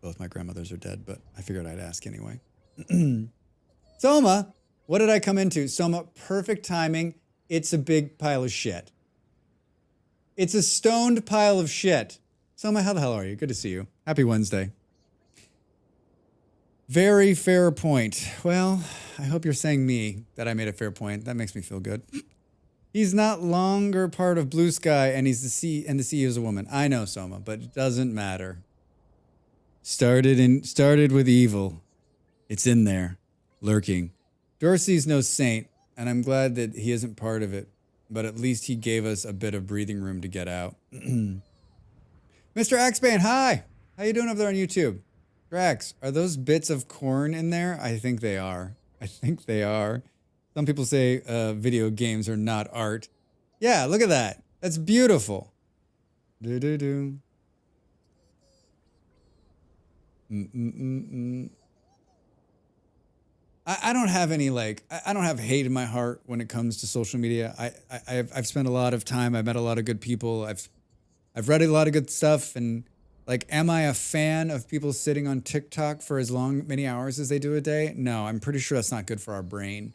S1: Both my grandmothers are dead, but I figured I'd ask anyway. Soma, what did I come into? Soma, perfect timing. It's a big pile of shit. It's a stoned pile of shit. Soma, how the hell are you? Good to see you. Happy Wednesday. Very fair point. Well, I hope you're saying me that I made a fair point. That makes me feel good. He's not longer part of Blue Sky, and the CEO is a woman. I know, Soma, but it doesn't matter. Started with evil. It's in there, lurking. Dorsey's no saint, and I'm glad that he isn't part of it, but at least he gave us a bit of breathing room to get out. Mr. Axbane, hi! How you doing over there on YouTube? Drax, are those bits of corn in there? I think they are. I think they are. Some people say video games are not art. Yeah, look at that. That's beautiful. Do-do-do. I don't have any, like, I don't have hate in my heart when it comes to social media. I've spent a lot of time. I've met a lot of good people. I've read a lot of good stuff. And, like, am I a fan of people sitting on TikTok for many hours as they do a day? No, I'm pretty sure that's not good for our brain.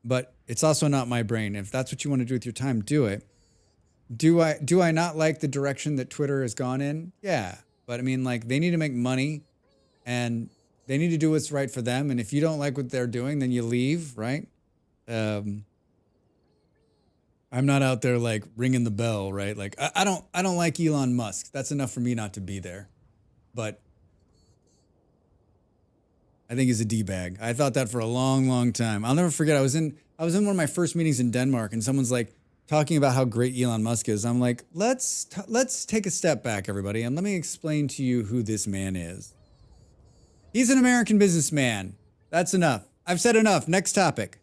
S1: But it's also not my brain. If that's what you want to do with your time, do it. Do I not like the direction that Twitter has gone in? Yeah. But I mean, like, they need to make money and they need to do what's right for them. And if you don't like what they're doing, then you leave, right? I'm not out there like ringing the bell, right? Like, I don't like Elon Musk. That's enough for me not to be there. But I think he's a D-bag. I thought that for a long, long time. I'll never forget. I was in one of my first meetings in Denmark, and someone's like talking about how great Elon Musk is. I'm like, let's take a step back, everybody, and let me explain to you who this man is. He's an American businessman. That's enough. I've said enough. Next topic.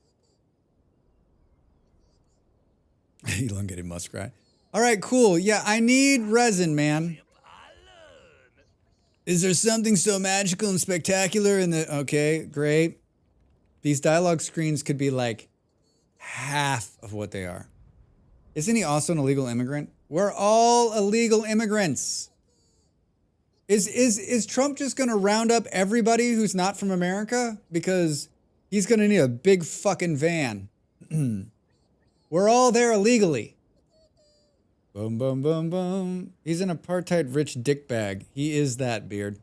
S1: Elongated muskrat. All right, cool. Yeah, I need resin, man. Is there something so magical and spectacular in the... Okay, great. These dialogue screens could be like half of what they are. Isn't he also an illegal immigrant? We're all illegal immigrants. Is Trump just going to round up everybody who's not from America? Because he's going to need a big fucking van. We're all there illegally. Boom, boom, boom, boom. He's an apartheid rich dick bag. He is that, Beard.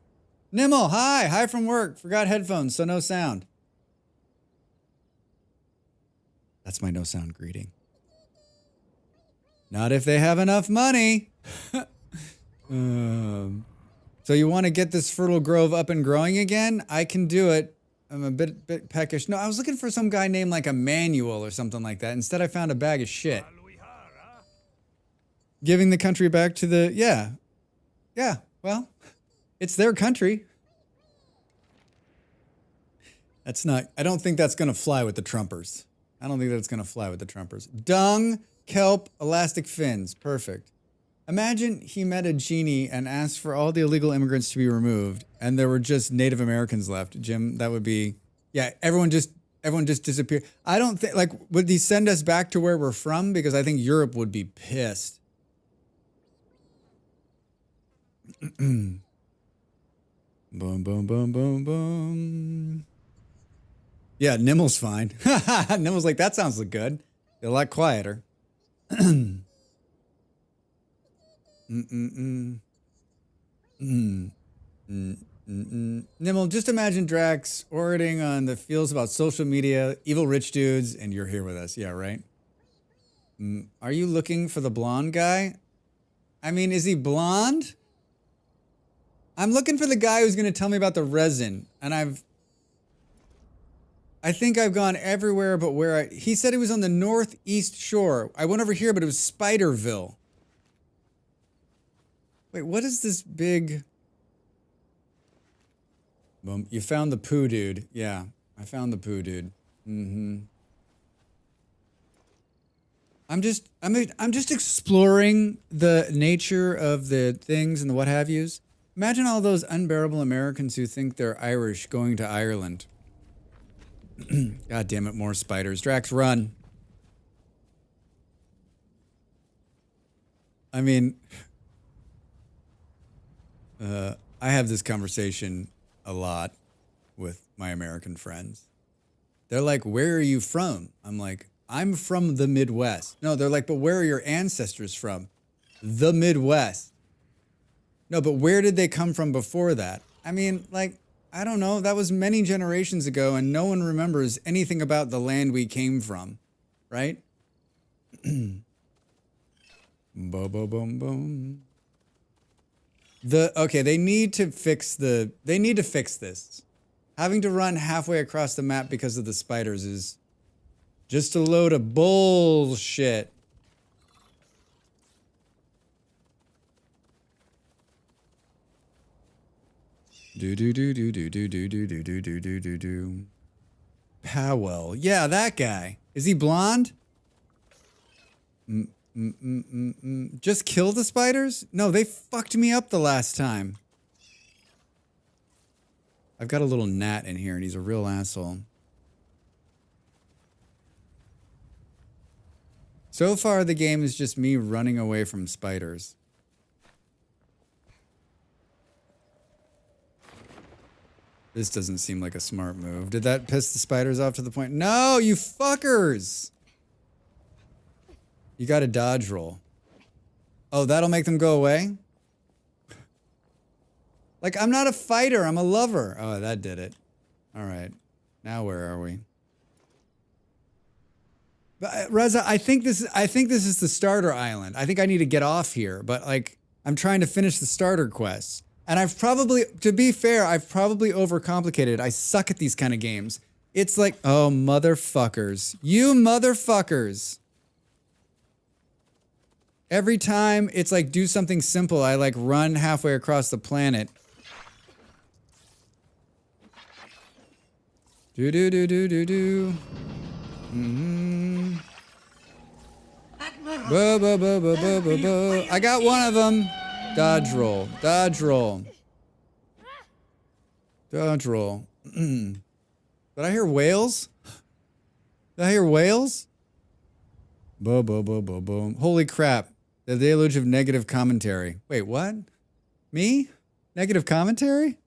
S1: Nimble, hi. Hi from work. Forgot headphones, so no sound. That's my no sound greeting. Not if they have enough money. So you want to get this fertile grove up and growing again? I can do it. I'm a bit peckish. No, I was looking for some guy named like Emmanuel or something like that. Instead, I found a bag of shit. Giving the country back to the... Yeah, well, it's their country. That's not... I don't think that's going to fly with the Trumpers. I don't think that's going to fly with the Trumpers. Dung, kelp, elastic fins. Perfect. Imagine he met a genie and asked for all the illegal immigrants to be removed, and there were just Native Americans left. Jim, that would be... Yeah, everyone just disappeared. I don't think... Like, would he send us back to where we're from? Because I think Europe would be pissed. Boom, boom, boom, boom, boom. Yeah, Nimmel's fine. Nimmel's like, that sounds good. They're a lot quieter. Nimmel, just imagine Drax orating on the fields about social media, evil rich dudes, and you're here with us. Yeah, right? Are you looking for the blonde guy? I mean, is he blonde? I'm looking for the guy who's going to tell me about the resin, and I think I've gone everywhere but where he said he was on the northeast shore. I went over here, but it was Spiderville. Wait, what is this big... Boom, you found the poo dude. Yeah, I found the poo dude. I'm just exploring the nature of the things and the what have yous. Imagine all those unbearable Americans who think they're Irish going to Ireland. God damn it, more spiders. Drax, run. I mean, I have this conversation a lot with my American friends. They're like, where are you from? I'm like, I'm from the Midwest. No, they're like, but where are your ancestors from? The Midwest. No, but where did they come from before that? I mean, like, I don't know. That was many generations ago, and no one remembers anything about the land we came from, right? Boom, boom, boom, boom. Okay, they need to fix this. Having to run halfway across the map because of the spiders is just a load of bullshit. Do. Powell. Yeah, that guy. Is he blonde? Just kill the spiders? No, they fucked me up the last time. I've got a little gnat in here and he's a real asshole. So far, the game is just me running away from spiders. This doesn't seem like a smart move. Did that piss the spiders off to the point? No, you fuckers! You got a dodge roll. Oh, that'll make them go away? Like, I'm not a fighter, I'm a lover. Oh, that did it. All right. Now where are we? But Reza, I think this is the starter island. I think I need to get off here, but like, I'm trying to finish the starter quest. And I've probably, to be fair, I've probably overcomplicated it. I suck at these kind of games. It's like, oh, motherfuckers. You motherfuckers. Every time it's like, do something simple, I like run halfway across the planet. Do. I got one of them. Dodge roll. Dodge roll. Dodge roll. Did I hear whales? Did I hear whales? Boom. Holy crap. The deluge of negative commentary. Wait, what? Me? Negative commentary?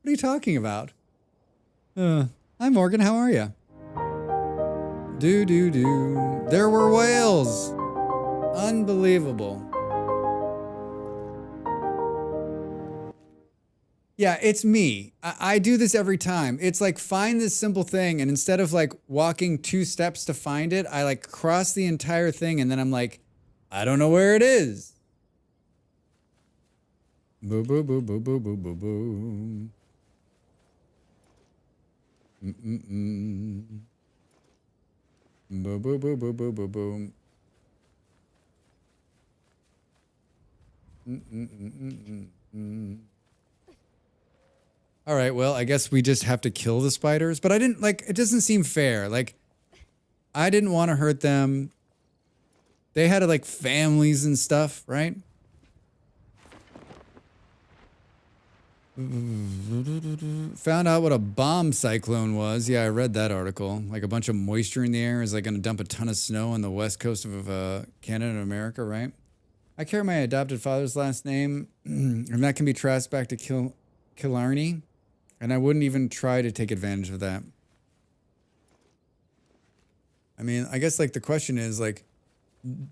S1: What are you talking about? Hi, Morgan. How are you? Do. There were whales. Unbelievable. Yeah, it's me. I do this every time. It's like, find this simple thing, and instead of like walking 2 steps to find it, I like cross the entire thing, and then I'm like, I don't know where it is. Boo boo boo boo boo boo boo boo. Boo boo boo boo boo boo boo. All right, well, I guess we just have to kill the spiders, but I didn't like it doesn't seem fair. Like I didn't want to hurt them. They had like families and stuff, right? Found out what a bomb cyclone was. Yeah, I read that article. Like a bunch of moisture in the air is like going to dump a ton of snow on the west coast of Canada and America, right? I carry my adopted father's last name, and that can be traced back to Killarney, and I wouldn't even try to take advantage of that. I mean, I guess like the question is like,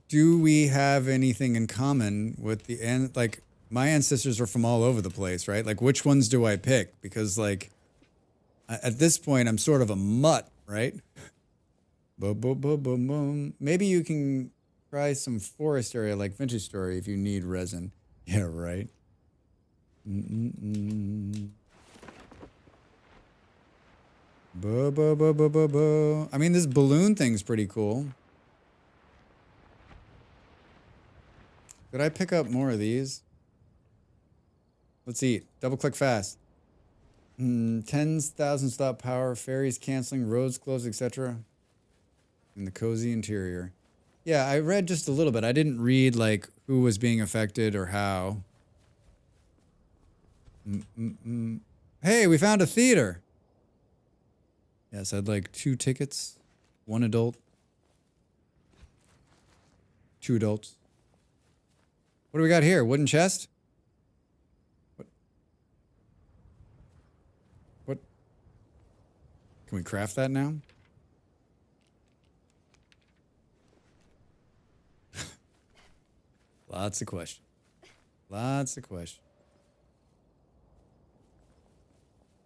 S1: do we have anything in common with like my ancestors are from all over the place, right? Like which ones do I pick? Because like at this point I'm sort of a mutt, right? Boom, boom, boom, boom, boom. Maybe you can try some forest area like Vintage Story if you need resin. Yeah, right. Bo, bo, bo, bo, bo, bo. I mean, this balloon thing's pretty cool. Did I pick up more of these? Let's eat. Double click fast. 10,000 stop power, ferries canceling, roads closed, etc. In the cozy interior. Yeah, I read just a little bit. I didn't read like who was being affected or how. Hey, we found a theater. Yes, I'd like 2 tickets, 1 adult, 2 adults. What do we got here? Wooden chest? What? Can we craft that now? Lots of questions. Lots of questions.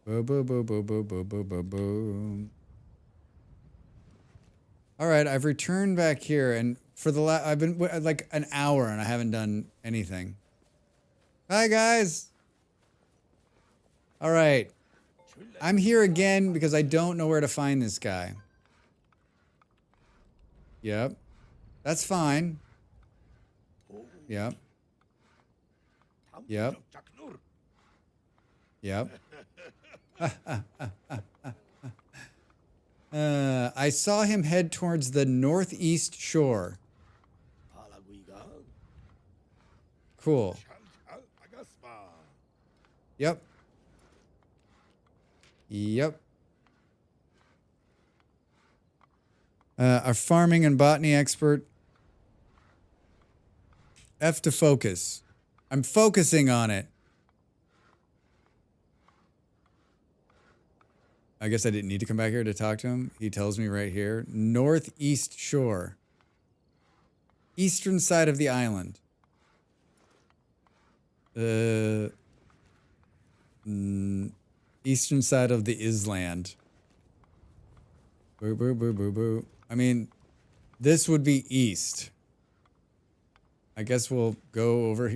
S1: Boo, boo, boo, boo, boo, boo, boo, boo, boo. All right, I've returned back here, and for the I've been like an hour, and I haven't done anything. Hi, guys. All right. I'm here again because I don't know where to find this guy. Yep. That's fine. Yep. Yep. Yep. I saw him head towards the northeast shore. Cool. Yep. Yep. Our farming and botany expert. F to focus. I'm focusing on it. I guess I didn't need to come back here to talk to him. He tells me right here. Northeast shore. Eastern side of the island. Eastern side of the island. Boo, boo, boo, boo, boo. I mean, this would be east. I guess we'll go over.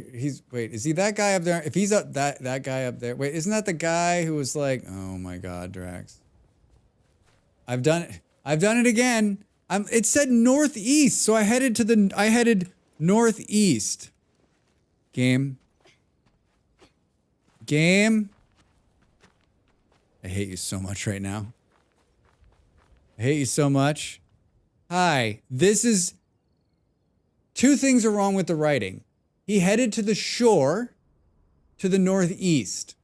S1: Wait, is he that guy up there? If he's up that guy up there. Wait, isn't that the guy who was like, oh my God, Drax. I've done it. I've done it again. It said northeast, so I headed northeast. Game. I hate you so much right now. I hate you so much. Hi, this is... 2 things are wrong with the writing. He headed to the shore to the northeast.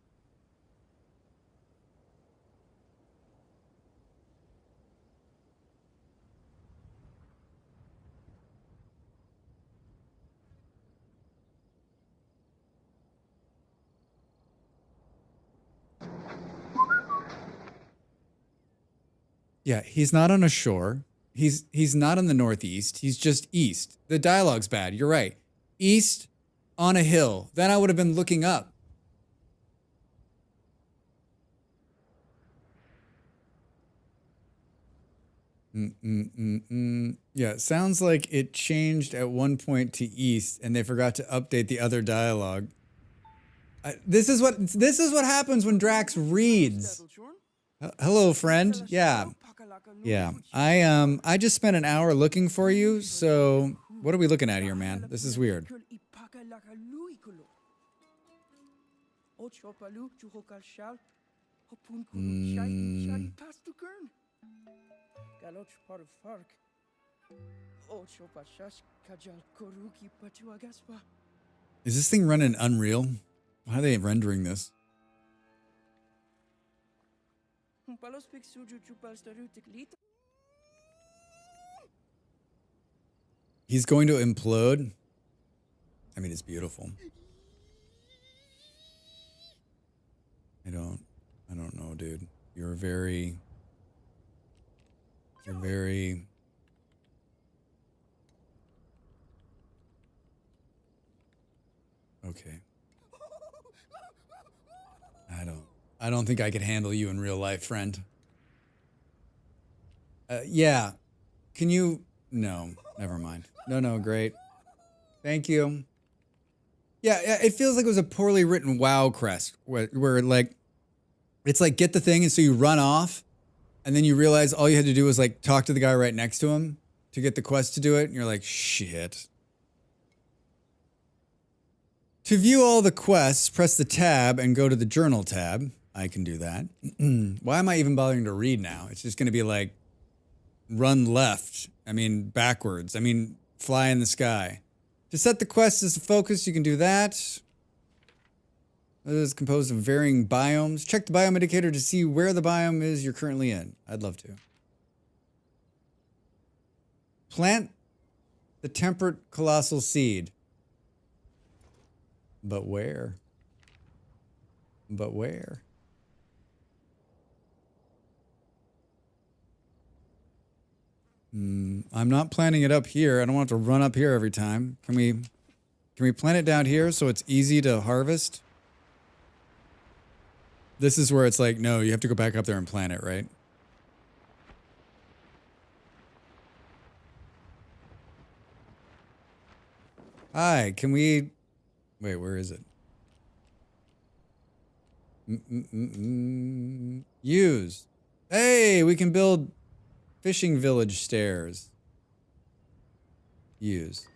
S1: Yeah, he's not on a shore. He's not in the northeast. He's just east. The dialogue's bad. You're right. East on a hill. Then I would have been looking up. Yeah, it sounds like it changed at one point to east, and they forgot to update the other dialogue. This is what happens when Drax reads. Hello, friend. Yeah, yeah. I just spent an hour looking for you. So what are we looking at here, man? This is weird. Is this thing running Unreal? Why are they rendering this? He's going to implode. I mean, it's beautiful. I don't know, dude. You're very okay. I don't think I could handle you in real life, friend. Yeah. Can you? No, never mind. No, great. Thank you. Yeah, it feels like it was a poorly written WoW quest where like, it's like get the thing and so you run off and then you realize all you had to do was like talk to the guy right next to him to get the quest to do it. And you're like, shit. To view all the quests, press the tab and go to the journal tab. I can do that. Why am I even bothering to read now? It's just going to be like run left. I mean, backwards. I mean, fly in the sky. To set the quest as a focus, you can do that. It is composed of varying biomes. Check the biome indicator to see where the biome is you're currently in. I'd love to. Plant the temperate colossal seed. But where? But where? I'm not planting it up here. I don't want to run up here every time. Can we plant it down here so it's easy to harvest? This is where it's like, no, you have to go back up there and plant it, right? Hi, can we... Wait, where is it? Use. Hey, we can build fishing village stairs. Use.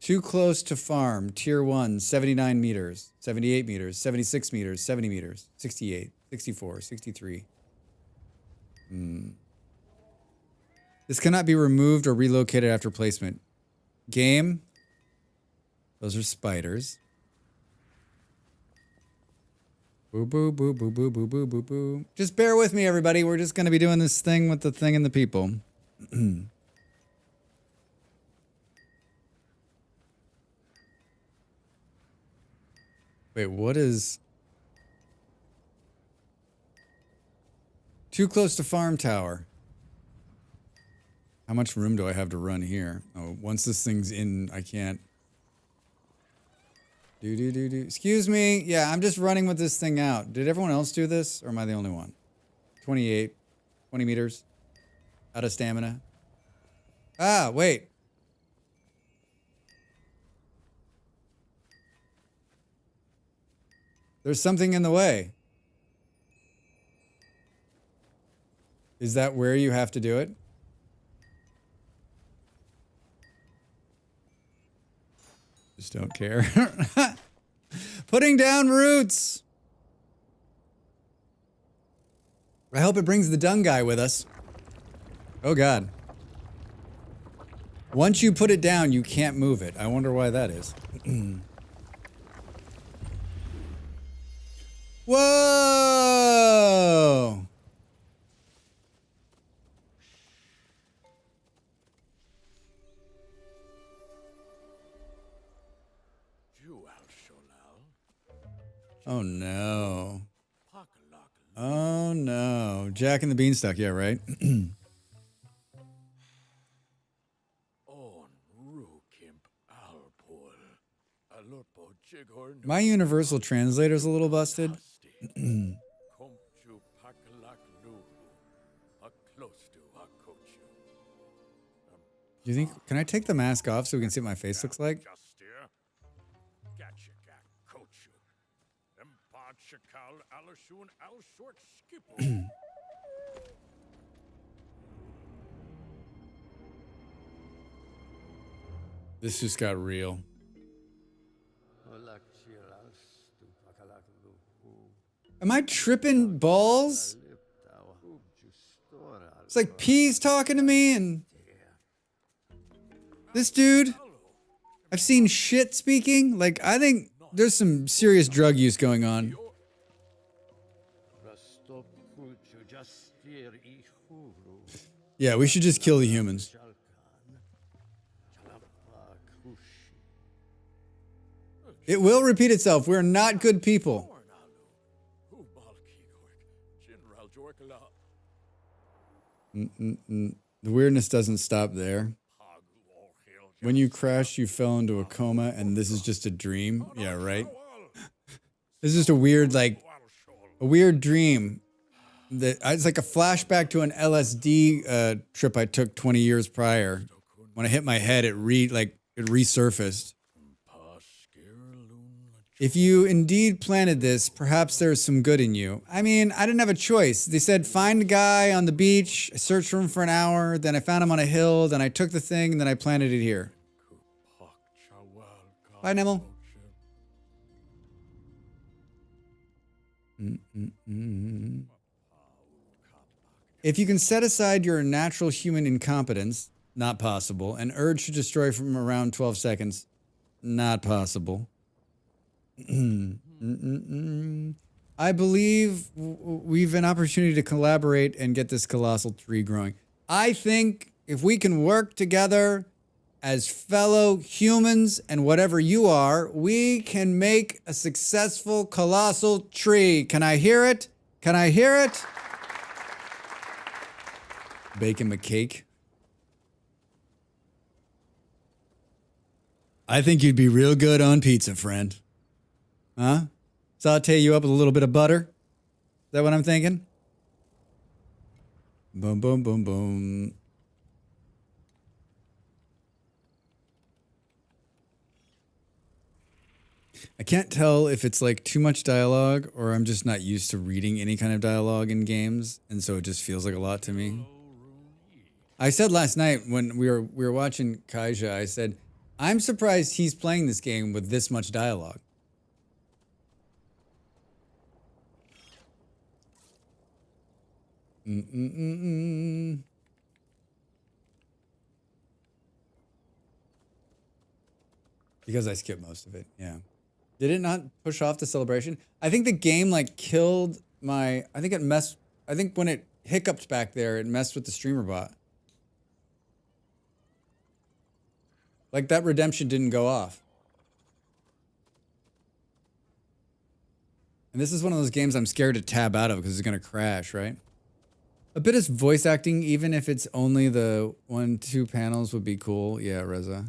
S1: Too close to farm. Tier 1, 79 meters, 78 meters, 76 meters, 70 meters, 68, 64, 63. This cannot be removed or relocated after placement. Game. Those are spiders. Boo, boo, boo, boo, boo, boo, boo, boo, boo. Just bear with me, everybody. We're just going to be doing this thing with the thing and the people. Wait, what is... Too close to farm tower. How much room do I have to run here? Oh, once this thing's in, I can't... Excuse me. Yeah, I'm just running with this thing out. Did everyone else do this, or am I the only one? 28. 20 meters. Out of stamina. Ah, wait. There's something in the way. Is that where you have to do it? Just don't care. Putting down roots. I hope it brings the dung guy with us. Oh God. Once you put it down, you can't move it. I wonder why that is. Whoa! Oh no. Oh no. Jack and the Beanstalk, yeah, right? My universal translator's a little busted. You think, can I take the mask off so we can see what my face looks like? This just got real. Am I tripping balls? It's like P's talking to me and this dude, I've seen shit speaking. Like, I think there's some serious drug use going on. Yeah, we should just kill the humans. It will repeat itself. We're not good people. The weirdness doesn't stop there. When you crashed, you fell into a coma, and this is just a dream. Yeah, right? This is just a weird, like, a weird dream. It's like a flashback to an LSD trip I took 20 years prior. When I hit my head, it resurfaced. If you indeed planted this, perhaps there's some good in you. I mean, I didn't have a choice. They said, find a guy on the beach. I searched for him for an hour. Then I found him on a hill. Then I took the thing, and then I planted it here. Bye, Nemel. If you can set aside your natural human incompetence, not possible. An urge to destroy from around 12 seconds, not possible. I believe we've an opportunity to collaborate and get this colossal tree growing. I think if we can work together as fellow humans and whatever you are, we can make a successful colossal tree. Can I hear it? Can I hear it? Bake him a cake. I think you'd be real good on pizza, friend. Huh? Saute you up with a little bit of butter? Is that what I'm thinking? Boom, boom, boom, boom. I can't tell if it's like too much dialogue or I'm just not used to reading any kind of dialogue in games, and so it just feels like a lot to me. I said last night when we were watching Kaija, I said, I'm surprised he's playing this game with this much dialogue. Because I skipped most of it, yeah. Did it not push off the celebration? I think the game like killed my, I think when it hiccuped back there, it messed with the streamer bot. Like that redemption didn't go off. And this is one of those games I'm scared to tab out of because it's gonna crash, right? A bit of voice acting, even if it's only the 1-2 panels, would be cool. Yeah, Reza.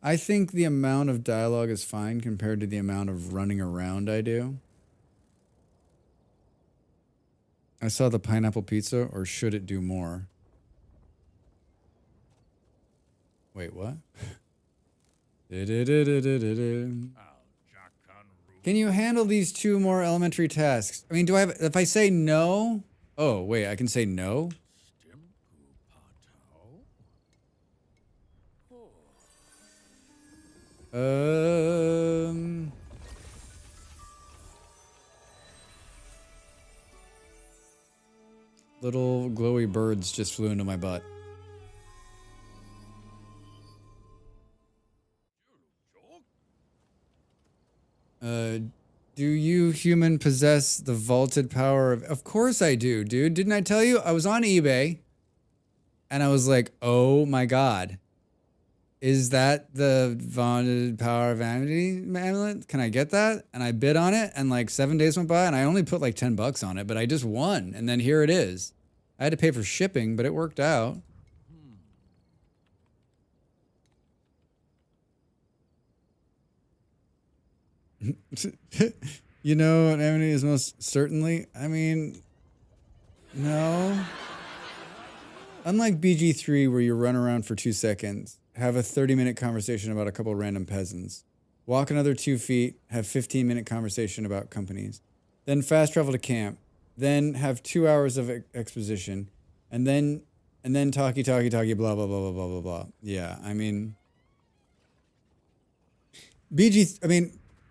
S1: I think the amount of dialogue is fine compared to the amount of running around I do. I saw the pineapple pizza, or should it do more? Wait, what? Can you handle these 2 more elementary tasks? I mean, do I have, if I say no? Oh, wait, I can say no? Little glowy birds just flew into my butt. Do you human possess the vaulted power of course I do, dude. Didn't I tell you? I was on eBay and I was like, oh my God. Is that the vaunted power of vanity amulet? Can I get that? And I bid on it and like 7 days went by and I only put like $10 on it, but I just won. And then here it is. I had to pay for shipping, but it worked out. You know what amity is most certainly? I mean, no. Unlike BG3, where you run around for 2 seconds, have a 30-minute conversation about a couple random peasants, walk another 2 feet, have 15-minute conversation about companies, then fast travel to camp, then have 2 hours of exposition, and then talkie, blah, blah, blah, blah, blah, blah, blah. Yeah, I mean,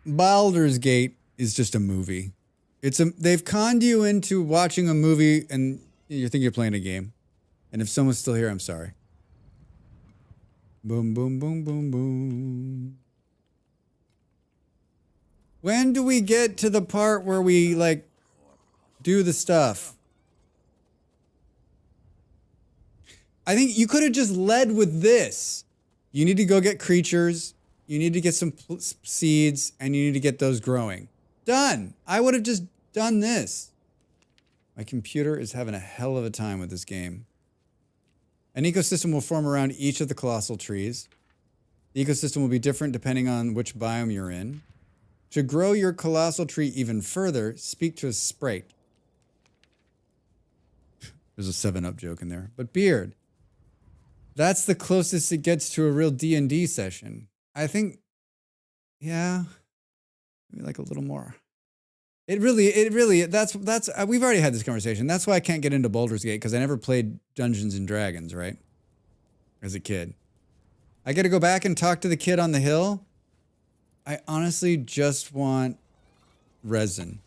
S1: Baldur's Gate is just a movie. They've conned you into watching a movie and you think you're playing a game. And if someone's still here, I'm sorry. Boom, boom, boom, boom, boom. When do we get to the part where we, like, do the stuff? I think you could have just led with this. You need to go get creatures. You need to get some seeds, and you need to get those growing. Done. I would have just done this. My computer is having a hell of a time with this game. An ecosystem will form around each of the colossal trees. The ecosystem will be different depending on which biome you're in. To grow your colossal tree even further, speak to a sprite. There's a 7-Up joke in there. But Beard, that's the closest it gets to a real D&D session. I think, yeah, maybe like a little more. It really, that's, we've already had this conversation. That's why I can't get into Baldur's Gate, because I never played Dungeons and Dragons, right? As a kid. I get to go back and talk to the kid on the hill. I honestly just want resin.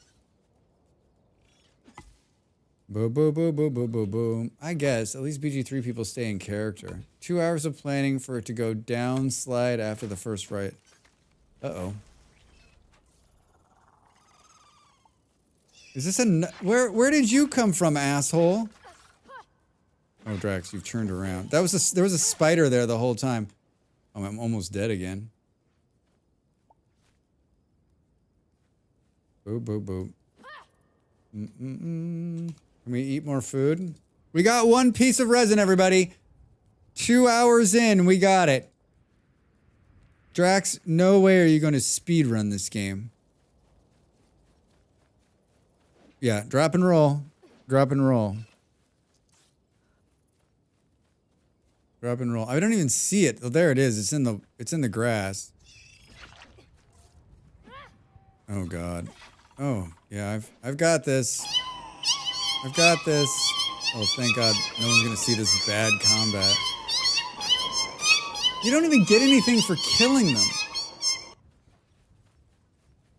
S1: Boom, boom, boom, boom, boom, boom, boom. I guess at least BG3 people stay in character. 2 hours of planning for it to go down slide after the first right. Uh-oh. Is this where did you come from, asshole? Oh, Drax, you've turned around. There was a spider there the whole time. Oh, I'm almost dead again. Boo, boo, boo. Can we eat more food? We got 1 piece of resin, everybody. 2 hours in, we got it. Drax, no way are you going to speedrun this game. Yeah, drop and roll. Drop and roll. Drop and roll. I don't even see it. Oh, there it is. It's in the grass. Oh god. Oh, yeah, I've got this. I've got this. Oh, thank god. No one's gonna see this bad combat. You don't even get anything for killing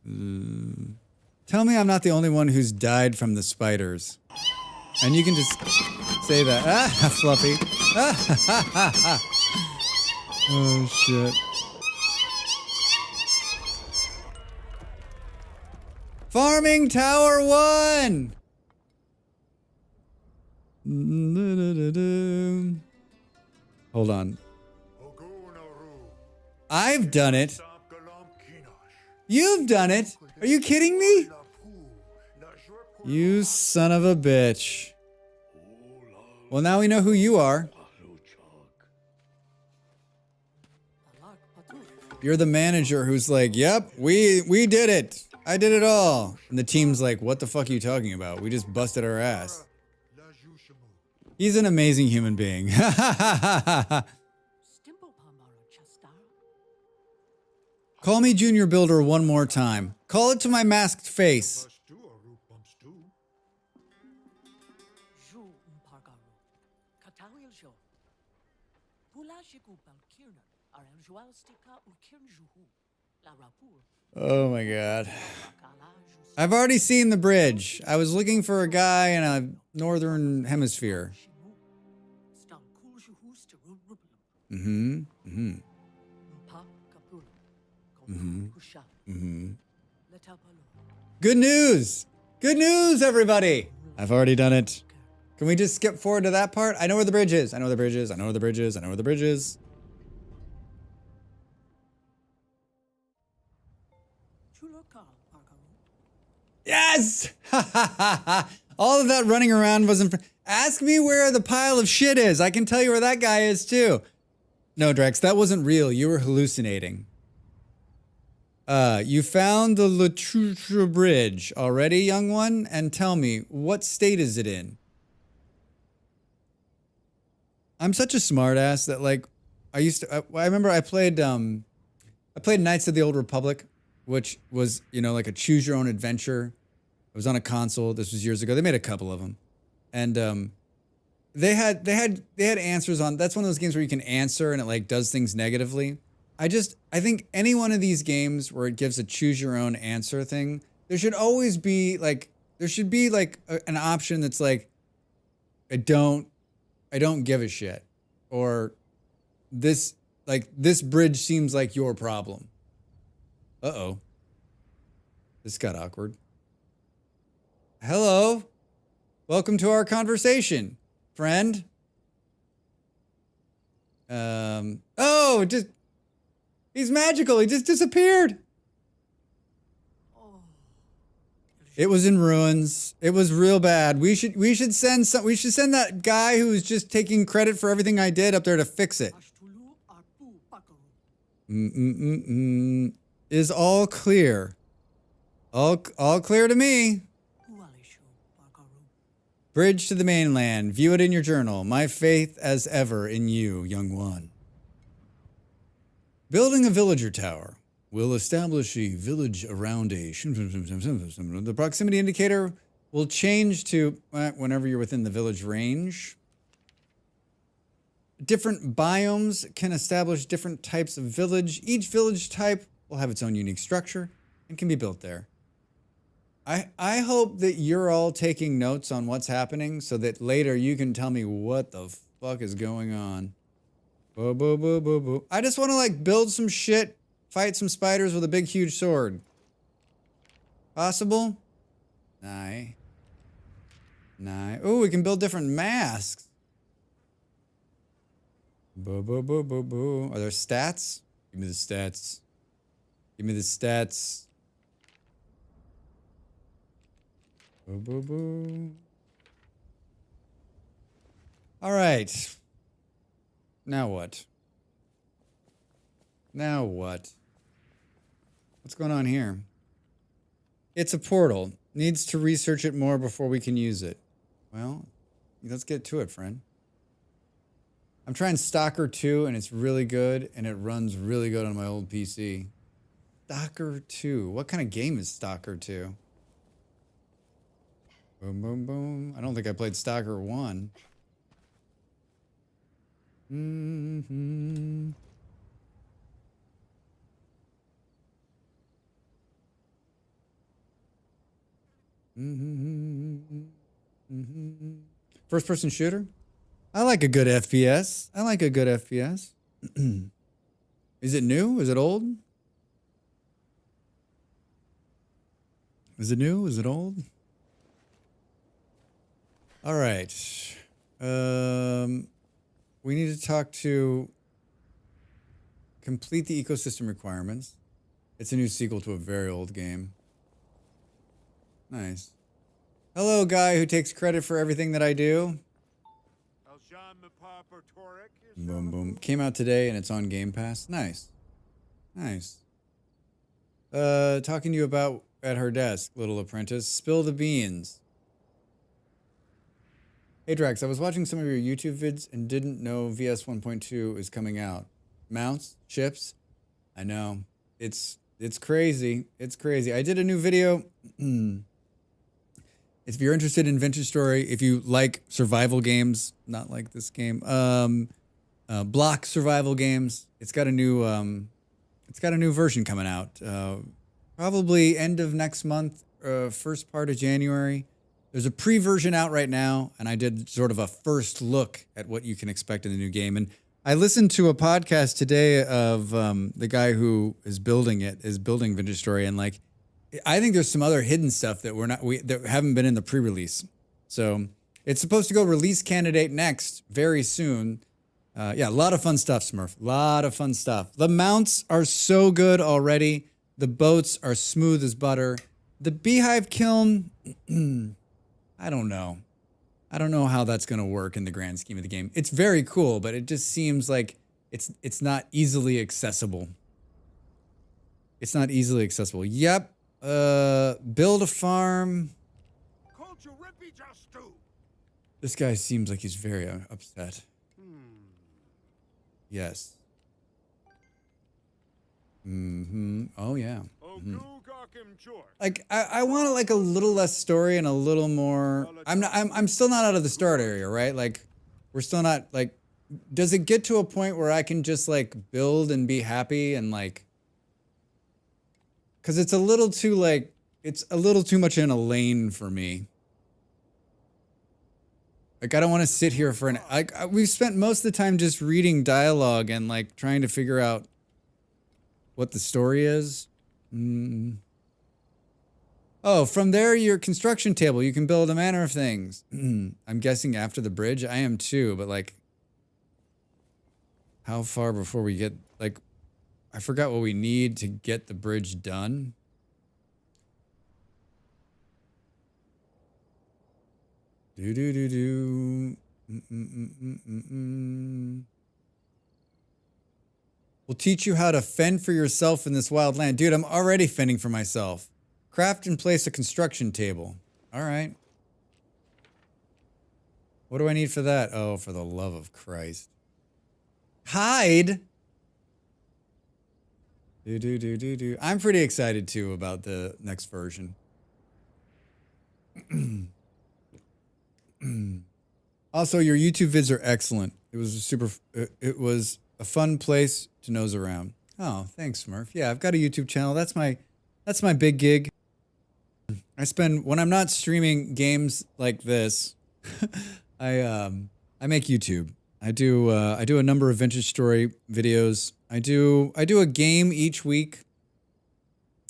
S1: them. Tell me I'm not the only one who's died from the spiders. And you can just say that. Ah, Fluffy. Oh, shit. Farming Tower 1! Hold on. I've done it. You've done it. Are you kidding me? You son of a bitch. Well, now we know who you are. You're the manager who's like, yep, we did it. I did it all. And the team's like, what the fuck are you talking about? We just busted our ass. He's an amazing human being. Call me Junior Builder one more time. Call it to my masked face. Oh my god. I've already seen the bridge. I was looking for a guy in a northern hemisphere. Good news! Good news, everybody! I've already done it. Can we just skip forward to that part? I know where the bridge is. I know where the bridge is. I know where the bridge is. I know where the bridge is. Yes! All of that running around wasn't... Ask me where the pile of shit is. I can tell you where that guy is, too. No, Drex, that wasn't real. You were hallucinating. You found the Latrutra Bridge already, young one? And tell me, what state is it in? I'm such a smartass that like I remember I played Knights of the Old Republic, which was, you know, like a choose your own adventure. It was on a console. This was years ago. They made a couple of them. And they had answers on. That's one of those games where you can answer and it like does things negatively. I think any one of these games where it gives a choose your own answer thing, there should always be like an option that's like I don't give a shit, or this bridge seems like your problem. Uh-oh. This got awkward. Hello. Welcome to our conversation, friend. Oh, he's magical. He just disappeared. It was in ruins. It was real bad. We should send that guy who's just taking credit for everything I did up there to fix it. Is all clear. All clear to me. Bridge to the mainland. View it in your journal. My faith as ever in you, young one. Building a villager tower. Will establish a village around a... The proximity indicator will change to whenever you're within the village range. Different biomes can establish different types of village. Each village type will have its own unique structure and can be built there. I hope that you're all taking notes on what's happening so that later you can tell me what the fuck is going on. Boo, boo, boo, boo, boo. I just want to like build some shit. Fight some spiders with a big, huge sword. Possible? Nah. Ooh, we can build different masks. Boo, boo, boo, boo, boo. Are there stats? Give me the stats. Give me the stats. Boo, boo, boo. All right. Now what? Now what? What's going on here? It's a portal. Needs to research it more before we can use it. Well, let's get to it, friend. I'm trying Stalker 2, and it's really good, and it runs really good on my old PC. Stalker 2. What kind of game is Stalker 2? Boom, boom, boom. I don't think I played Stalker 1. Mm-hmm. First person shooter? I like a good FPS. I like a good FPS. Is it new? Is it old? Is it new? Is it old? All right. We need to talk to complete the ecosystem requirements. It's a new sequel to a very old game. Nice. Hello, guy who takes credit for everything that I do. Boom, boom. Came out today and it's on Game Pass. Nice. Nice. Talking to you about at her desk, little apprentice. Spill the beans. Hey, Drax, I was watching some of your YouTube vids and didn't know VS 1.2 is coming out. Mounts? Chips? I know. It's crazy. It's crazy. I did a new video. If you're interested in Vintage Story, if you like survival games, not like this game, block survival games, it's got a new version coming out. Probably end of next month, first part of January. There's a pre-version out right now, and I did sort of a first look at what you can expect in the new game. And I listened to a podcast today of the guy who is building Vintage Story, and like, I think there's some other hidden stuff that that haven't been in the pre-release. So it's supposed to go release candidate next very soon. Yeah, a lot of fun stuff, Smurf. A lot of fun stuff. The mounts are so good already. The boats are smooth as butter. The beehive kiln, I don't know. I don't know how that's going to work in the grand scheme of the game. It's very cool, but it just seems like it's not easily accessible. It's not easily accessible. Yep. Build a farm. This guy seems like he's very upset. Yes. Mm-hmm. Oh yeah. Mm-hmm. Like I want like a little less story and a little more. I'm still not out of the start area, right? Like we're still not like. Does it get to a point where I can just like build and be happy and like? Because it's a little too like it's a little too much in a lane for me. Like I don't want to sit here for we've spent most of the time just reading dialogue and like trying to figure out what the story is. Oh, from there, your construction table. You can build a manner of things. I'm guessing after the bridge. I am too, but like, how far before we get like? I forgot what we need to get the bridge done. Do do do do. We'll teach you how to fend for yourself in this wild land. Dude, I'm already fending for myself. Craft and place a construction table. All right. What do I need for that? Oh, for the love of Christ. Hide? Do. I'm pretty excited, too, about the next version. Also, your YouTube vids are excellent. It was a fun place to nose around. Oh, thanks, Smurf. Yeah, I've got a YouTube channel. That's my big gig. When I'm not streaming games like this, I make YouTube. I do a number of vintage story videos. I do a game each week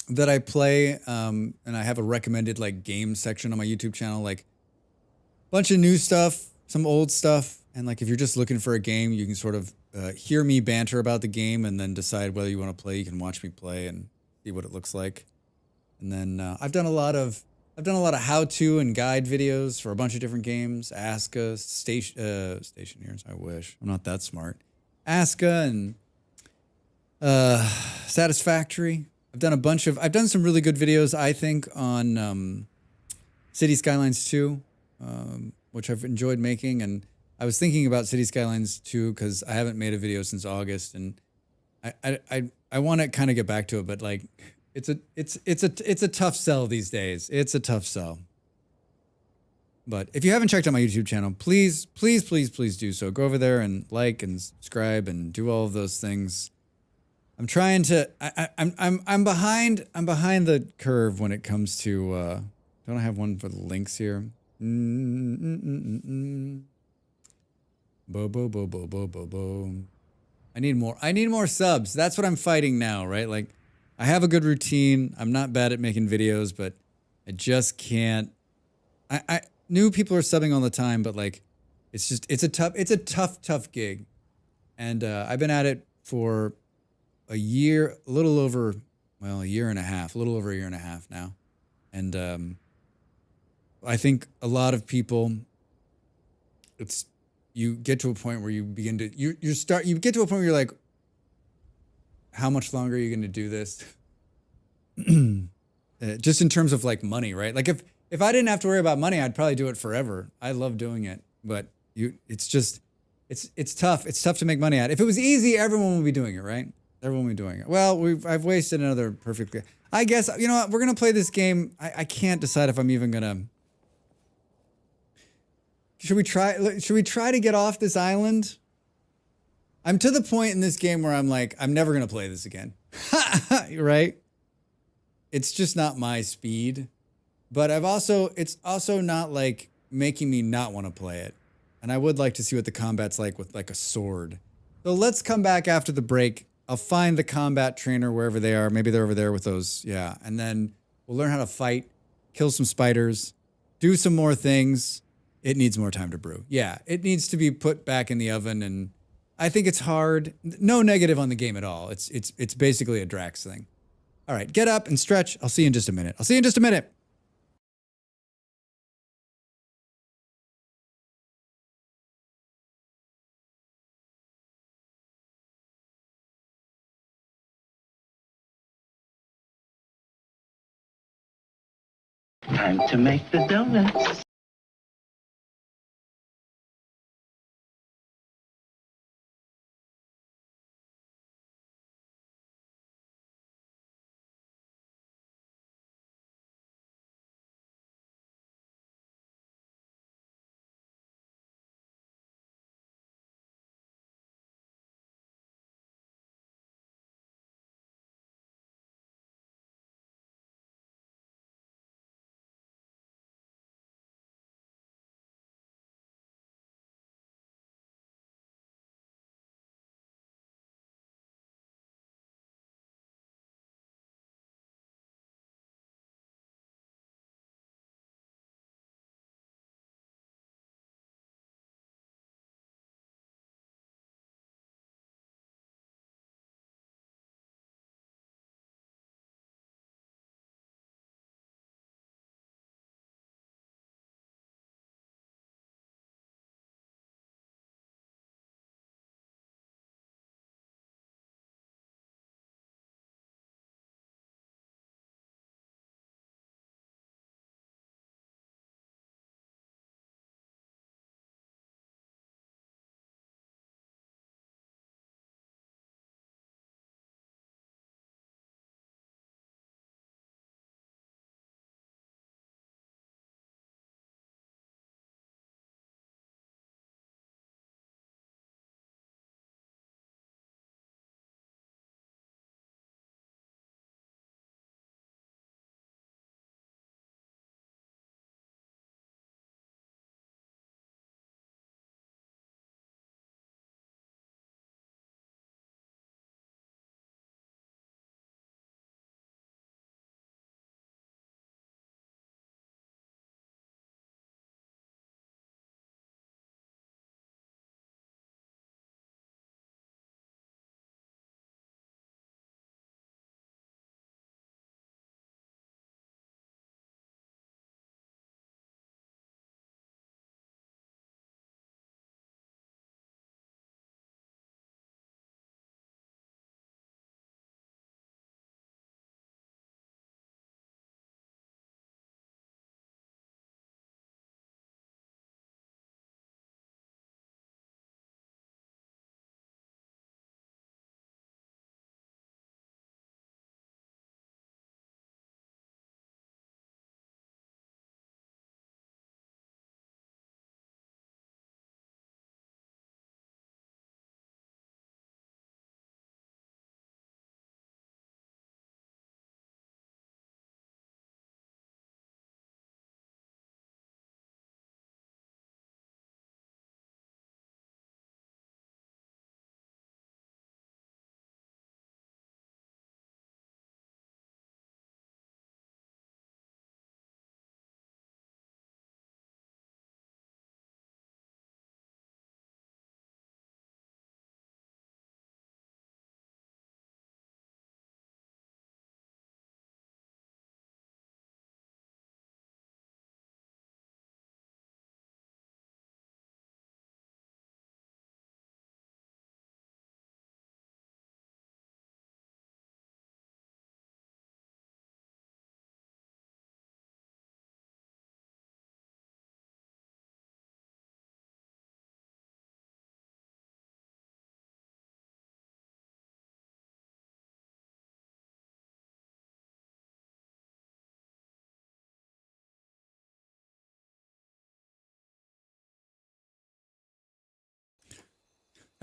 S1: that I play, and I have a recommended like game section on my YouTube channel, like a bunch of new stuff, some old stuff, and like if you're just looking for a game, you can sort of hear me banter about the game and then decide whether you want to play. You can watch me play and see what it looks like. And then I've done a lot of how-to and guide videos for a bunch of different games. Aska, Stationeers. I wish I'm not that smart. Aska and Satisfactory. I've done some really good videos, I think, on City Skylines 2, which I've enjoyed making. And I was thinking about City Skylines 2 because I haven't made a video since August, and I want to kind of get back to it, but like. It's a tough sell these days. It's a tough sell. But if you haven't checked out my YouTube channel, please do so. Go over there and like and subscribe and do all of those things. I'm trying to. I'm behind the curve when it comes to. Don't I have one for the links here? Bo. I need more subs. That's what I'm fighting now, right? Like. I have a good routine. I'm not bad at making videos, but I just can't. New people are subbing all the time, but like, it's a tough gig. And I've been at it for a year, a little over a year and a half now. And I think a lot of people, you get to a point where you begin to, you get to a point where you're like, how much longer are you going to do this? Just in terms of like money, right? Like if I didn't have to worry about money, I'd probably do it forever. I love doing it, but it's tough. It's tough to make money at. If it was easy, everyone would be doing it, right? Everyone would be doing it. Well, I've wasted another perfect. I guess, you know what? We're going to play this game. I can't decide if I'm even going to. Should we try to get off this island? I'm to the point in this game where I'm like, I'm never going to play this again. Right? It's just not my speed. But it's also not like making me not want to play it. And I would like to see what the combat's like with like a sword. So let's come back after the break. I'll find the combat trainer wherever they are. Maybe they're over there with those. Yeah. And then we'll learn how to fight, kill some spiders, do some more things. It needs more time to brew. Yeah. It needs to be put back in the oven, and I think it's hard. No negative on the game at all. It's basically a Drax thing. All right, get up and stretch. I'll see you in just a minute.
S2: Time to make the donuts.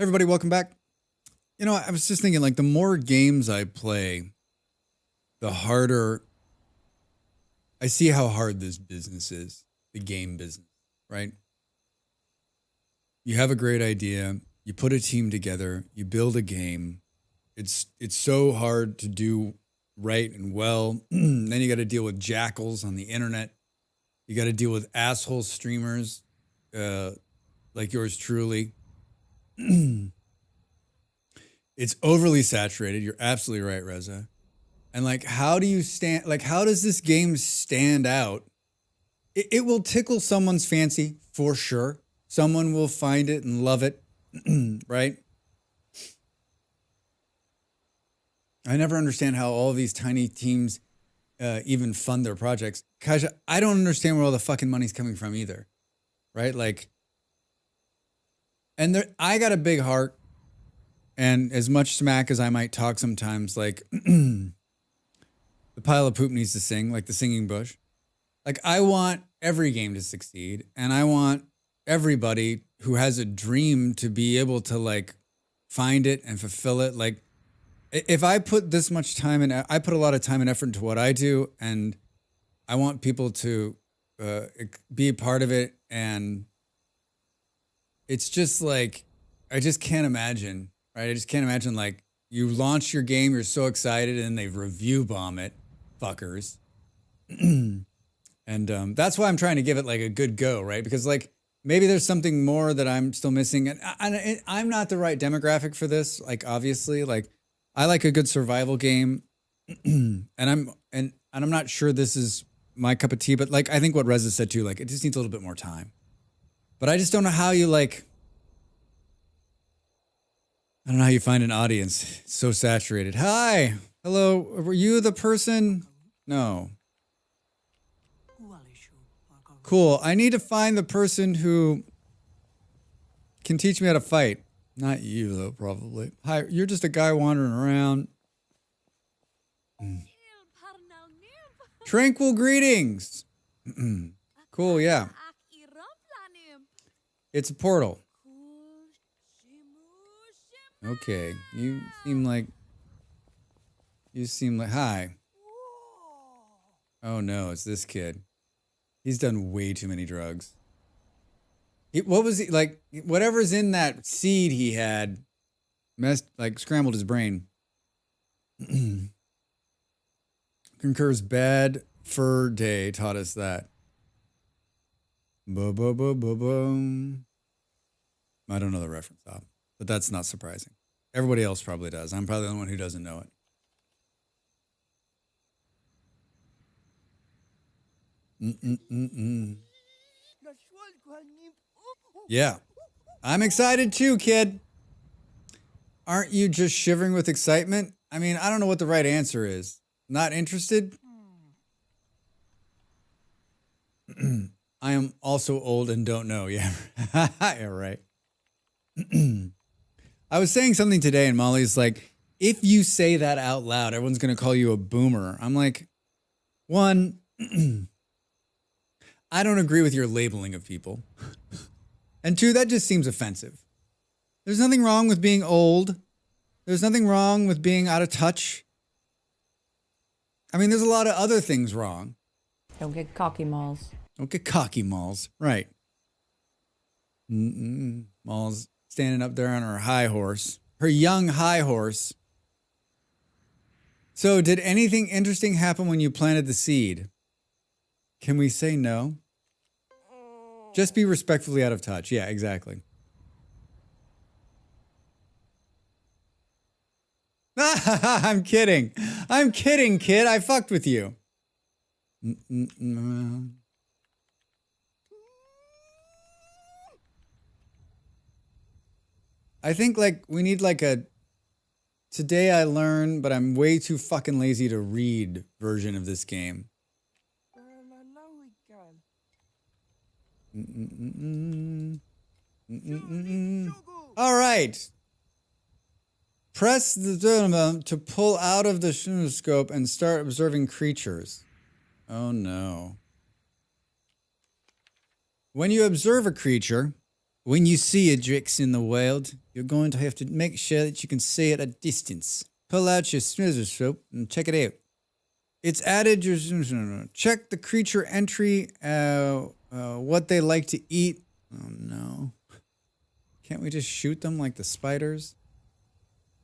S1: everybody, welcome back. You know, I was just thinking, like, the more games I play, the harder I see how hard this business is, the game business, right? You have a great idea, you put a team together, you build a game. It's so hard to do right and well. Then you got to deal with jackals on the internet. You got to deal with asshole streamers like yours truly. It's overly saturated. You're absolutely right, Reza. And like, how do you stand? Like, how does this game stand out? It will tickle someone's fancy for sure. Someone will find it and love it, right? I never understand how all these tiny teams even fund their projects. Kaja, I don't understand where all the fucking money's coming from either, right? Like, and there, I got a big heart, and as much smack as I might talk sometimes, like, the pile of poop needs to sing, like the singing bush. Like, I want every game to succeed, and I want everybody who has a dream to be able to, like, find it and fulfill it. Like, if I put this much time and I put a lot of time and effort into what I do, and I want people to be a part of it, and it's just like, I just can't imagine, right? I just can't imagine, like, you launch your game, you're so excited, and they review bomb it, fuckers. And that's why I'm trying to give it like a good go, right? Because like, maybe there's something more that I'm still missing, and I'm not the right demographic for this. Like, obviously, like, I like a good survival game, and I'm not sure this is my cup of tea. But like, I think what Reza said too, like, it just needs a little bit more time. But I just don't know how you like. I don't know how you find an audience. It's so saturated. Hi, hello. Were you the person? No. Cool. I need to find the person who can teach me how to fight. Not you, though, probably. Hi, you're just a guy wandering around. Tranquil greetings. Cool, yeah. It's a portal. Okay, you seem like... Hi. Oh, no, it's this kid. He's done way too many drugs. What was he like? Whatever's in that seed he had scrambled his brain. Concurs bad fur day taught us that. I don't know the reference, but that's not surprising. Everybody else probably does. I'm probably the only one who doesn't know it. Yeah. I'm excited too, kid. Aren't you just shivering with excitement? I mean, I don't know what the right answer is. Not interested? I am also old and don't know. Yeah. Yeah, right. I was saying something today and Molly's like, if you say that out loud, everyone's going to call you a boomer. I'm like, one, I don't agree with your labeling of people. And two, that just seems offensive. There's nothing wrong with being old. There's nothing wrong with being out of touch. I mean, there's a lot of other things wrong.
S3: Don't get cocky, Malls.
S1: Don't get cocky, Malls. Right. Malls standing up there on her high horse. Her young high horse. So, did anything interesting happen when you planted the seed? Can we say no? Just be respectfully out of touch. Yeah, exactly. I'm kidding. I'm kidding, kid. I fucked with you. I think like we need like a today I learned, but I'm way too fucking lazy to read version of this game. All right. Press the to pull out of the scope and start observing creatures. Oh no. When you observe a creature, When you see a Drix in the wild, you're going to have to make sure that you can see it at a distance. Pull out your stethoscope and check it out. It's added your... Check the creature entry, what they like to eat. Oh no. Can't we just shoot them like the spiders?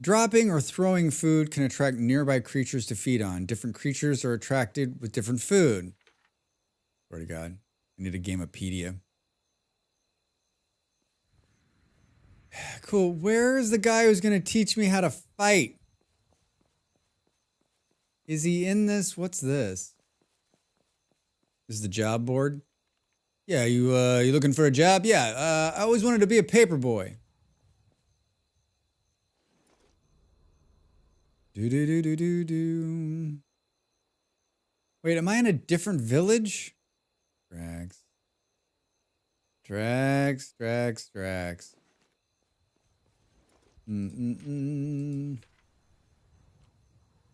S1: Dropping or throwing food can attract nearby creatures to feed on. Different creatures are attracted with different food. Swear to God. I need a Gamepedia. Cool. Where is the guy who's going to teach me how to fight? Is he in this? What's this? This is the job board. Yeah, you looking for a job? Yeah, I always wanted to be a paper boy. Do. Wait, am I in a different village? Drags.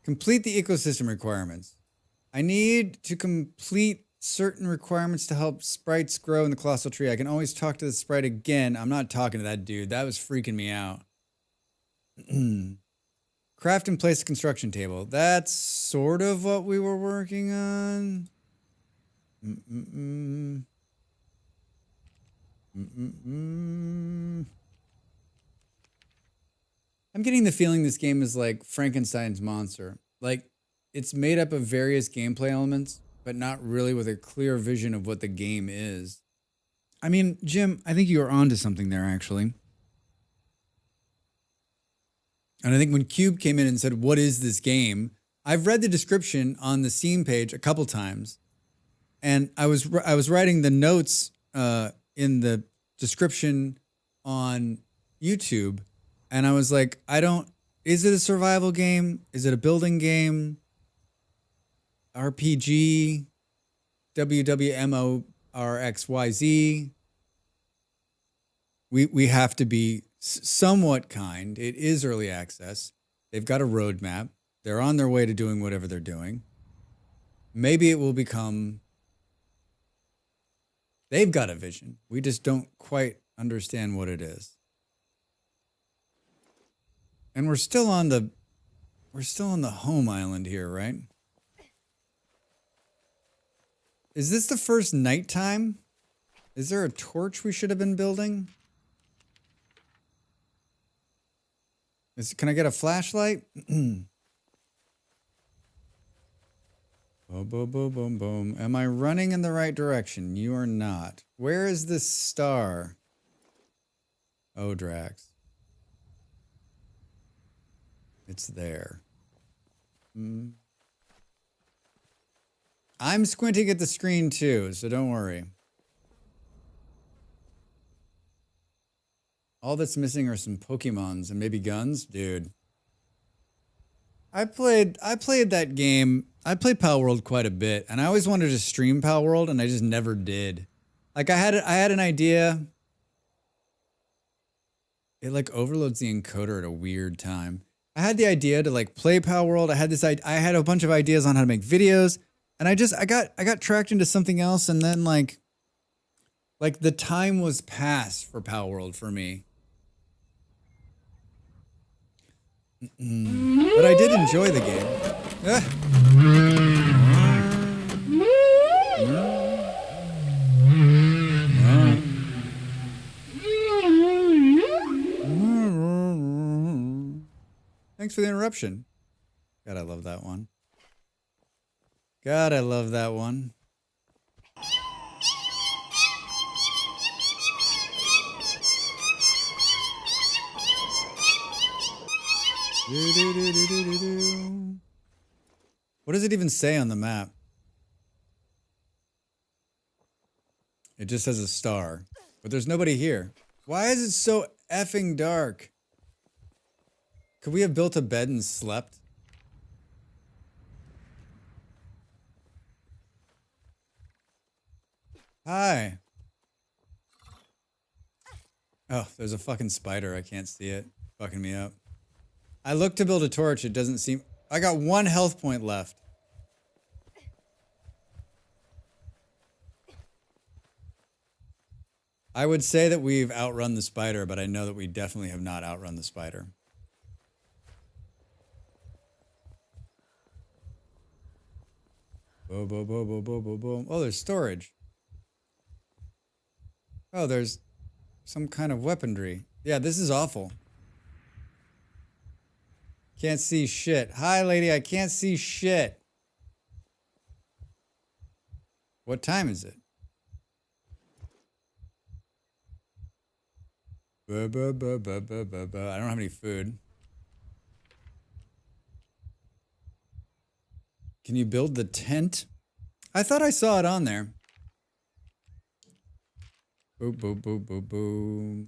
S1: Complete the ecosystem requirements. I need to complete certain requirements to help sprites grow in the colossal tree. I can always talk to the sprite again. I'm not talking to that dude. That was freaking me out. Craft and place a construction table. That's sort of what we were working on. I'm getting the feeling this game is like Frankenstein's monster. Like, it's made up of various gameplay elements, but not really with a clear vision of what the game is. I mean, Jim, I think you are onto something there, actually. And I think when Cube came in and said, "What is this game?" I've read the description on the Steam page a couple times, and I was writing the notes in the description on YouTube, and I was like, is it a survival game? Is it a building game? RPG? WWMORXYZ? We have to be somewhat kind. It is early access. They've got a roadmap. They're on their way to doing whatever they're doing. Maybe it will become... They've got a vision. We just don't quite understand what it is. And we're still on the home island here, right? Is this the first nighttime? Is there a torch we should have been building? Can I get a flashlight? Boom, boom, boom, boom, boom. Am I running in the right direction? You are not. Where is this star? Oh, Drax. It's there. I'm squinting at the screen too, so don't worry. All that's missing are some Pokemons and maybe guns, dude. I played that game. I played Pal World quite a bit, and I always wanted to stream Pal World, and I just never did. Like I had an idea. It like overloads the encoder at a weird time. I had the idea to like play Pal World. I had a bunch of ideas on how to make videos, and I got tracked into something else, and then like the time was past for Pal World for me. But I did enjoy the game. Thanks for the interruption. God, I love that one. God, I love that one. What does it even say on the map? It just says a star, but there's nobody here. Why is it so effing dark? Could we have built a bed and slept? Hi. Oh, there's a fucking spider. I can't see it. Fucking me up. I looked to build a torch. It doesn't seem... I got 1 health point left. I would say that we've outrun the spider, but I know that we definitely have not outrun the spider. Boom, boom, boom, boom, boom, boom, boom. Oh, there's storage. Oh, there's some kind of weaponry. Yeah, this is awful. Can't see shit. Hi, lady, I can't see shit. What time is it? I don't have any food. Can you build the tent? I thought I saw it on there. Boop, boop, boop, boop, boop.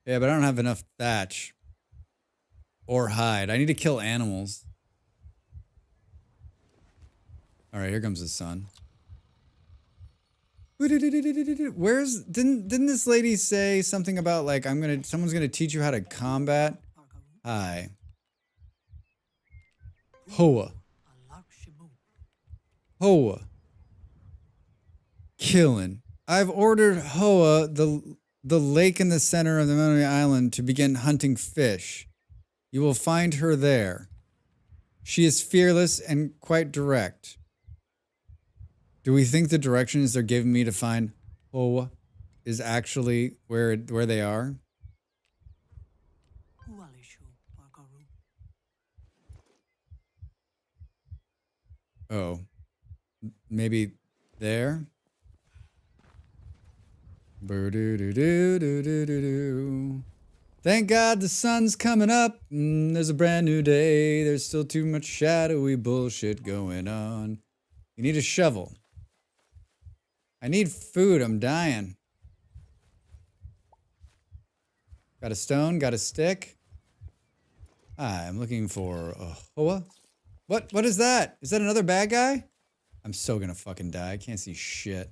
S1: Yeah, but I don't have enough thatch. Or hide. I need to kill animals. Alright, here comes the sun. Where's didn't this lady say something about like someone's gonna teach you how to combat? Hi. Hoa. Hoa. Killing. I've ordered Hoa, the lake in the center of the Memory Island, to begin hunting fish. You will find her there. She is fearless and quite direct. Do we think the directions they're giving me to find Hoa is actually where they are? Oh. Maybe there? Boo-doo-doo-doo-doo-doo-doo. Thank God the sun's coming up. There's a brand new day. There's still too much shadowy bullshit going on. You need a shovel. I need food. I'm dying. Got a stone? Got a stick? I'm looking for a Hoa. What is that? Is that another bad guy? I'm so gonna fucking die. I can't see shit.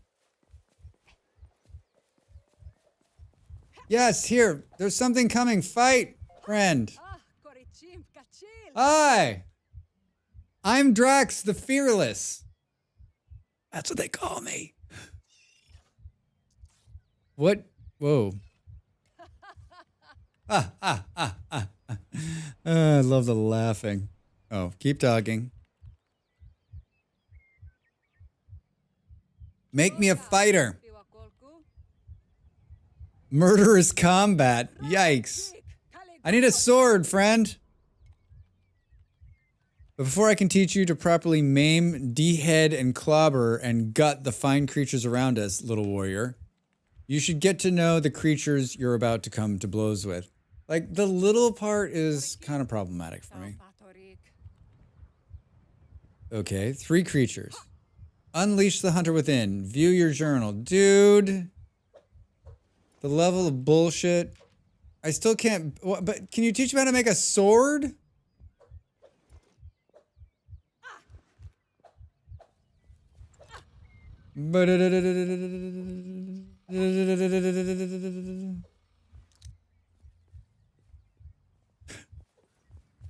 S1: Yes, here. There's something coming. Fight, friend. Hi. I'm Drax the Fearless. That's what they call me. What? Whoa. I love the laughing. Oh, keep talking. Make me a fighter. Murderous combat. Yikes. I need a sword, friend. But before I can teach you to properly maim, dehead, and clobber and gut the fine creatures around us, little warrior, you should get to know the creatures you're about to come to blows with. Like, the little part is kind of problematic for me. Okay, 3 creatures. Unleash the hunter within. View your journal. Dude. The level of bullshit. I still can't... But can you teach me how to make a sword?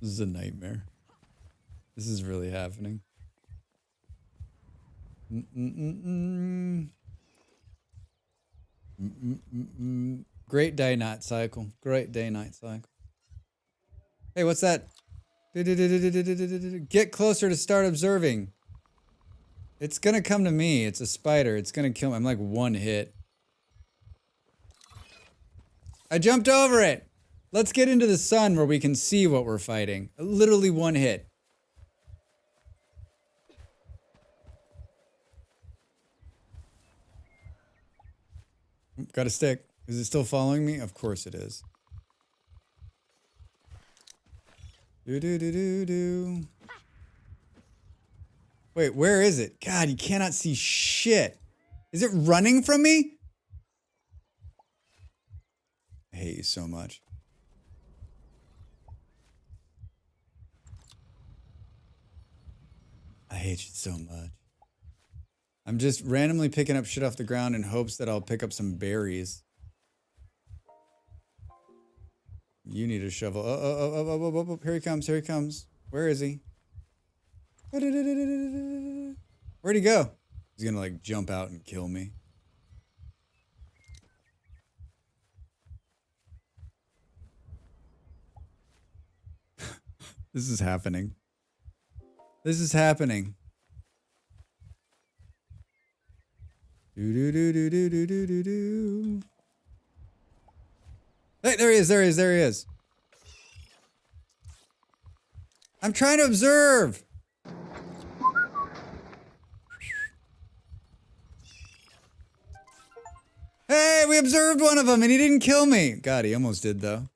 S1: This is a nightmare. This is really happening. Great day-night cycle. Great day-night cycle. Hey, what's that? Get closer to start observing. It's gonna come to me. It's a spider. It's gonna kill me. I'm like 1 hit. I jumped over it. Let's get into the sun where we can see what we're fighting. Literally 1 hit. Got a stick. Is it still following me? Of course it is. Do. Wait, where is it? God, you cannot see shit. Is it running from me? I hate you so much. I hate you so much. I'm just randomly picking up shit off the ground in hopes that I'll pick up some berries. You need a shovel. Oh, here he comes, here he comes. Where is he? Where'd he go? He's gonna like jump out and kill me. This is happening. This is happening. Do do do do do do do do do. Hey, there he is, there he is, there he is. I'm trying to observe. Hey, we observed one of them and he didn't kill me. God, he almost did though.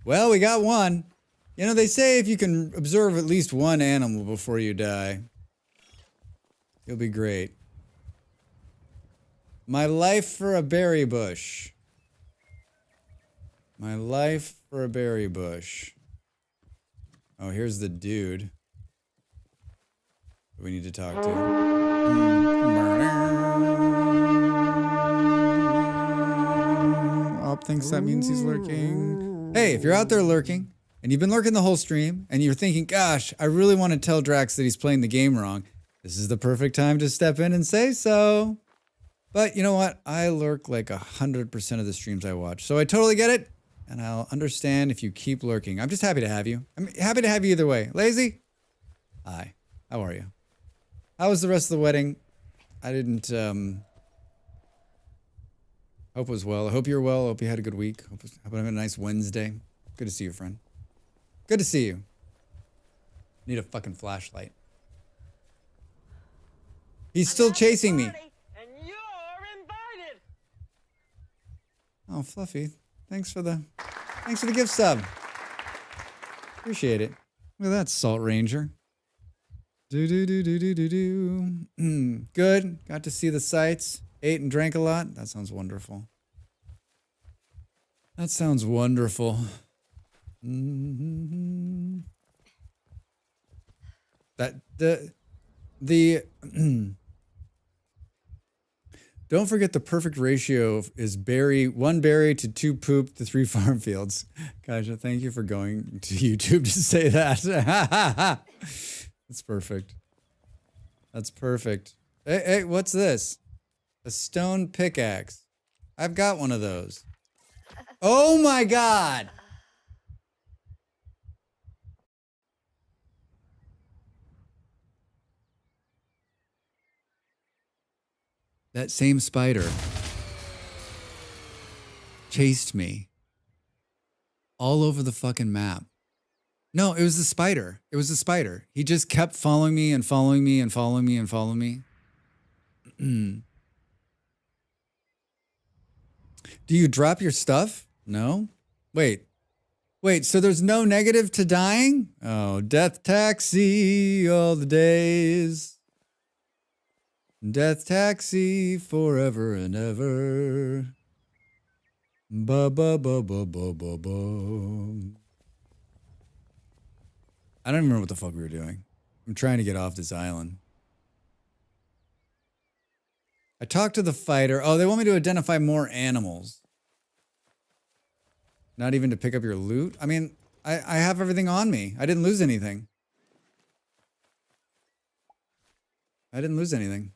S1: Well, we got one. You know, they say if you can observe at least one animal before you die, you'll be great. My life for a berry bush. My life for a berry bush. Oh, here's the dude we need to talk to. Op thinks that means he's lurking. Hey, if you're out there lurking, and you've been lurking the whole stream, and you're thinking, gosh, I really want to tell Drax that he's playing the game wrong, this is the perfect time to step in and say so. But you know what? I lurk like 100% of the streams I watch, so I totally get it. And I'll understand if you keep lurking. I'm just happy to have you. I'm happy to have you either way. Lazy? Hi. How are you? How was the rest of the wedding? I didn't, hope it was well. I hope you're well. I hope you had a good week. Hope you had a nice Wednesday. Good to see you, friend. Good to see you. Need a fucking flashlight. He's still chasing me.
S4: And you're invited.
S1: Oh, Fluffy. Thanks for the gift sub. Appreciate it. Look at that, Salt Ranger. Do. Good. Got to see the sights. Ate and drank a lot. That sounds wonderful. That sounds wonderful. That the don't forget the perfect ratio is one berry to 2 poop to 3 farm fields. Gosh, thank you for going to YouTube to say that. That's perfect. That's perfect. Hey, what's this? A stone pickaxe. I've got one of those. Oh my God! That same spider chased me all over the fucking map. No, it was the spider. It was the spider. He just kept following me and following me and following me and following me. Do you drop your stuff? No? Wait, so there's no negative to dying? Oh, death taxi all the days. Death taxi forever and ever. Ba ba ba ba ba ba ba. I don't even remember what the fuck we were doing. I'm trying to get off this island. I talked to the fighter. Oh, they want me to identify more animals. Not even to pick up your loot? I mean, I have everything on me. I didn't lose anything. I didn't lose anything.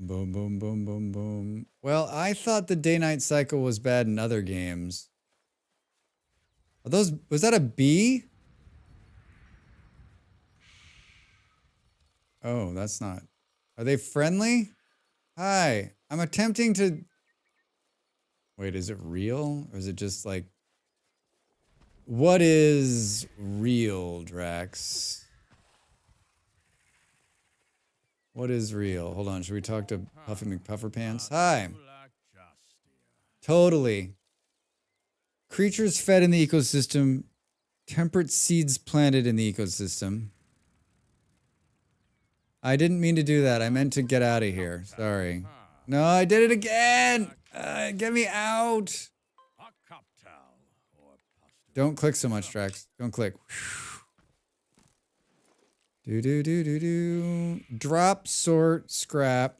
S1: Boom, boom, boom, boom, boom. Well, I thought the day-night cycle was bad in other games. Are those, was that a bee? Oh, that's not. Are they friendly? Hi, I'm attempting to... Wait, is it real? Or is it just like... What is real, Drax? What is real? Hold on, should we talk to Puffy McPufferpants? Hi. Totally. Creatures fed in the ecosystem. Temperate seeds planted in the ecosystem. I didn't mean to do that. I meant to get out of here. Sorry. No, I did it again. Get me out. Don't click so much, Drax. Don't click. Do. Drop, sort, scrap.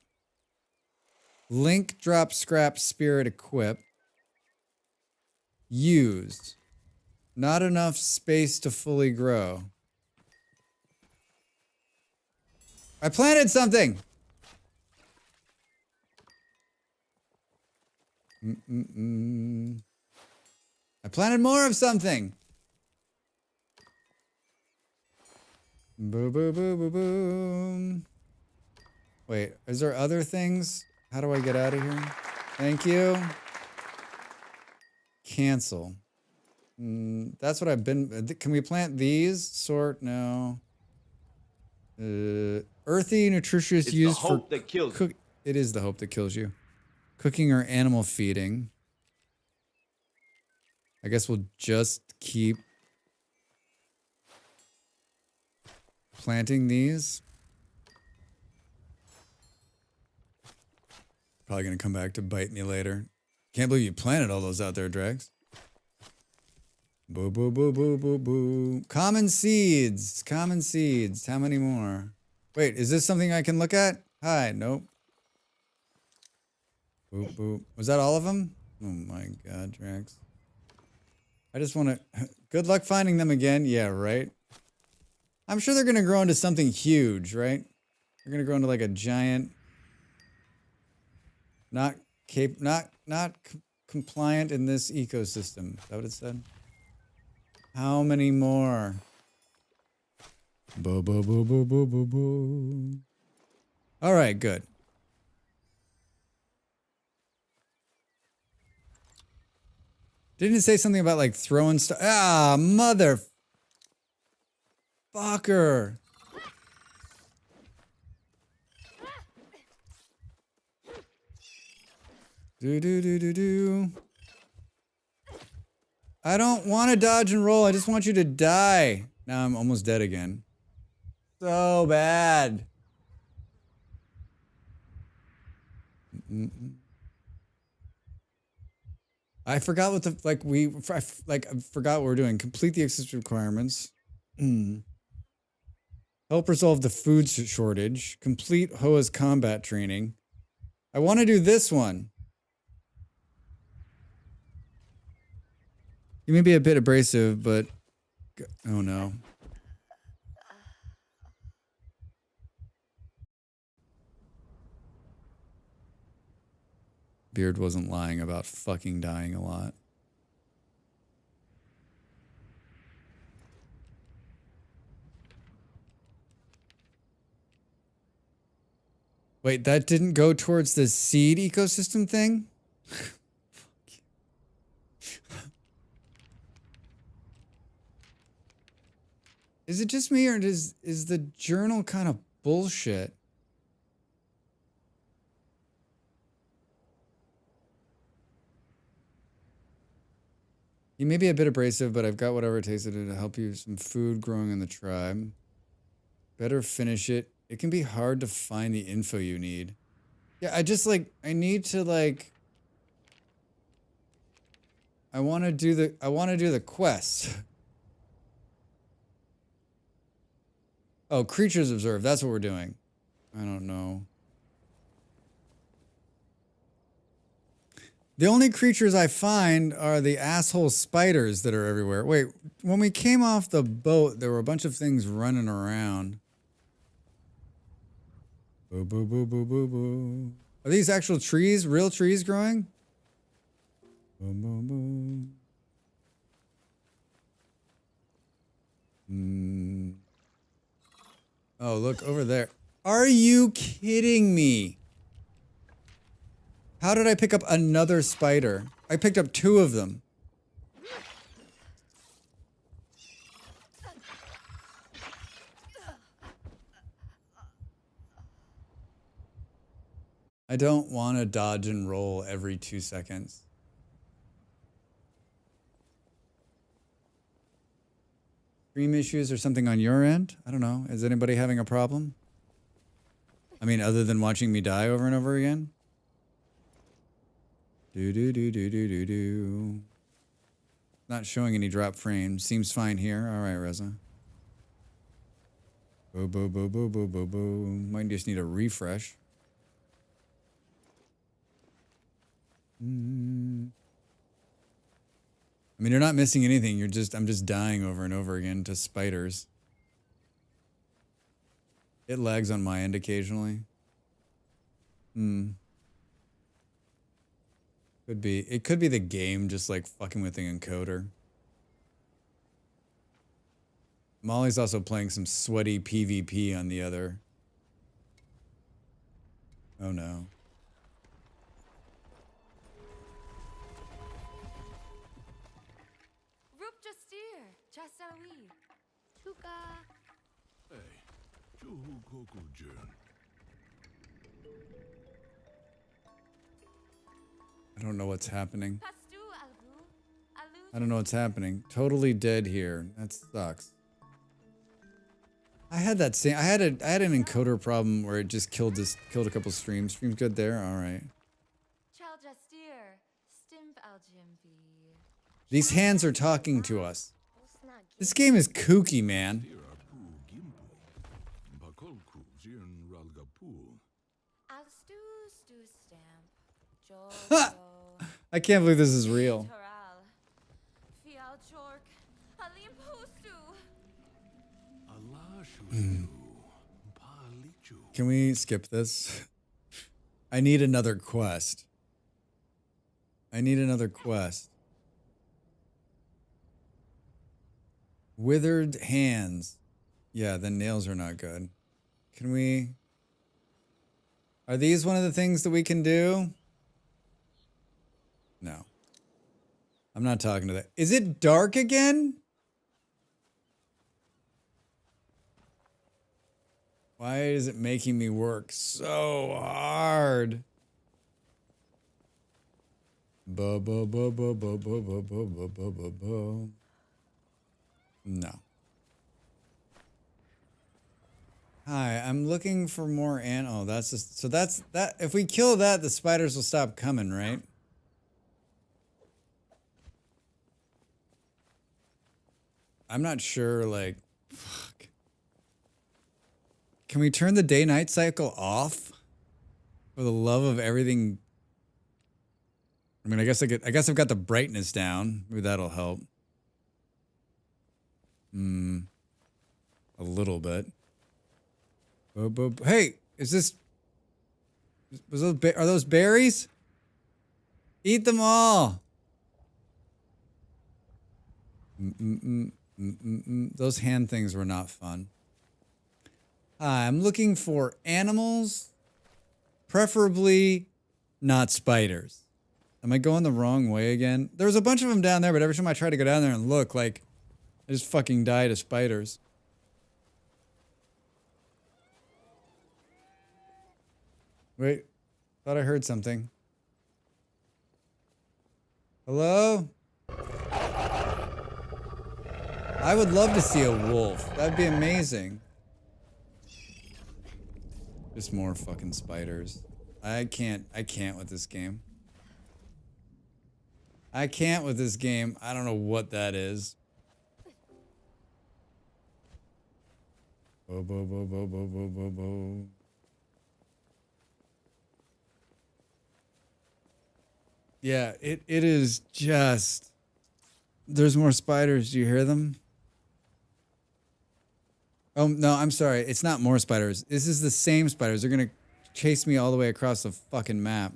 S1: Link, drop, scrap, spirit, equip. Used. Not enough space to fully grow. I planted something! I planted more of something. Boo, boo, boo, boo, boom. Wait, is there other things? How do I get out of here? Thank you. Cancel. That's what I've been. Can we plant these? Sort? No. Earthy, nutritious,
S5: It's
S1: used
S5: the hope
S1: for
S5: that kills
S1: cook. It is the hope that kills you. Cooking or animal feeding. I guess we'll just keep planting these. Probably gonna come back to bite me later. Can't believe you planted all those out there, Drex. Boo, boo, boo, boo, boo, boo. Common seeds. Common seeds. How many more? Wait, is this something I can look at? Hi, nope. Boop, boop. Was that all of them? Oh my god, Drex. I just want to... Good luck finding them again. Yeah, right? I'm sure they're going to grow into something huge, right? They're going to grow into like a giant... Not compliant in this ecosystem. Is that what it said? How many more? Boo, boo, boo, boo, boo, boo, boo. All right, good. Didn't it say something about like throwing stuff? Ah, mother fucker. Do do do do do. I don't want to dodge and roll. I just want you to die. Now I'm almost dead again. So bad. I forgot what the I forgot what we're doing. Complete the existing requirements. Help resolve the food shortage. Complete Hoa's combat training. I want to do this one. You may be a bit abrasive, but oh no. Beard wasn't lying about fucking dying a lot. Wait, that didn't go towards the seed ecosystem thing? Is it just me, or is the journal kind of bullshit? You may be a bit abrasive, but I've got whatever it takes to help you. Some food growing in the tribe. Better finish it. It can be hard to find the info you need. Yeah, I just I need to I want to do the quest. Oh, creatures observed. That's what we're doing. I don't know. The only creatures I find are the asshole spiders that are everywhere. Wait, when we came off the boat, there were a bunch of things running around. Boo, boo, boo, boo, boo, boo. Are these actual trees? Real trees growing? Boom, boom, boom. Oh, look over there. Are you kidding me? How did I pick up another spider? I picked up 2 of them. I don't want to dodge and roll every 2 seconds. Stream issues or something on your end? I don't know. Is anybody having a problem? I mean, other than watching me die over and over again? Do do do do do do do. Not showing any drop frames. Seems fine here. All right, Reza. Boo boo boo boo boo boo boo. Might just need a refresh. I mean, you're not missing anything. I'm just dying over and over again to spiders. It lags on my end occasionally. Could be. It could be the game just like fucking with the encoder. Molly's also playing some sweaty PvP on the other. Oh no. I don't know what's happening. I don't know what's happening. Totally dead here. That sucks. I had that same. I had an encoder problem where it just killed a couple streams. Streams good there. All right. These hands are talking to us. This game is kooky, man. I can't believe this is real. Can we skip this? I need another quest. I need another quest. Withered hands. Yeah, the nails are not good. Can we... Are these one of the things that we can do? No. I'm not talking to that. Is it dark again? Why is it making me work so hard? No. Hi, I'm looking for more oh, that's just, so that's that. If we kill that, the spiders will stop coming, right? I'm not sure, like, fuck. Can we turn the day-night cycle off? For the love of everything. I mean, I guess I've got the brightness down. Maybe that'll help. A little bit. Hey, is this... are those berries? Eat them all. Those hand things were not fun. Hi, I'm looking for animals, preferably not spiders. Am I going the wrong way again? There's a bunch of them down there, but every time I try to go down there and look, like, I just fucking die to spiders. Wait, thought I heard something. Hello? I would love to see a wolf. That'd be amazing. Just more fucking spiders. I can't with this game. I can't with this game. I don't know what that is. Bo bo bo bo bo bo bo bo. Yeah, it is just... There's more spiders. Do you hear them? Oh, no, I'm sorry. It's not more spiders. This is the same spiders. They're going to chase me all the way across the fucking map.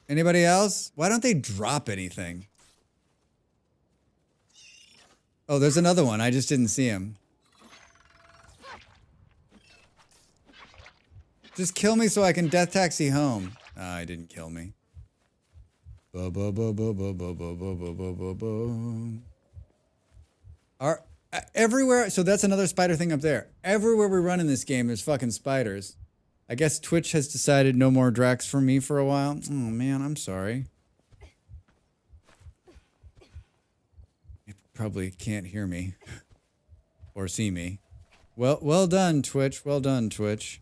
S1: Anybody else? Why don't they drop anything? Oh, there's another one. I just didn't see him. Just kill me so I can death taxi home. Ah, he didn't kill me. Bo bo bo bo bo bo bo bo bo bo bo bo. Everywhere. So that's another spider thing up there. Everywhere we run in this game, there's fucking spiders. I guess Twitch has decided no more Drax for me for a while. Oh man, I'm sorry. You probably can't hear me or see me. Well done, Twitch. Well done, Twitch.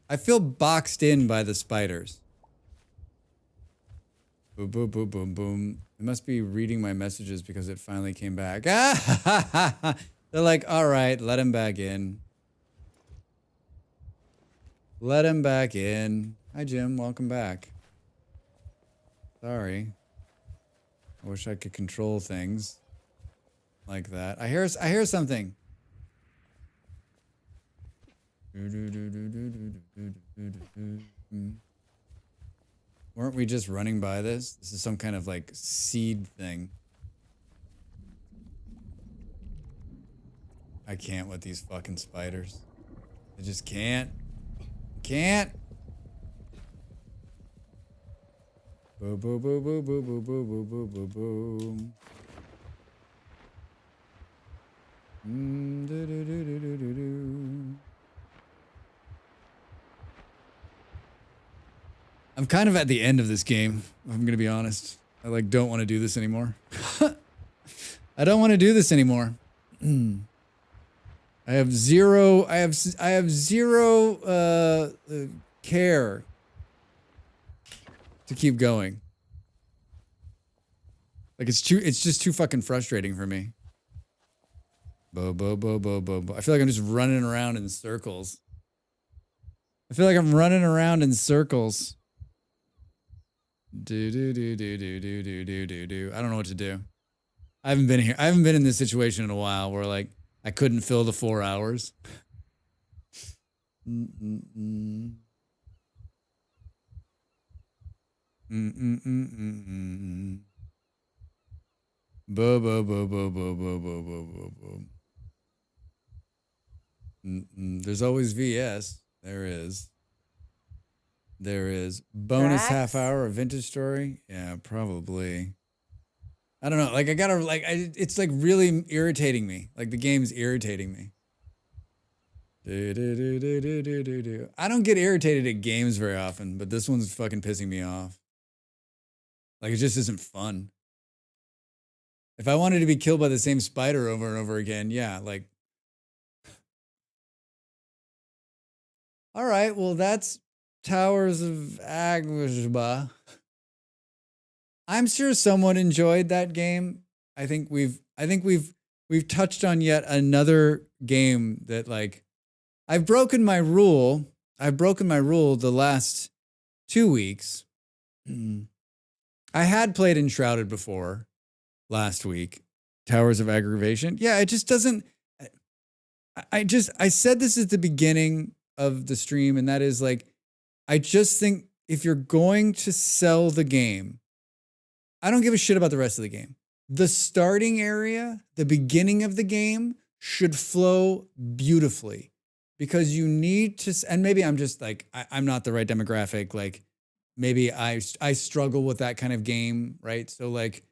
S1: I feel boxed in by the spiders. Boom, boom, boom, boom, boom. It must be reading my messages because it finally came back. Ah! They're like, all right, let him back in. Let him back in. Hi, Jim. Welcome back. Sorry. I wish I could control things. like that. I hear something. Weren't we just running by this? This is some kind of like seed thing. I can't with these fucking spiders. I just can't. Can't. Boo boo boo boo boo boo boo boo boo boo boo. Do, do, do, do, do, do, do. I'm kind of at the end of this game. I'm gonna be honest. I like don't want to do this anymore. I don't want to do this anymore. I have zero care to keep going. Like it's just too fucking frustrating for me. Bo bo bo bo bo bo. I feel like I'm just running around in circles. I feel like I'm running around in circles. Do do do do do do do do do do. I don't know what to do. I haven't been here. I haven't been in this situation in a while where like I couldn't fill the 4 hours. Bo bo bo bo bo bo bo bo bo bo. There's always VS. There is. There is. Bonus
S3: Drax?
S1: half hour of vintage story. Yeah, probably. I don't know. Like I gotta like it's like really irritating me. Like the game's irritating me. Do, do, do, do, do, do, do, do. I don't get irritated at games very often, but this one's fucking pissing me off. Like it just isn't fun. If I wanted to be killed by the same spider over and over again, yeah, like. All right, well that's Towers of Aghasba. I'm sure someone enjoyed that game. I think we've touched on yet another game that like I've broken my rule. I've broken my rule the last 2 weeks. I had played Enshrouded before last week. Towers of Aggravation. Yeah, it just doesn't I said this at the beginning of the stream, and that is like I just think if you're going to sell the game, I don't give a shit about the rest of the game. The starting area, the beginning of the game should flow beautifully because you need to, and maybe I'm just like, I'm not the right demographic. Like maybe I struggle with that kind of game, right? So like,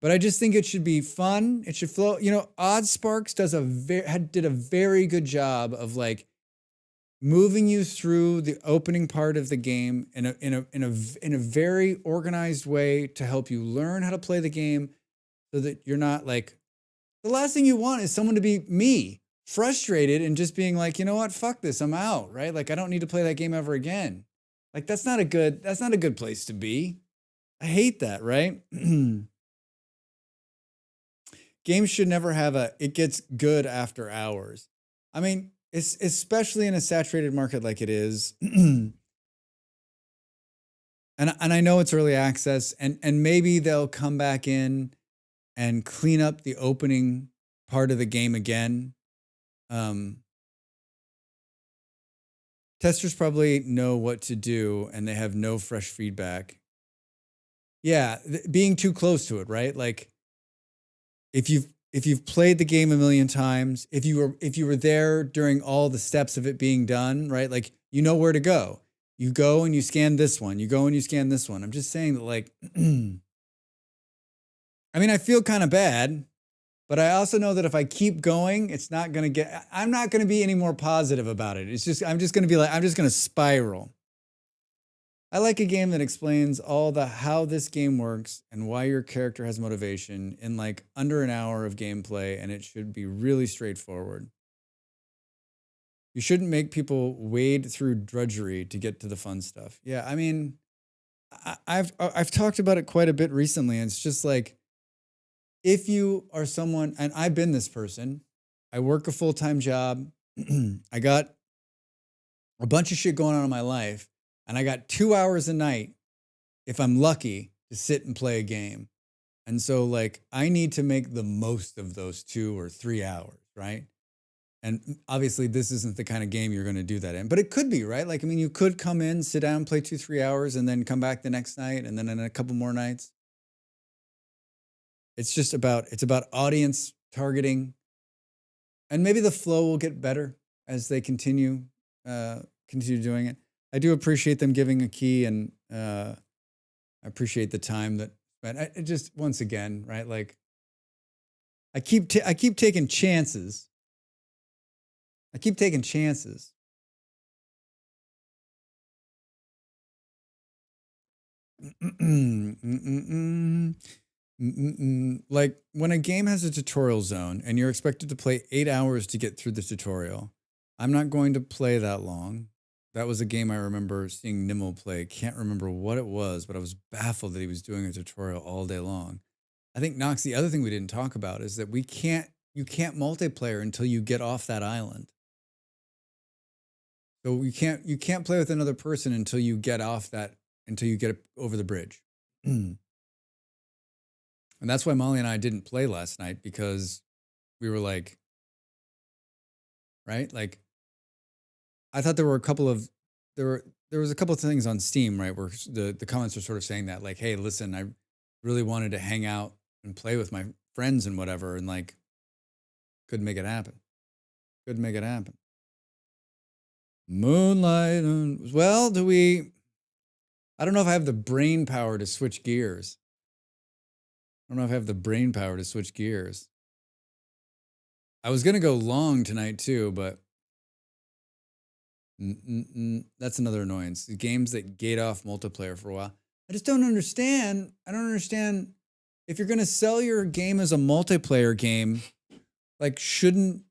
S1: but I just think it should be fun. It should flow. You know, Odd Sparks did a very good job of like moving you through the opening part of the game in a very organized way to help you learn how to play the game so that you're not like, the last thing you want is someone to be me, frustrated and just being like, you know what, fuck this, I'm out, right? Like I don't need to play that game ever again. Like that's not a good place to be. I hate that, right? Games should never have it gets good after hours. I mean, it's especially in a saturated market like it is. And I know it's early access and maybe they'll come back in and clean up the opening part of the game again. Testers probably know what to do and they have no fresh feedback. Yeah, being too close to it, right? Like if you've played the game a million times, if you were there during all the steps of it being done, right? Like you know where to go. You go and you scan this one. You go and you scan this one. I'm just saying that like I mean, I feel kind of bad, but I also know that if I keep going, I'm not going to be any more positive about it. I'm just going to spiral. I like a game that explains how this game works and why your character has motivation in like under an hour of gameplay, and it should be really straightforward. You shouldn't make people wade through drudgery to get to the fun stuff. Yeah, I mean, I've talked about it quite a bit recently, and it's just like, if you are someone, and I've been this person, I work a full-time job, I got a bunch of shit going on in my life, and I got 2 hours a night, if I'm lucky, to sit and play a game. And so like I need to make the most of those 2 or 3 hours, right? And obviously this isn't the kind of game you're going to do that in, but it could be, right? Like, I mean, you could come in, sit down, play 2, 3 hours and then come back the next night and then in a couple more nights. It's about audience targeting, and maybe the flow will get better as they continue doing it. I do appreciate them giving a key, and I appreciate the time that spent. I just once again, right? Like I keep taking chances. I keep taking chances. Like when a game has a tutorial zone and you're expected to play 8 hours to get through the tutorial, I'm not going to play that long. That was a game I remember seeing Nimmo play. Can't remember what it was, but I was baffled that he was doing a tutorial all day long. I think Knox, the other thing we didn't talk about is that you can't multiplayer until you get off that island. So you can't play with another person until you get over the bridge. And that's why Molly and I didn't play last night, because we were like, right? Like I thought there was a couple of things on Steam, right, where the comments are sort of saying that, like, hey, listen, I really wanted to hang out and play with my friends and whatever, and like couldn't make it happen. Couldn't make it happen. Moonlight. Well, I don't know if I have the brain power to switch gears. I don't know if I have the brain power to switch gears. I was going to go long tonight too, but that's another annoyance. The games that gate off multiplayer for a while. I just don't understand. I don't understand if you're going to sell your game as a multiplayer game, like shouldn't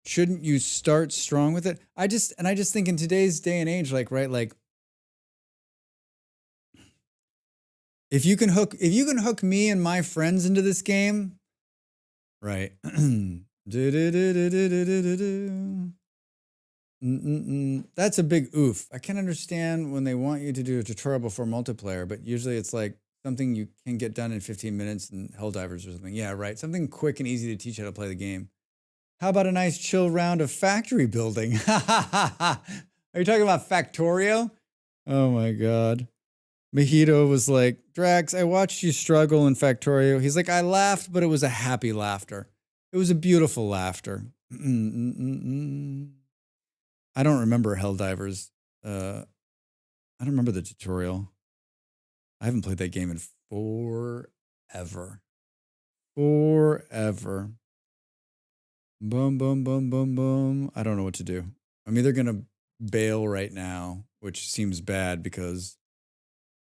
S1: you start strong with it? I just think in today's day and age, like, right, like if you can hook me and my friends into this game, right? That's a big oof. I can't understand when they want you to do a tutorial before multiplayer, but usually it's like something you can get done in 15 minutes in Helldivers or something. Yeah, right. Something quick and easy to teach how to play the game. How about a nice chill round of factory building? Are you talking about Factorio? Oh my God. Mojito was like, Drax, I watched you struggle in Factorio. He's like, I laughed, but it was a happy laughter. It was a beautiful laughter. I don't remember Helldivers. I don't remember the tutorial. I haven't played that game in forever. Forever. Boom, boom, boom, boom, boom. I don't know what to do. I'm either going to bail right now, which seems bad because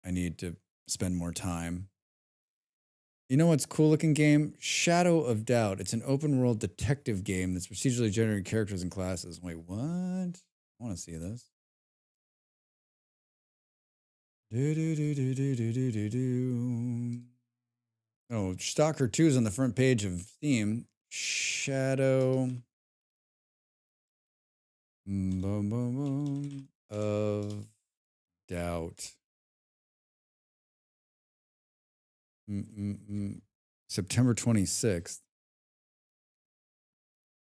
S1: I need to spend more time. You know what's cool looking game? Shadow of Doubt. It's an open world detective game that's procedurally generated characters and classes. Wait, what? I want to see this. Oh, Stalker 2 is on the front page of Steam. Shadow of Doubt. September 26th.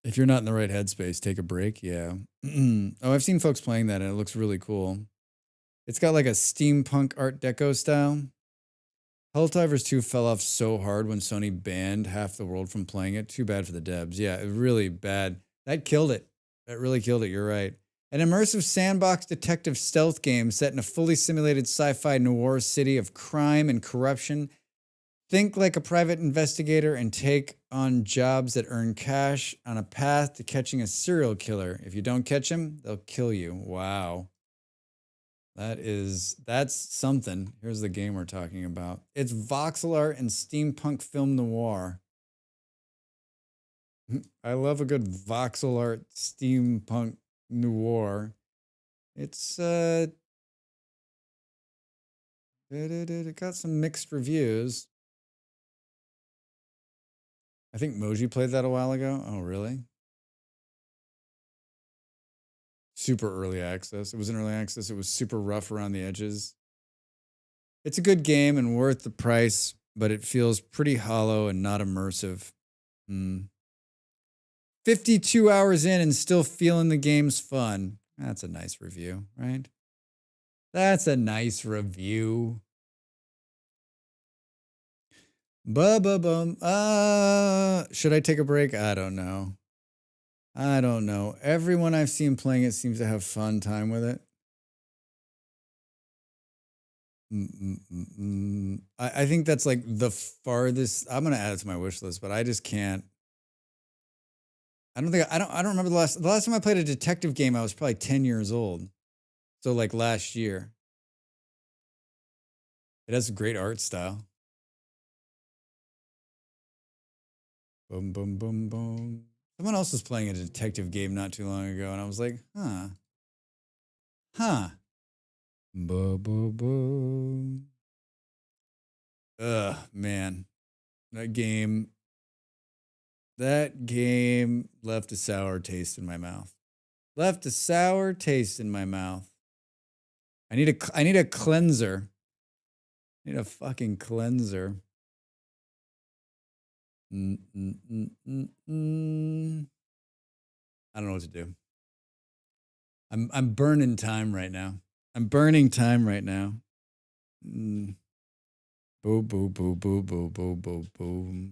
S1: If you're not in the right headspace, take a break. Yeah. Oh, I've seen folks playing that and it looks really cool. It's got like a steampunk art deco style. Helldivers 2 fell off so hard when Sony banned half the world from playing it. Too bad for the devs. Yeah, really bad. That killed it. That really killed it. You're right. An immersive sandbox detective stealth game set in a fully simulated sci-fi noir city of crime and corruption. Think like a private investigator and take on jobs that earn cash on a path to catching a serial killer. If you don't catch him, they'll kill you. Wow. That's something. Here's the game we're talking about. It's voxel art and steampunk film noir. I love a good voxel art steampunk noir. It's it got some mixed reviews. I think Moji played that a while ago. Oh, really? Super early access. It was in early access. It was super rough around the edges. It's a good game and worth the price. but it feels pretty hollow and not immersive. 52 hours in and still feeling the game's fun. That's a nice review, right? That's a nice review. Ba-ba-bum. Should I take a break? I don't know. Everyone I've seen playing it seems to have fun time with it. I think that's like the farthest. I'm gonna add it to my wish list, but I just can't. I don't remember the last time I played a detective game. I was probably 10 years old, so like last year. It has a great art style. Boom, boom, boom, boom. Someone else was playing a detective game not too long ago, and I was like, huh. Boom. Ugh, man. That game left a sour taste in my mouth. I need a cleanser. I need a fucking cleanser. I don't know what to do. I'm burning time right now. Boo, boo, boo, boo, boo, boo, boo, boo.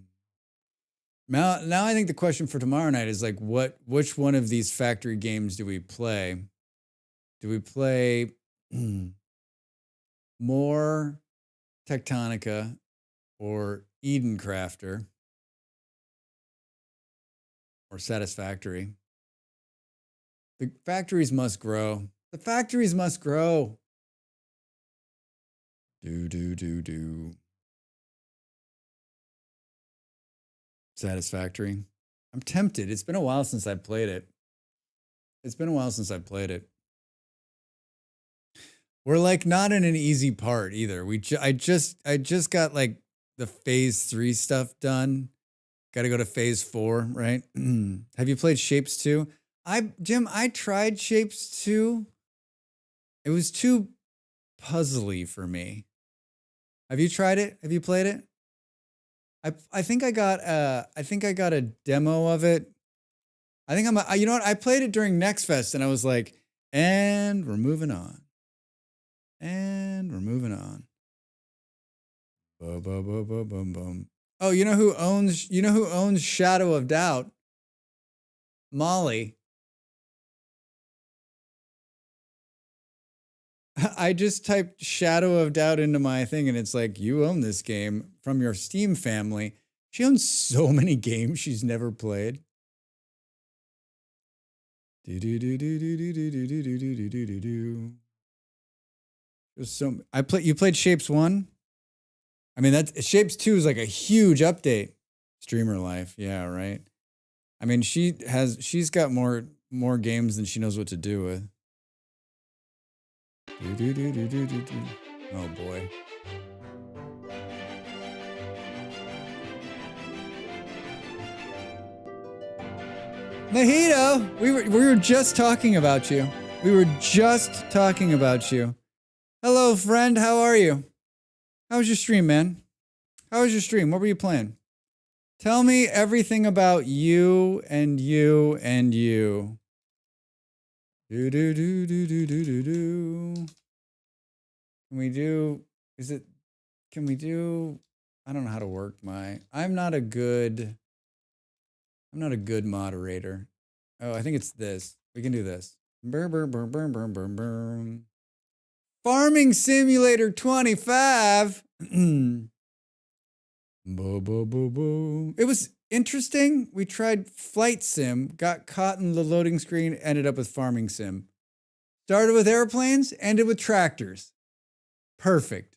S1: Now I think the question for tomorrow night is like, which one of these factory games do we play? Do we play more Tectonica or Eden Crafter or Satisfactory? The factories must grow. Do. Satisfactory. I'm tempted. It's been a while since I played it. We're like not in an easy part either. I just got like the phase 3 stuff done. Got to go to phase 4, right? Have you played Shapes 2? Jim, I tried Shapes 2. It was too puzzly for me. Have you tried it? Have you played it? I think I got a demo of it. You know what? I played it during Next Fest and I was like, and we're moving on. Boom, boom, boom, boom, boom, boom. Oh, you know who owns Shadow of Doubt? Molly. I just typed Shadow of Doubt into my thing and it's like, you own this game from your Steam family. She owns so many games she's never played. You played Shapes 1? I mean, that Shapes 2 is like a huge update. Streamer life, yeah, right. I mean, she's got more games than she knows what to do with. Oh boy. Mojito, we were just talking about you. Hello, friend. How are you? How was your stream, man? What were you playing? Tell me everything about you and you and you. Can we do? I don't know how to work I'm not a good moderator. Oh, I think it's this. We can do this. Farming Simulator 25. It was interesting. We tried Flight Sim, got caught in the loading screen, ended up with Farming Sim. Started with airplanes, ended with tractors. Perfect.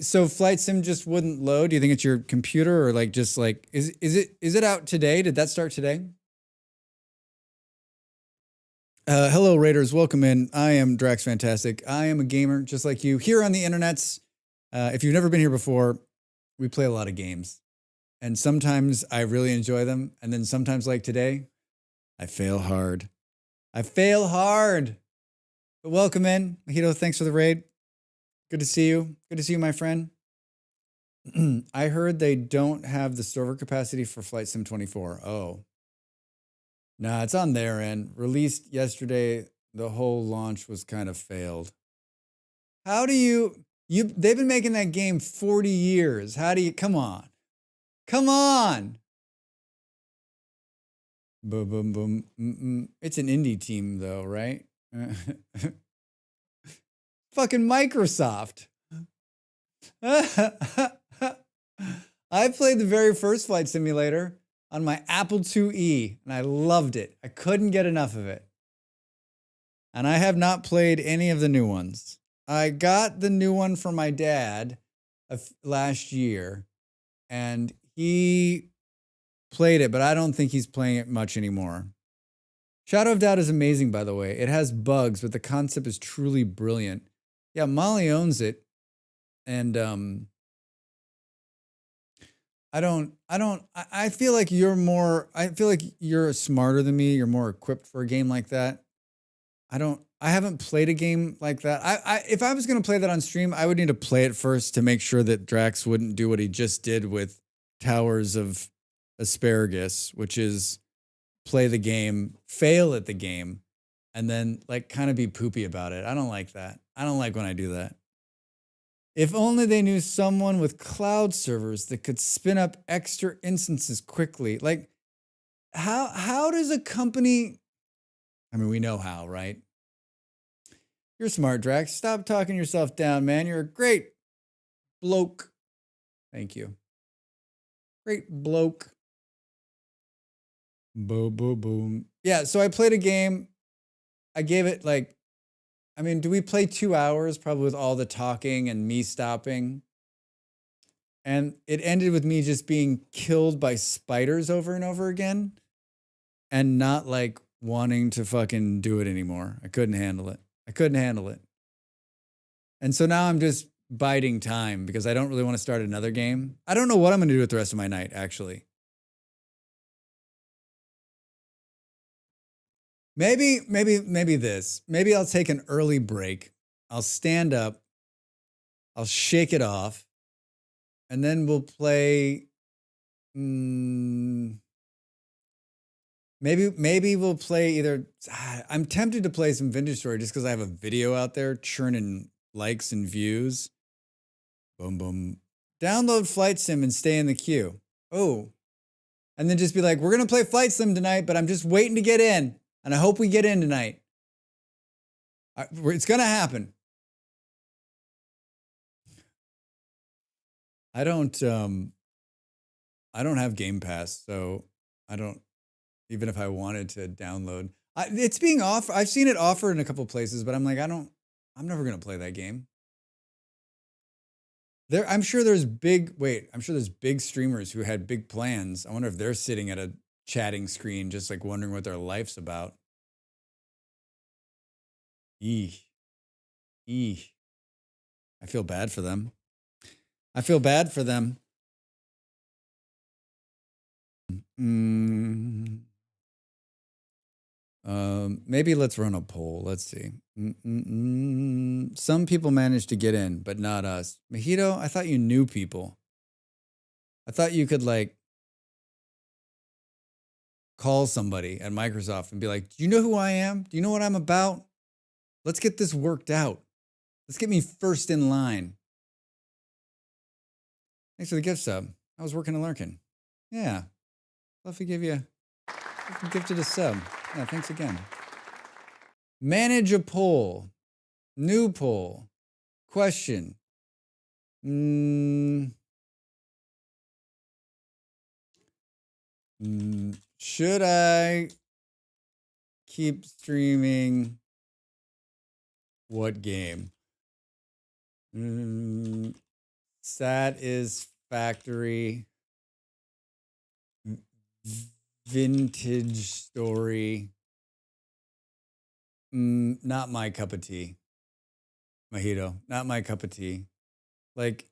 S1: So Flight Sim just wouldn't load? Do you think it's your computer or like just like is it out today? Did that start today? Hello Raiders, welcome in. I am Drax Fantastic. I am a gamer just like you here on the internets. If you've never been here before, we play a lot of games. And sometimes I really enjoy them, and then sometimes like today, I fail hard. But welcome in. Mojito, thanks for the raid. Good to see you. Good to see you, my friend. I heard they don't have the server capacity for Flight Sim 24. Oh. Nah, it's on their end. Released yesterday. The whole launch was kind of failed. How do they've been making that game 40 years. How do you, come on. Come on. Boom, boom, boom. Mm-mm. It's an indie team though, right? Fucking Microsoft. I played the very first flight simulator on my Apple IIe and I loved it. I couldn't get enough of it. And I have not played any of the new ones. I got the new one for my dad last year and he played it, but I don't think he's playing it much anymore. Shadow of Doubt is amazing, by the way. It has bugs, but the concept is truly brilliant. Yeah, Molly owns it. And I feel like I feel like you're smarter than me. You're more equipped for a game like that. I haven't played a game like that. If I was going to play that on stream, I would need to play it first to make sure that Drax wouldn't do what he just did with Towers of Asparagus, which is play the game, fail at the game, and then like kind of be poopy about it. I don't like that. I don't like when I do that. If only they knew someone with cloud servers that could spin up extra instances quickly. Like, how does a company, I mean, we know how, right? You're smart, Drax. Stop talking yourself down, man. You're a great bloke. Thank you. Great bloke. Boom, boom, boom. Yeah, so I played a game. I gave it like, I mean, do we play 2 hours probably with all the talking and me stopping? And it ended with me just being killed by spiders over and over again and not like wanting to fucking do it anymore. I couldn't handle it. I couldn't handle it. And so now I'm just biding time because I don't really want to start another game. I don't know what I'm going to do with the rest of my night, actually. Maybe this. Maybe I'll take an early break. I'll stand up. I'll shake it off. And then we'll play. Maybe we'll play either. I'm tempted to play some Vintage Story just because I have a video out there churning likes and views. Boom, boom. Download Flight Sim and stay in the queue. Oh. And then just be like, we're going to play Flight Sim tonight, but I'm just waiting to get in. And I hope we get in tonight. It's going to happen. I don't have Game Pass, so I don't, even if I wanted to download. It's being offered. I've seen it offered in a couple places, but I'm like, I'm never going to play that game. I'm sure there's big streamers who had big plans. I wonder if they're sitting at a chatting screen just like wondering what their life's about. Eesh. Eesh. I feel bad for them. I feel bad for them. Maybe let's run a poll. Let's see. Some people managed to get in, but not us. Mojito, I thought you knew people. I thought you could like call somebody at Microsoft and be like, do you know who I am? Do you know what I'm about? Let's get this worked out. Let's get me first in line. Thanks for the gift sub. I was working and lurking. Yeah. Love to give you gifted a sub. Yeah, thanks again. Manage a poll. New poll. Question. Should I keep streaming what game? Satisfactory. Vintage Story. Not my cup of tea. Mojito, not my cup of tea. Like,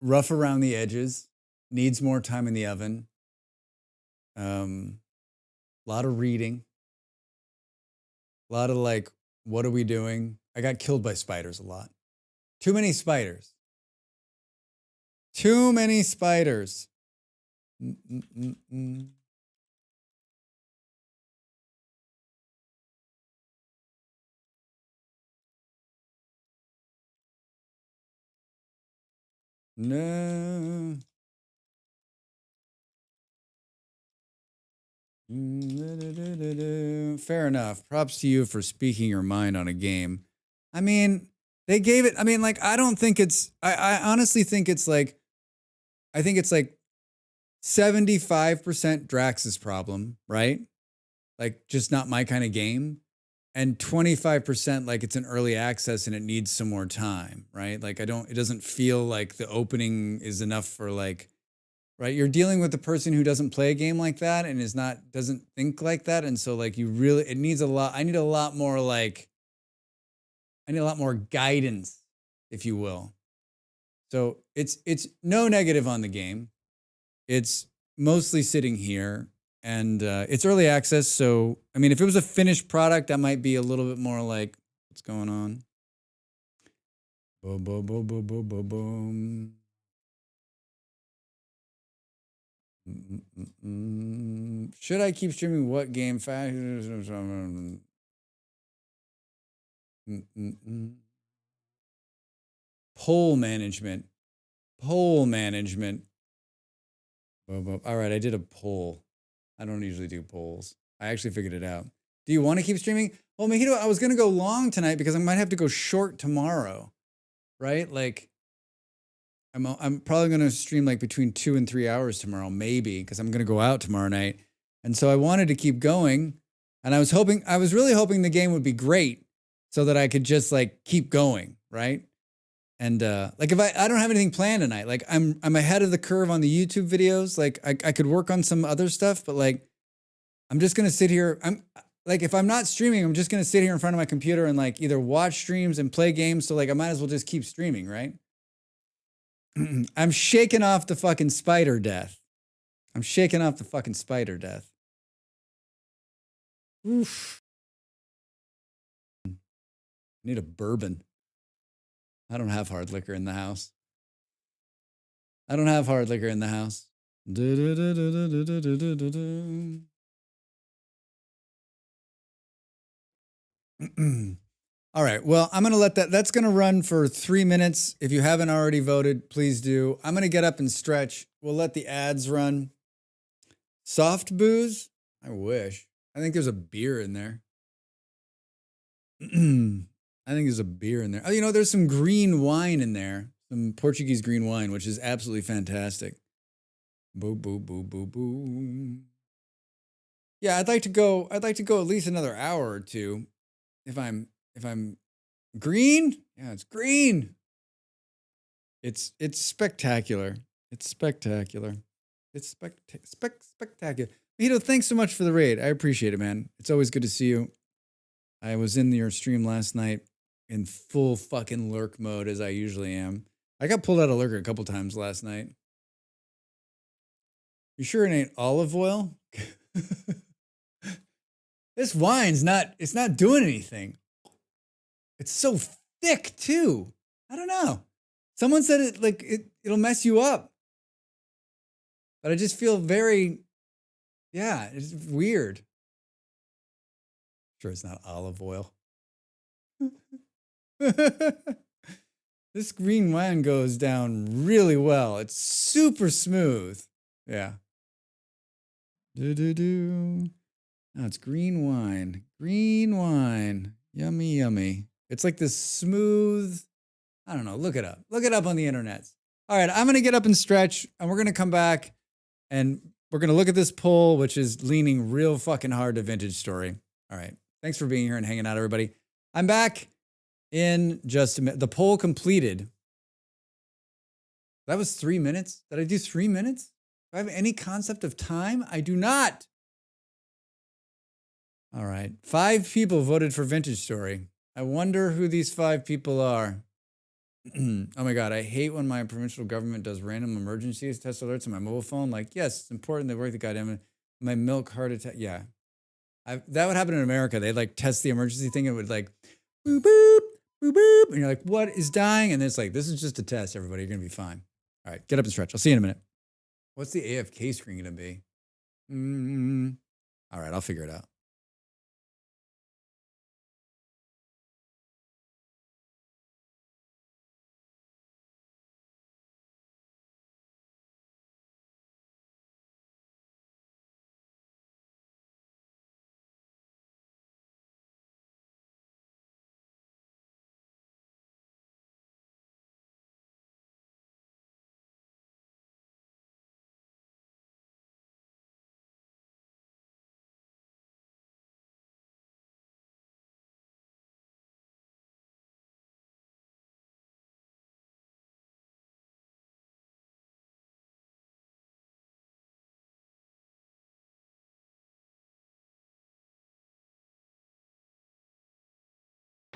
S1: rough around the edges, needs more time in the oven. A lot of reading. A lot of like, what are we doing? I got killed by spiders a lot. Too many spiders. Too many spiders. Mm-mm-mm-mm. No. Fair enough. Props to you for speaking your mind on a game. I mean, they gave it. I mean, like, I don't think it's. I honestly think it's like. I think it's like 75% Drax's problem, right? Like, just not my kind of game. And 25% like it's an early access and it needs some more time, right? Like, it doesn't feel like the opening is enough for like, right? You're dealing with a person who doesn't play a game like that and doesn't think like that. And so like it needs a lot. I need a lot more guidance, if you will. So it's no negative on the game. It's mostly sitting here and it's early access. So, I mean, if it was a finished product, I might be a little bit more like, what's going on? Boom, boom, boom, boom, boom, boom, boom. Should I keep streaming what game? Poll management. Poll management. All right, I did a poll. I don't usually do polls. I actually figured it out. Do you want to keep streaming? Well, Mahito, I was going to go long tonight because I might have to go short tomorrow, right? Like, I'm probably going to stream like between 2 and 3 hours tomorrow, maybe, because I'm going to go out tomorrow night. And so I wanted to keep going. And I was really hoping the game would be great so that I could just like keep going, right? And like if I don't have anything planned tonight, like I'm ahead of the curve on the YouTube videos. Like I could work on some other stuff, but like I'm just gonna sit here. I'm like if I'm not streaming, I'm just gonna sit here in front of my computer and like either watch streams and play games. So like I might as well just keep streaming, right? I'm shaking off the fucking spider death. I'm shaking off the fucking spider death. Oof. I need a bourbon. I don't have hard liquor in the house. I don't have hard liquor in the house. All right. Well, I'm going to let that's going to run for 3 minutes. If you haven't already voted, please do. I'm going to get up and stretch. We'll let the ads run. Soft booze? I wish. I think there's a beer in there. I think there's a beer in there. Oh, you know, there's some green wine in there. Some Portuguese green wine, which is absolutely fantastic. Boo, boo, boo, boo, boo. Yeah, I'd like to go at least another hour or two. If I'm green, yeah, it's green. It's spectacular. It's spectacular. It's spectacular. Mahito, thanks so much for the raid. I appreciate it, man. It's always good to see you. I was in your stream last night in full fucking lurk mode as I usually am. I got pulled out of lurker a couple times last night. You sure it ain't olive oil? This wine's it's not doing anything. It's so thick too. I don't know. Someone said it'll mess you up. But I just feel it's weird. Sure it's not olive oil. This green wine goes down really well. It's super smooth. Yeah. No, it's green wine. Green wine. Yummy, yummy. It's like this smooth. I don't know. Look it up. Look it up on the internet. All right. I'm going to get up and stretch, and we're going to come back, and we're going to look at this poll, which is leaning real fucking hard to Vintage Story. All right. Thanks for being here and hanging out, everybody. I'm back in just a minute. The poll completed. That was 3 minutes. Did I do 3 minutes? Do I have any concept of time? I do not. All right. 5 people voted for Vintage Story. I wonder who these 5 people are. Oh my God. I hate when my provincial government does random emergencies test alerts on my mobile phone. Like, yes, it's important they work the goddamn my milk heart attack. Yeah. That would happen in America. They'd like test the emergency thing. It would like boop, boop, boop, boop. And you're like, what is dying? And it's like, this is just a test, everybody. You're going to be fine. All right, get up and stretch. I'll see you in a minute. What's the AFK screen going to be? All right, I'll figure it out.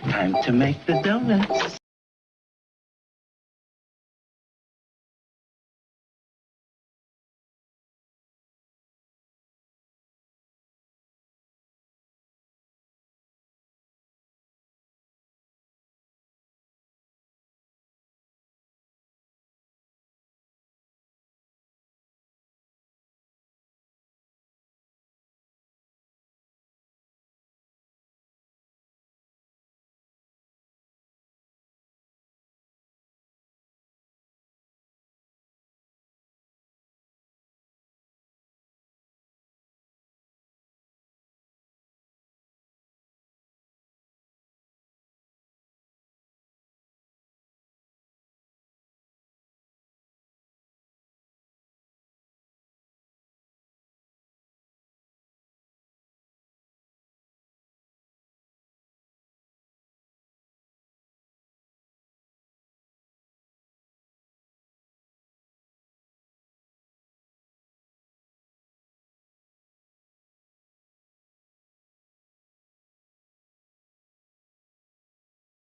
S2: Time to make the donuts.